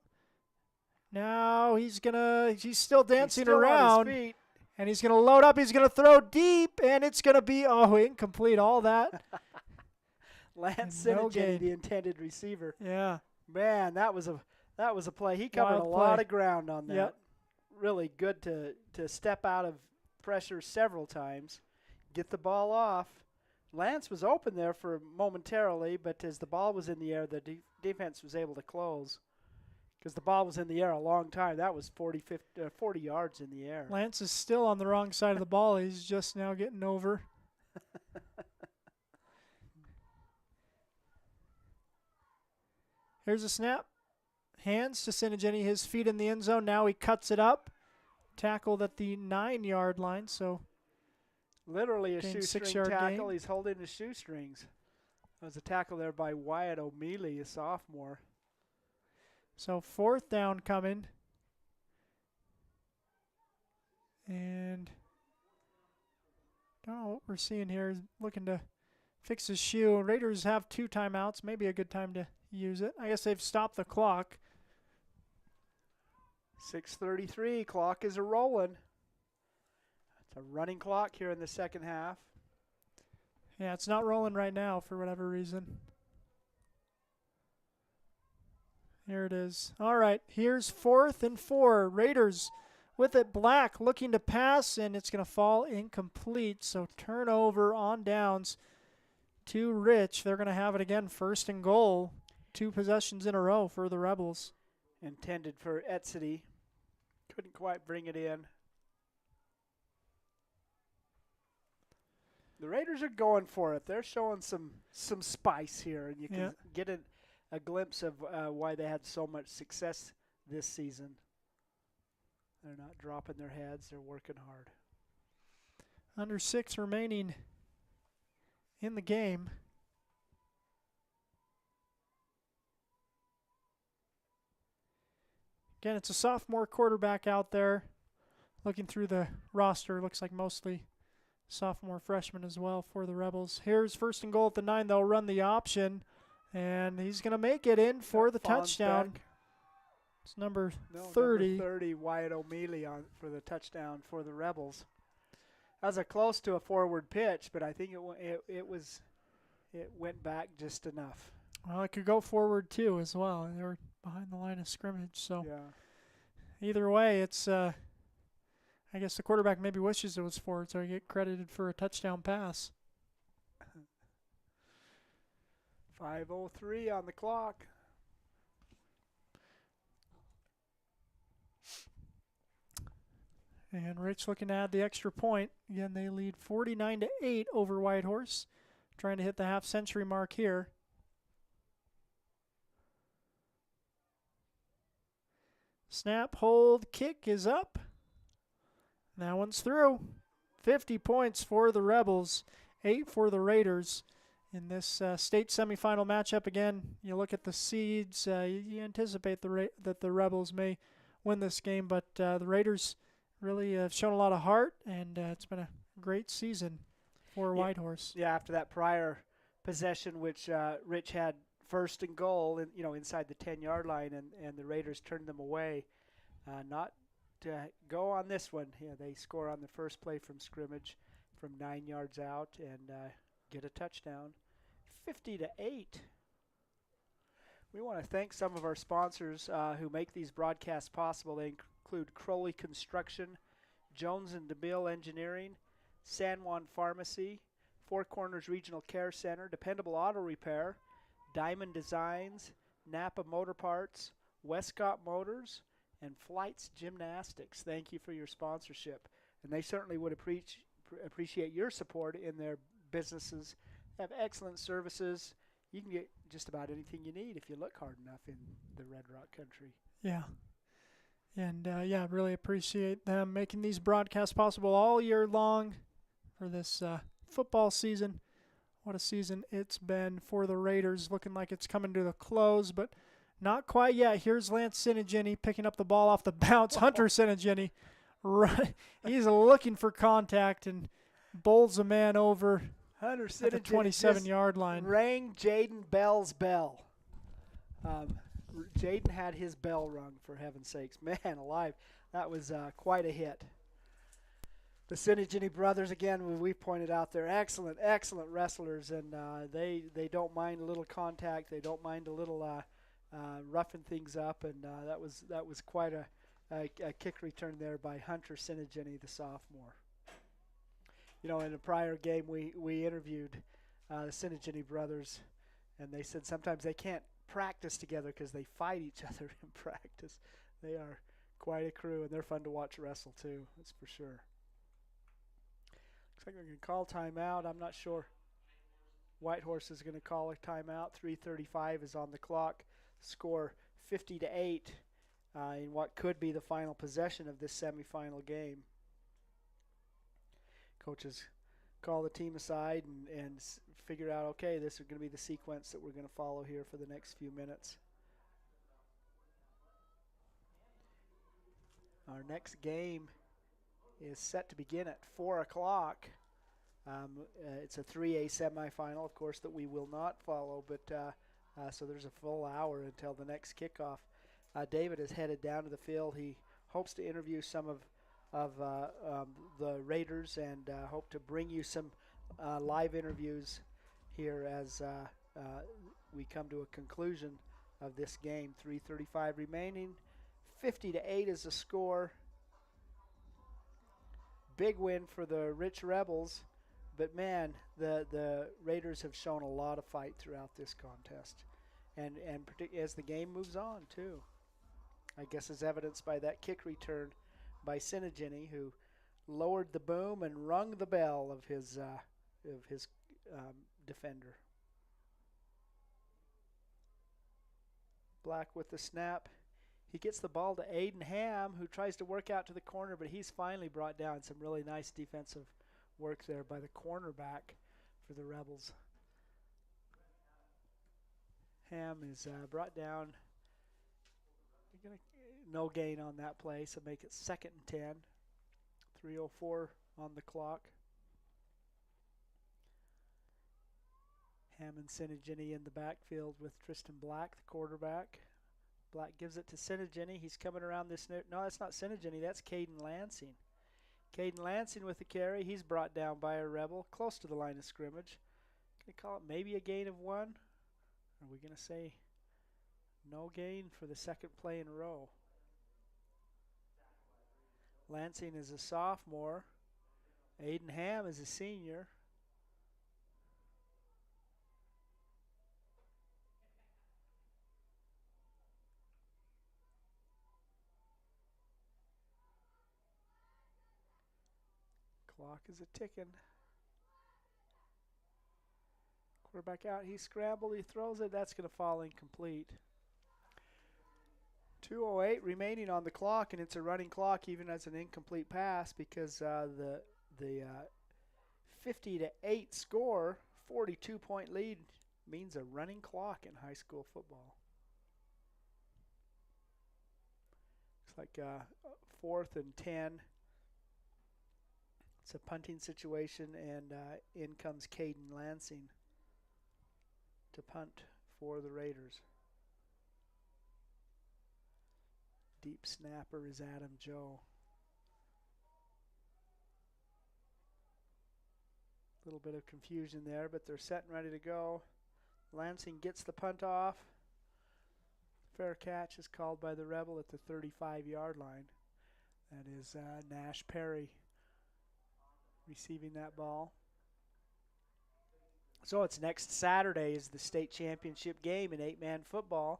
Now he's still dancing around. On his feet. And he's gonna load up, he's gonna throw deep, and it's gonna be incomplete, all that. Lance No Senegeni, gain. the intended receiver. Yeah. Man, that was a play. He covered Wild a lot play. of ground on that. Yep. Really good to step out of pressure several times, get the ball off. Lance was open there for momentarily, but as the ball was in the air, the defense was able to close because the ball was in the air a long time. That was 40 yards in the air. Lance is still on the wrong side of the ball. He's just now getting over. Here's a snap. Hands to Senegeni, his feet in the end zone. Now he cuts it up. Tackled at the 9-yard line, so literally a gained shoestring 6-yard tackle. gain. He's holding his shoestrings. That was a tackle there by Wyatt O'Mealy, a sophomore. So 4th down coming. And don't know what we're seeing here. He's looking to fix his shoe. Raiders have 2 timeouts. Maybe a good time to use it. I guess they've stopped the clock. 6:33, clock is a-rolling. It's a running clock here in the second half. Yeah, it's not rolling right now for whatever reason. Here it is. All right, here's 4th and 4. Raiders with it. Black looking to pass, and it's going to fall incomplete. So turnover on downs to Rich. They're going to have it again, 1st and goal. 2 possessions in a row for the Rebels. Intended for Etzedy. Couldn't quite bring it in. The Raiders are going for it. They're showing some spice here, and you can get a glimpse of why they had so much success this season. They're not dropping their heads. They're working hard. Under 6 remaining in the game. Again, it's a sophomore quarterback out there. Looking through the roster, looks like mostly sophomore freshmen as well for the Rebels. Here's first and goal at the 9. They'll run the option, and he's going to make it in for the touchdown. It's number 30. Number 30, Wyatt O'Mealy for the touchdown for the Rebels. That was close to a forward pitch, but I think it went back just enough. Well, it could go forward too as well. They were behind the line of scrimmage, so either way, it's I guess the quarterback maybe wishes it was forward, so he get credited for a touchdown pass. 5:03 on the clock. And Rich looking to add the extra point. Again, they lead 49-8 over Whitehorse. Trying to hit the half-century mark here. Snap, hold, kick is up. That one's through. 50 points for the Rebels, 8 for the Raiders. In this state semifinal matchup, again, you look at the seeds. You anticipate that the Rebels may win this game, but the Raiders really have shown a lot of heart, and it's been a great season for Whitehorse. Yeah, after that prior possession, which Rich had first and goal, inside the 10-yard line, and the Raiders turned them away. Not to go on this one. Yeah, they score on the first play from scrimmage from 9 yards out and get a touchdown. 50-8. We want to thank some of our sponsors who make these broadcasts possible. They include Crowley Construction, Jones and DeMille Engineering, San Juan Pharmacy, Four Corners Regional Care Center, Dependable Auto Repair, Diamond Designs, Napa Motor Parts, Westcott Motors, and Flights Gymnastics. Thank you for your sponsorship. And they certainly would appreciate your support in their businesses. They have excellent services. You can get just about anything you need if you look hard enough in the Red Rock country. Yeah. And, really appreciate them making these broadcasts possible all year long for this football season. What a season it's been for the Raiders. Looking like it's coming to the close, but not quite yet. Here's Lance Sinigini picking up the ball off the bounce. Hunter Sinigini, he's looking for contact and bowls a man over Hunter at the 27-yard line. Rang Jaden Bell's bell. Jaden had his bell rung, for heaven's sakes. Man alive, that was quite a hit. The Sinigini brothers, again, we pointed out, they're excellent wrestlers, and they don't mind a little contact. They don't mind a little roughing things up, and that was quite a kick return there by Hunter Sinigini, the sophomore. In a prior game, we interviewed the Sinigini brothers, and they said sometimes they can't practice together because they fight each other in practice. They are quite a crew, and they're fun to watch wrestle too, that's for sure. Looks like we're going to call timeout. I'm not sure. Whitehorse is going to call a timeout. 3:35 is on the clock. Score 50-8 in what could be the final possession of this semifinal game. Coaches call the team aside and figure out, okay, this is going to be the sequence that we're going to follow here for the next few minutes. Our next game is set to begin at 4 o'clock. It's a 3A semifinal, of course, that we will not follow, but so there's a full hour until the next kickoff. David is headed down to the field. He hopes to interview some of the Raiders and hope to bring you some live interviews here as we come to a conclusion of this game. 3:35 remaining. 50-8 is the score. Big win for the Rich Rebels, but man, the Raiders have shown a lot of fight throughout this contest, and as the game moves on too. I guess as evidenced by that kick return by Sinigini, who lowered the boom and rung the bell of his of his defender. Black with the snap. He gets the ball to Aiden Ham, who tries to work out to the corner, but he's finally brought down. Some really nice defensive work there by the cornerback for the Rebels. Ham is brought down. No gain on that play, so make it 2nd and 10. 3:04 on the clock. Ham and Sinigini in the backfield with Tristan Black, the quarterback. Black gives it to Sinigini. He's coming around this. No, that's not Sinigini. That's Caden Lansing. Caden Lansing with the carry. He's brought down by a Rebel close to the line of scrimmage. Can I call it maybe a gain of 1? Or are we going to say no gain for the second play in a row? Lansing is a sophomore. Aiden Ham is a senior. Clock is a ticking. Quarterback out. He scrambled. He throws it. That's going to fall incomplete. 2:08 remaining on the clock, and it's a running clock even as an incomplete pass because the 50-8 score, 42-point lead, means a running clock in high school football. Looks like 4th and 10. It's a punting situation, and in comes Caden Lansing to punt for the Raiders. Deep snapper is Adam Joe. A little bit of confusion there, but they're set and ready to go. Lansing gets the punt off. Fair catch is called by the Rebel at the 35-yard line. That is Nash Perry receiving that ball. So it's next Saturday is the state championship game in 8-man football.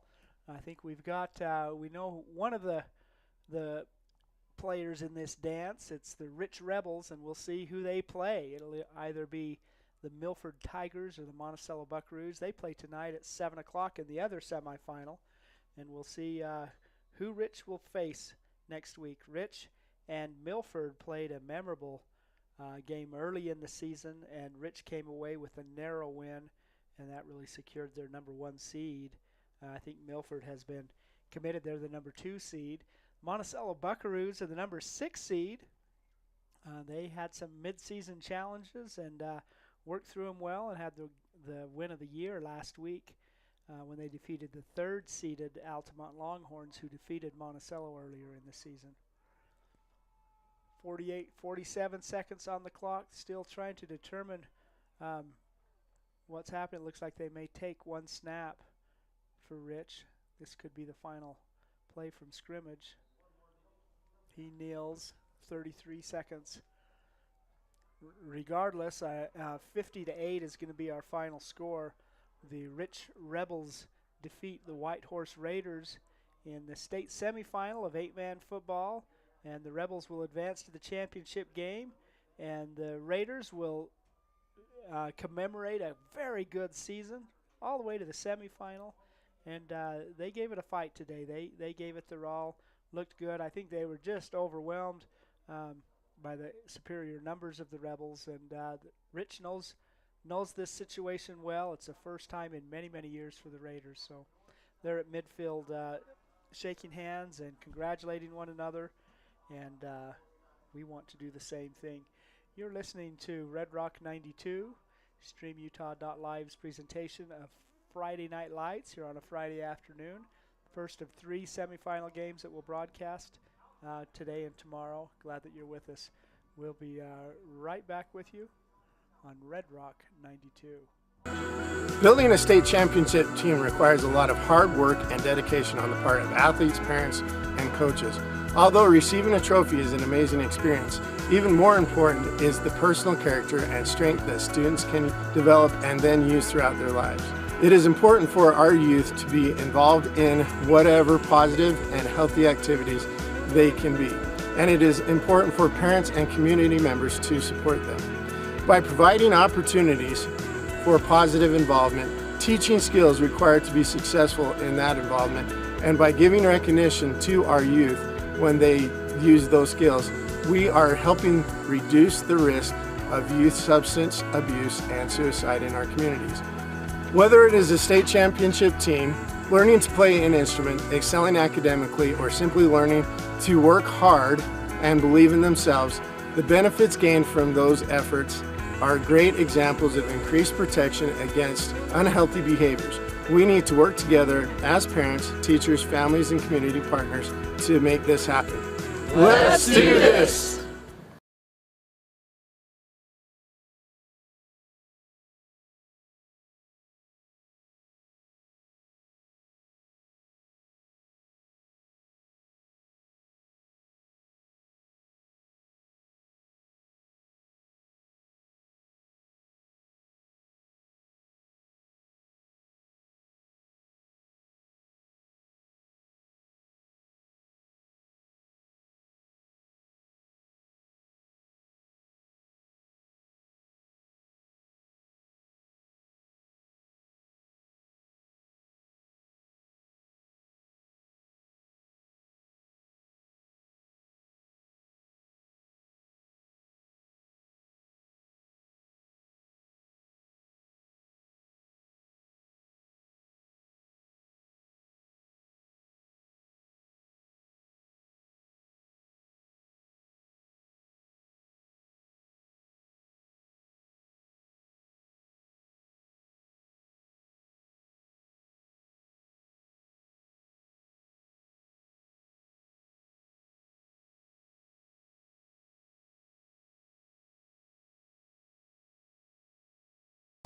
I think we've got, we know one of the players in this dance. It's the Rich Rebels, and we'll see who they play. It'll either be the Milford Tigers or the Monticello Buckaroos. They play tonight at 7 o'clock in the other semifinal, and we'll see who Rich will face next week. Rich and Milford played a memorable game early in the season, and Rich came away with a narrow win, and that really secured their number 1 seed. I think Milford has been committed. They're the number 2 seed. Monticello Buckaroos are the number 6 seed. They had some mid-season challenges and worked through them well and had the win of the year last week when they defeated the 3rd-seeded Altamont Longhorns, who defeated Monticello earlier in the season. 47 seconds on the clock, still trying to determine what's happening. It looks like they may take 1 snap for Rich. This could be the final play from scrimmage. He kneels. 33 seconds. Regardless, 50-8 is going to be our final score. The Rich Rebels defeat the Whitehorse Raiders in the state semifinal of 8-man football, and the Rebels will advance to the championship game, and the Raiders will commemorate a very good season all the way to the semifinal. And they gave it a fight today. They gave it their all. Looked good. I think they were just overwhelmed by the superior numbers of the Rebels. And Rich knows this situation well. It's the first time in many, many years for the Raiders. So they're at midfield shaking hands and congratulating one another. And we want to do the same thing. You're listening to Red Rock 92, StreamUtah.live's presentation of Friday Night Lights here on a Friday afternoon. First of 3 semifinal games that we'll broadcast today and tomorrow. Glad that you're with us. We'll be right back with you on Red Rock 92. Building a state championship team requires a lot of hard work and dedication on the part of athletes, parents, and coaches. Although receiving a trophy is an amazing experience, even more important is the personal character and strength that students can develop and then use throughout their lives. It is important for our youth to be involved in whatever positive and healthy activities they can be, and it is important for parents and community members to support them. By providing opportunities for positive involvement, teaching skills required to be successful in that involvement, and by giving recognition to our youth when they use those skills, we are helping reduce the risk of youth substance abuse and suicide in our communities. Whether it is a state championship team, learning to play an instrument, excelling academically, or simply learning to work hard and believe in themselves, the benefits gained from those efforts are great examples of increased protection against unhealthy behaviors. We need to work together as parents, teachers, families, and community partners to make this happen. Let's do this!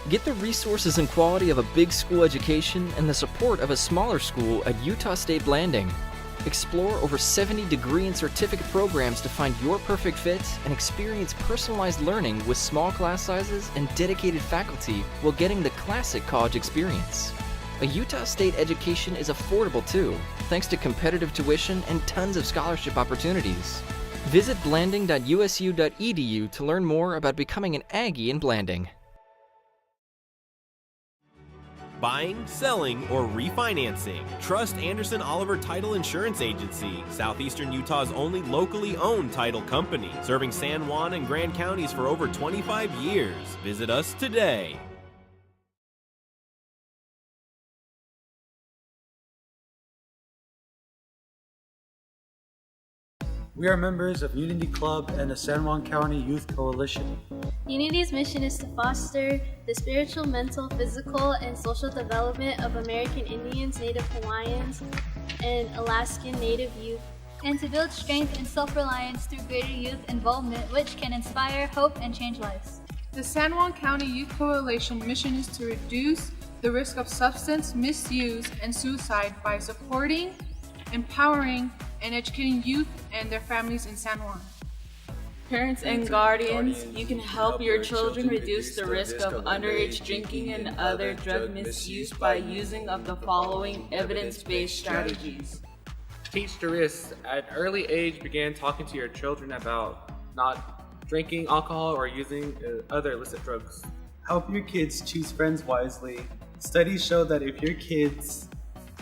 Get the resources and quality of a big school education and the support of a smaller school at Utah State Blanding. Explore over 70 degree and certificate programs to find your perfect fit and experience personalized learning with small class sizes and dedicated faculty while getting the classic college experience. A Utah State education is affordable too, thanks to competitive tuition and tons of scholarship opportunities. Visit blanding.usu.edu to learn more about becoming an Aggie in Blanding. Buying, selling, or refinancing. Trust Anderson Oliver Title Insurance Agency, Southeastern Utah's only locally owned title company, serving San Juan and Grand counties for over 25 years. Visit us today. We are members of Unity Club and the San Juan County Youth Coalition. Unity's mission is to foster the spiritual, mental, physical, and social development of American Indians, Native Hawaiians, and Alaskan Native youth, and to build strength and self-reliance through greater youth involvement, which can inspire, hope, and change lives. The San Juan County Youth Coalition mission is to reduce the risk of substance misuse and suicide by supporting, empowering, and educating youth and their families in San Juan. Parents and guardians, you can help your children reduce the risk of underage drinking and other drug misuse by using of the following evidence-based strategies. Teach the risks. At an early age, begin talking to your children about not drinking alcohol or using other illicit drugs. Help your kids choose friends wisely. Studies show that if your kids'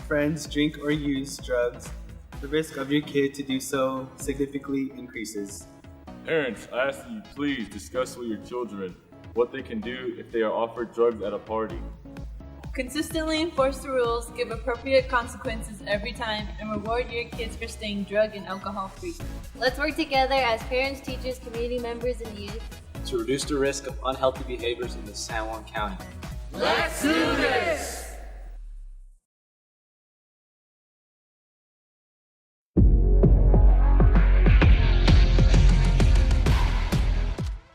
friends drink or use drugs, the risk of your kid to do so significantly increases. Parents, I ask that you please discuss with your children what they can do if they are offered drugs at a party. Consistently enforce the rules, give appropriate consequences every time, and reward your kids for staying drug and alcohol free. Let's work together as parents, teachers, community members, and youth to reduce the risk of unhealthy behaviors in the San Juan County. Let's do this!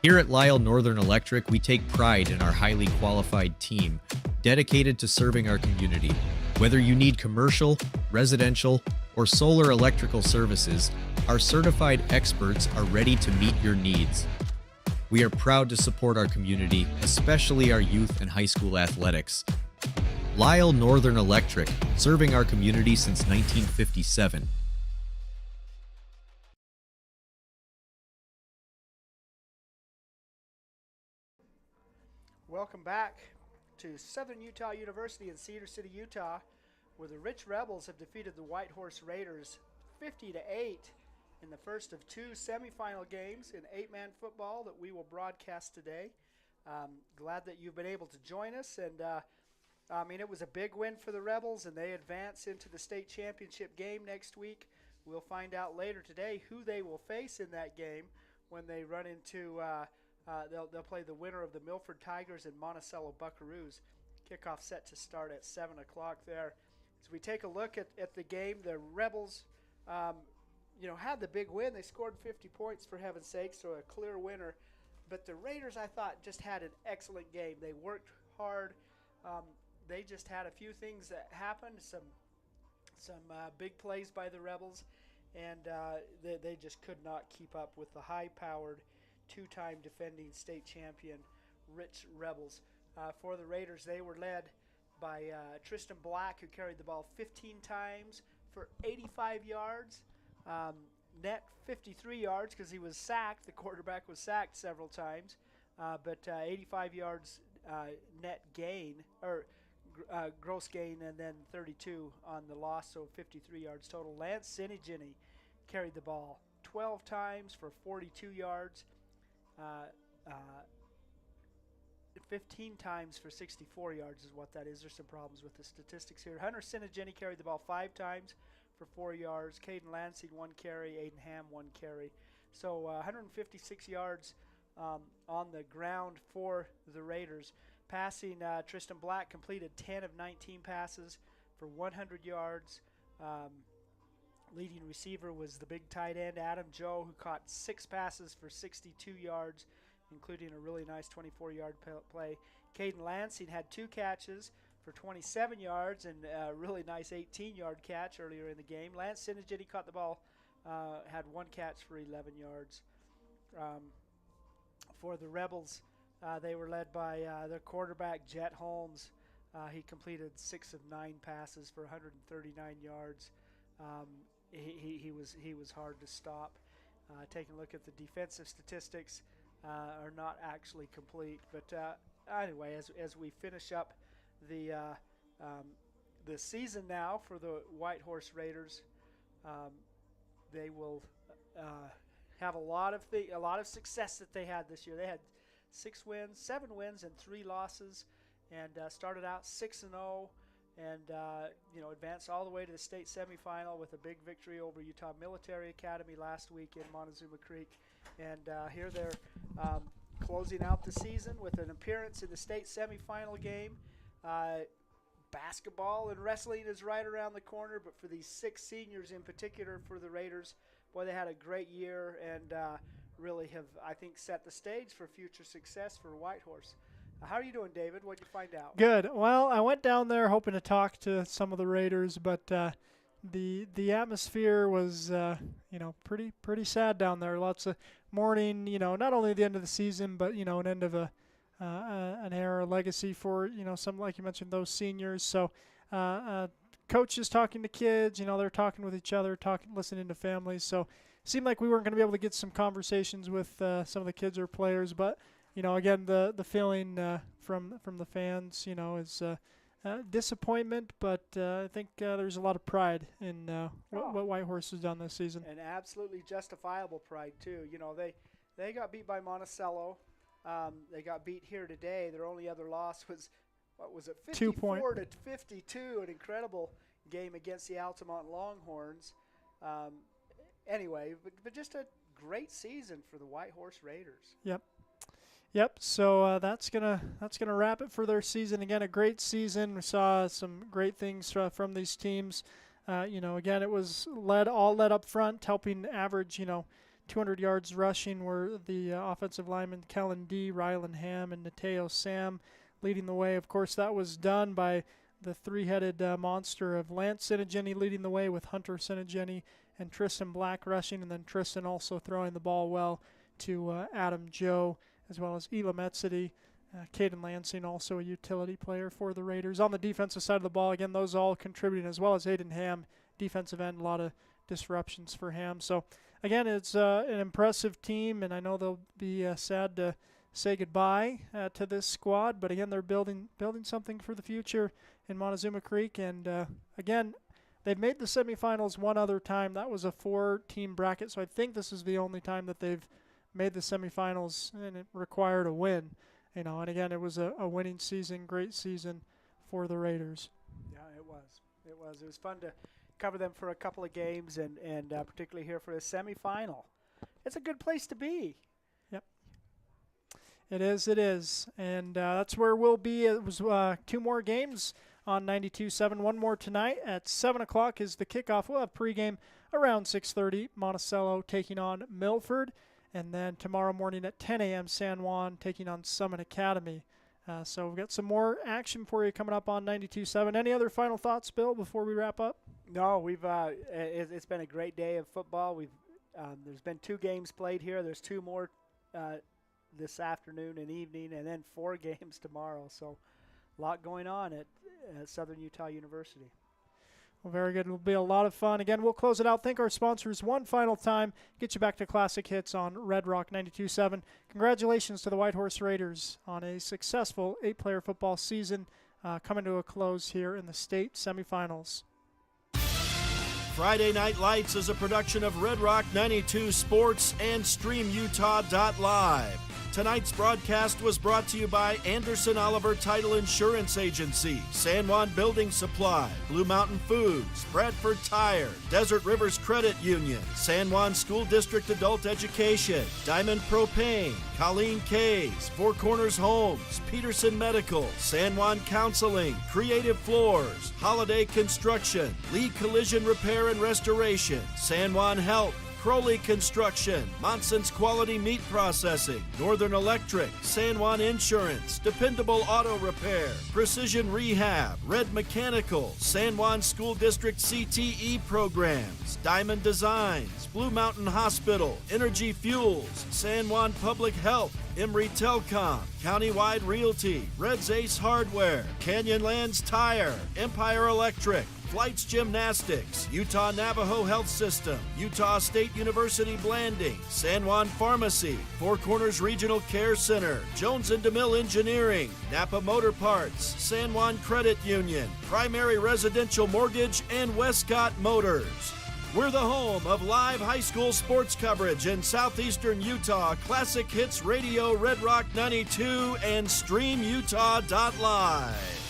Here at Lyle Northern Electric, we take pride in our highly qualified team, dedicated to serving our community. Whether you need commercial, residential, or solar electrical services, our certified experts are ready to meet your needs. We are proud to support our community, especially our youth and high school athletics. Lyle Northern Electric, serving our community since 1957. Welcome back to Southern Utah University in Cedar City, Utah, where the Rich Rebels have defeated the Whitehorse Raiders 50-8 in the first of two semifinal games in 8-man football that we will broadcast today. Glad that you've been able to join us, and it was a big win for the Rebels, and they advance into the state championship game next week. We'll find out later today who they will face in that game when they run into they'll play the winner of the Milford Tigers and Monticello Buckaroos. Kickoff set to start at 7 o'clock there. As we take a look at the game, the Rebels had the big win. They scored 50 points, for heaven's sake, so a clear winner. But the Raiders, I thought, just had an excellent game. They worked hard. They just had a few things that happened, some big plays by the Rebels, and they just could not keep up with the high-powered, two-time defending state champion Rich Rebels. For the Raiders, they were led by Tristan Black, who carried the ball 15 times for 85 yards. Net 53 yards because he was sacked. The quarterback was sacked several times, but 85 yards net gain, or gross gain, and then 32 on the loss, so 53 yards total. Lance Sinigini carried the ball 12 times for 42 yards, 15 times for 64 yards is what that is. There's some problems with the statistics here. Hunter Sinigini carried the ball 5 times for 4 yards. Caden Lansing 1 carry. Aiden Ham 1 carry. So 156 yards on the ground for the Raiders. Passing, Tristan Black completed 10 of 19 passes for 100 yards. Leading receiver was the big tight end, Adam Joe, who caught 6 passes for 62 yards, including a really nice 24-yard play. Caden Lansing had 2 catches for 27 yards and a really nice 18-yard catch earlier in the game. Lance Sinigini caught the ball, had 1 catch for 11 yards. For the Rebels, they were led by their quarterback, Jet Holmes. He completed 6 of 9 passes for 139 yards. He was hard to stop. Taking a look at the defensive statistics, are not actually complete. But anyway, as we finish up the season now for the Whitehorse Raiders, they will have a lot of success that they had this year. They had 7 wins and 3 losses, and started out 6-0, and advanced all the way to the state semifinal with a big victory over Utah Military Academy last week in Montezuma Creek. And here they're closing out the season with an appearance in the state semifinal game. Basketball and wrestling is right around the corner, but for these 6 seniors in particular for the Raiders, boy, they had a great year and really have, I think, set the stage for future success for Whitehorse. How are you doing, David? What did you find out? Good. Well, I went down there hoping to talk to some of the Raiders, but the atmosphere was pretty sad down there. Lots of mourning. Not only the end of the season, but an end of an era, legacy for some, like you mentioned, those seniors. So coaches talking to kids. They're talking with each other, listening to families. So it seemed like we weren't going to be able to get some conversations with some of the kids or players, but. Again, the feeling from the fans, is disappointment, but I think there's a lot of pride in what Whitehorse has done this season. And absolutely justifiable pride, too. They got beat by Monticello. They got beat here today. Their only other loss was, 54 to 52, an incredible game against the Altamont Longhorns. Anyway, but just a great season for the Whitehorse Raiders. Yep. So that's gonna wrap it for their season. Again, a great season. We saw some great things from these teams. Again, it was all led up front, helping average 200 yards rushing. Were the offensive linemen Kellen D, Rylan Ham, and Nateo Sam leading the way. Of course, that was done by the 3-headed monster of Lance Sinigini leading the way with Hunter Sinigini and Tristan Black rushing, and then Tristan also throwing the ball well to Adam Joe, as well as Elam Etsity. Caden Lansing, also a utility player for the Raiders. On the defensive side of the ball, again, those all contributing, as well as Aiden Ham, defensive end, a lot of disruptions for Ham. So, again, it's an impressive team, and I know they'll be sad to say goodbye to this squad. But again, they're building something for the future in Montezuma Creek. And again, they've made the semifinals one other time. That was a 4-team bracket. So I think this is the only time that they've made the semifinals, and it required a win. And again, it was a winning season, great season for the Raiders. Yeah, it was. It was fun to cover them for a couple of games, and particularly here for a semifinal. It's a good place to be. Yep. It is. And that's where we'll be. It was 2 more games on 92.7. One more tonight at 7 o'clock is the kickoff. We'll have pregame around 6:30. Monticello taking on Milford. And then tomorrow morning at 10 a.m., San Juan taking on Summit Academy. So we've got some more action for you coming up on 92.7. Any other final thoughts, Bill, before we wrap up? No, it's been a great day of football. There's been 2 games played here. There's 2 more this afternoon and evening, and then 4 games tomorrow. So a lot going on at Southern Utah University. Well, very good. It'll be a lot of fun. Again, we'll close it out. Thank our sponsors one final time. Get you back to classic hits on Red Rock 92.7. Congratulations to the Whitehorse Raiders on a successful 8-player football season coming to a close here in the state semifinals. Friday Night Lights is a production of Red Rock 92 Sports and StreamUtah.live. Tonight's broadcast was brought to you by Anderson Oliver Title Insurance Agency, San Juan Building Supply, Blue Mountain Foods, Bradford Tire, Desert Rivers Credit Union, San Juan School District Adult Education, Diamond Propane, Colleen Kays, Four Corners Homes, Peterson Medical, San Juan Counseling, Creative Floors, Holiday Construction, Lee Collision Repair and Restoration, San Juan Health, Crowley Construction, Monson's Quality Meat Processing, Northern Electric, San Juan Insurance, Dependable Auto Repair, Precision Rehab, Red Mechanical, San Juan School District CTE Programs, Diamond Designs, Blue Mountain Hospital, Energy Fuels, San Juan Public Health, Emory Telecom, Countywide Realty, Red's Ace Hardware, Canyonlands Tire, Empire Electric, Flights Gymnastics, Utah Navajo Health System, Utah State University Blanding, San Juan Pharmacy, Four Corners Regional Care Center, Jones and DeMille Engineering, Napa Motor Parts, San Juan Credit Union, Primary Residential Mortgage, and Westcott Motors. We're the home of live high school sports coverage in southeastern Utah, Classic Hits Radio, Red Rock 92, and StreamUtah.live.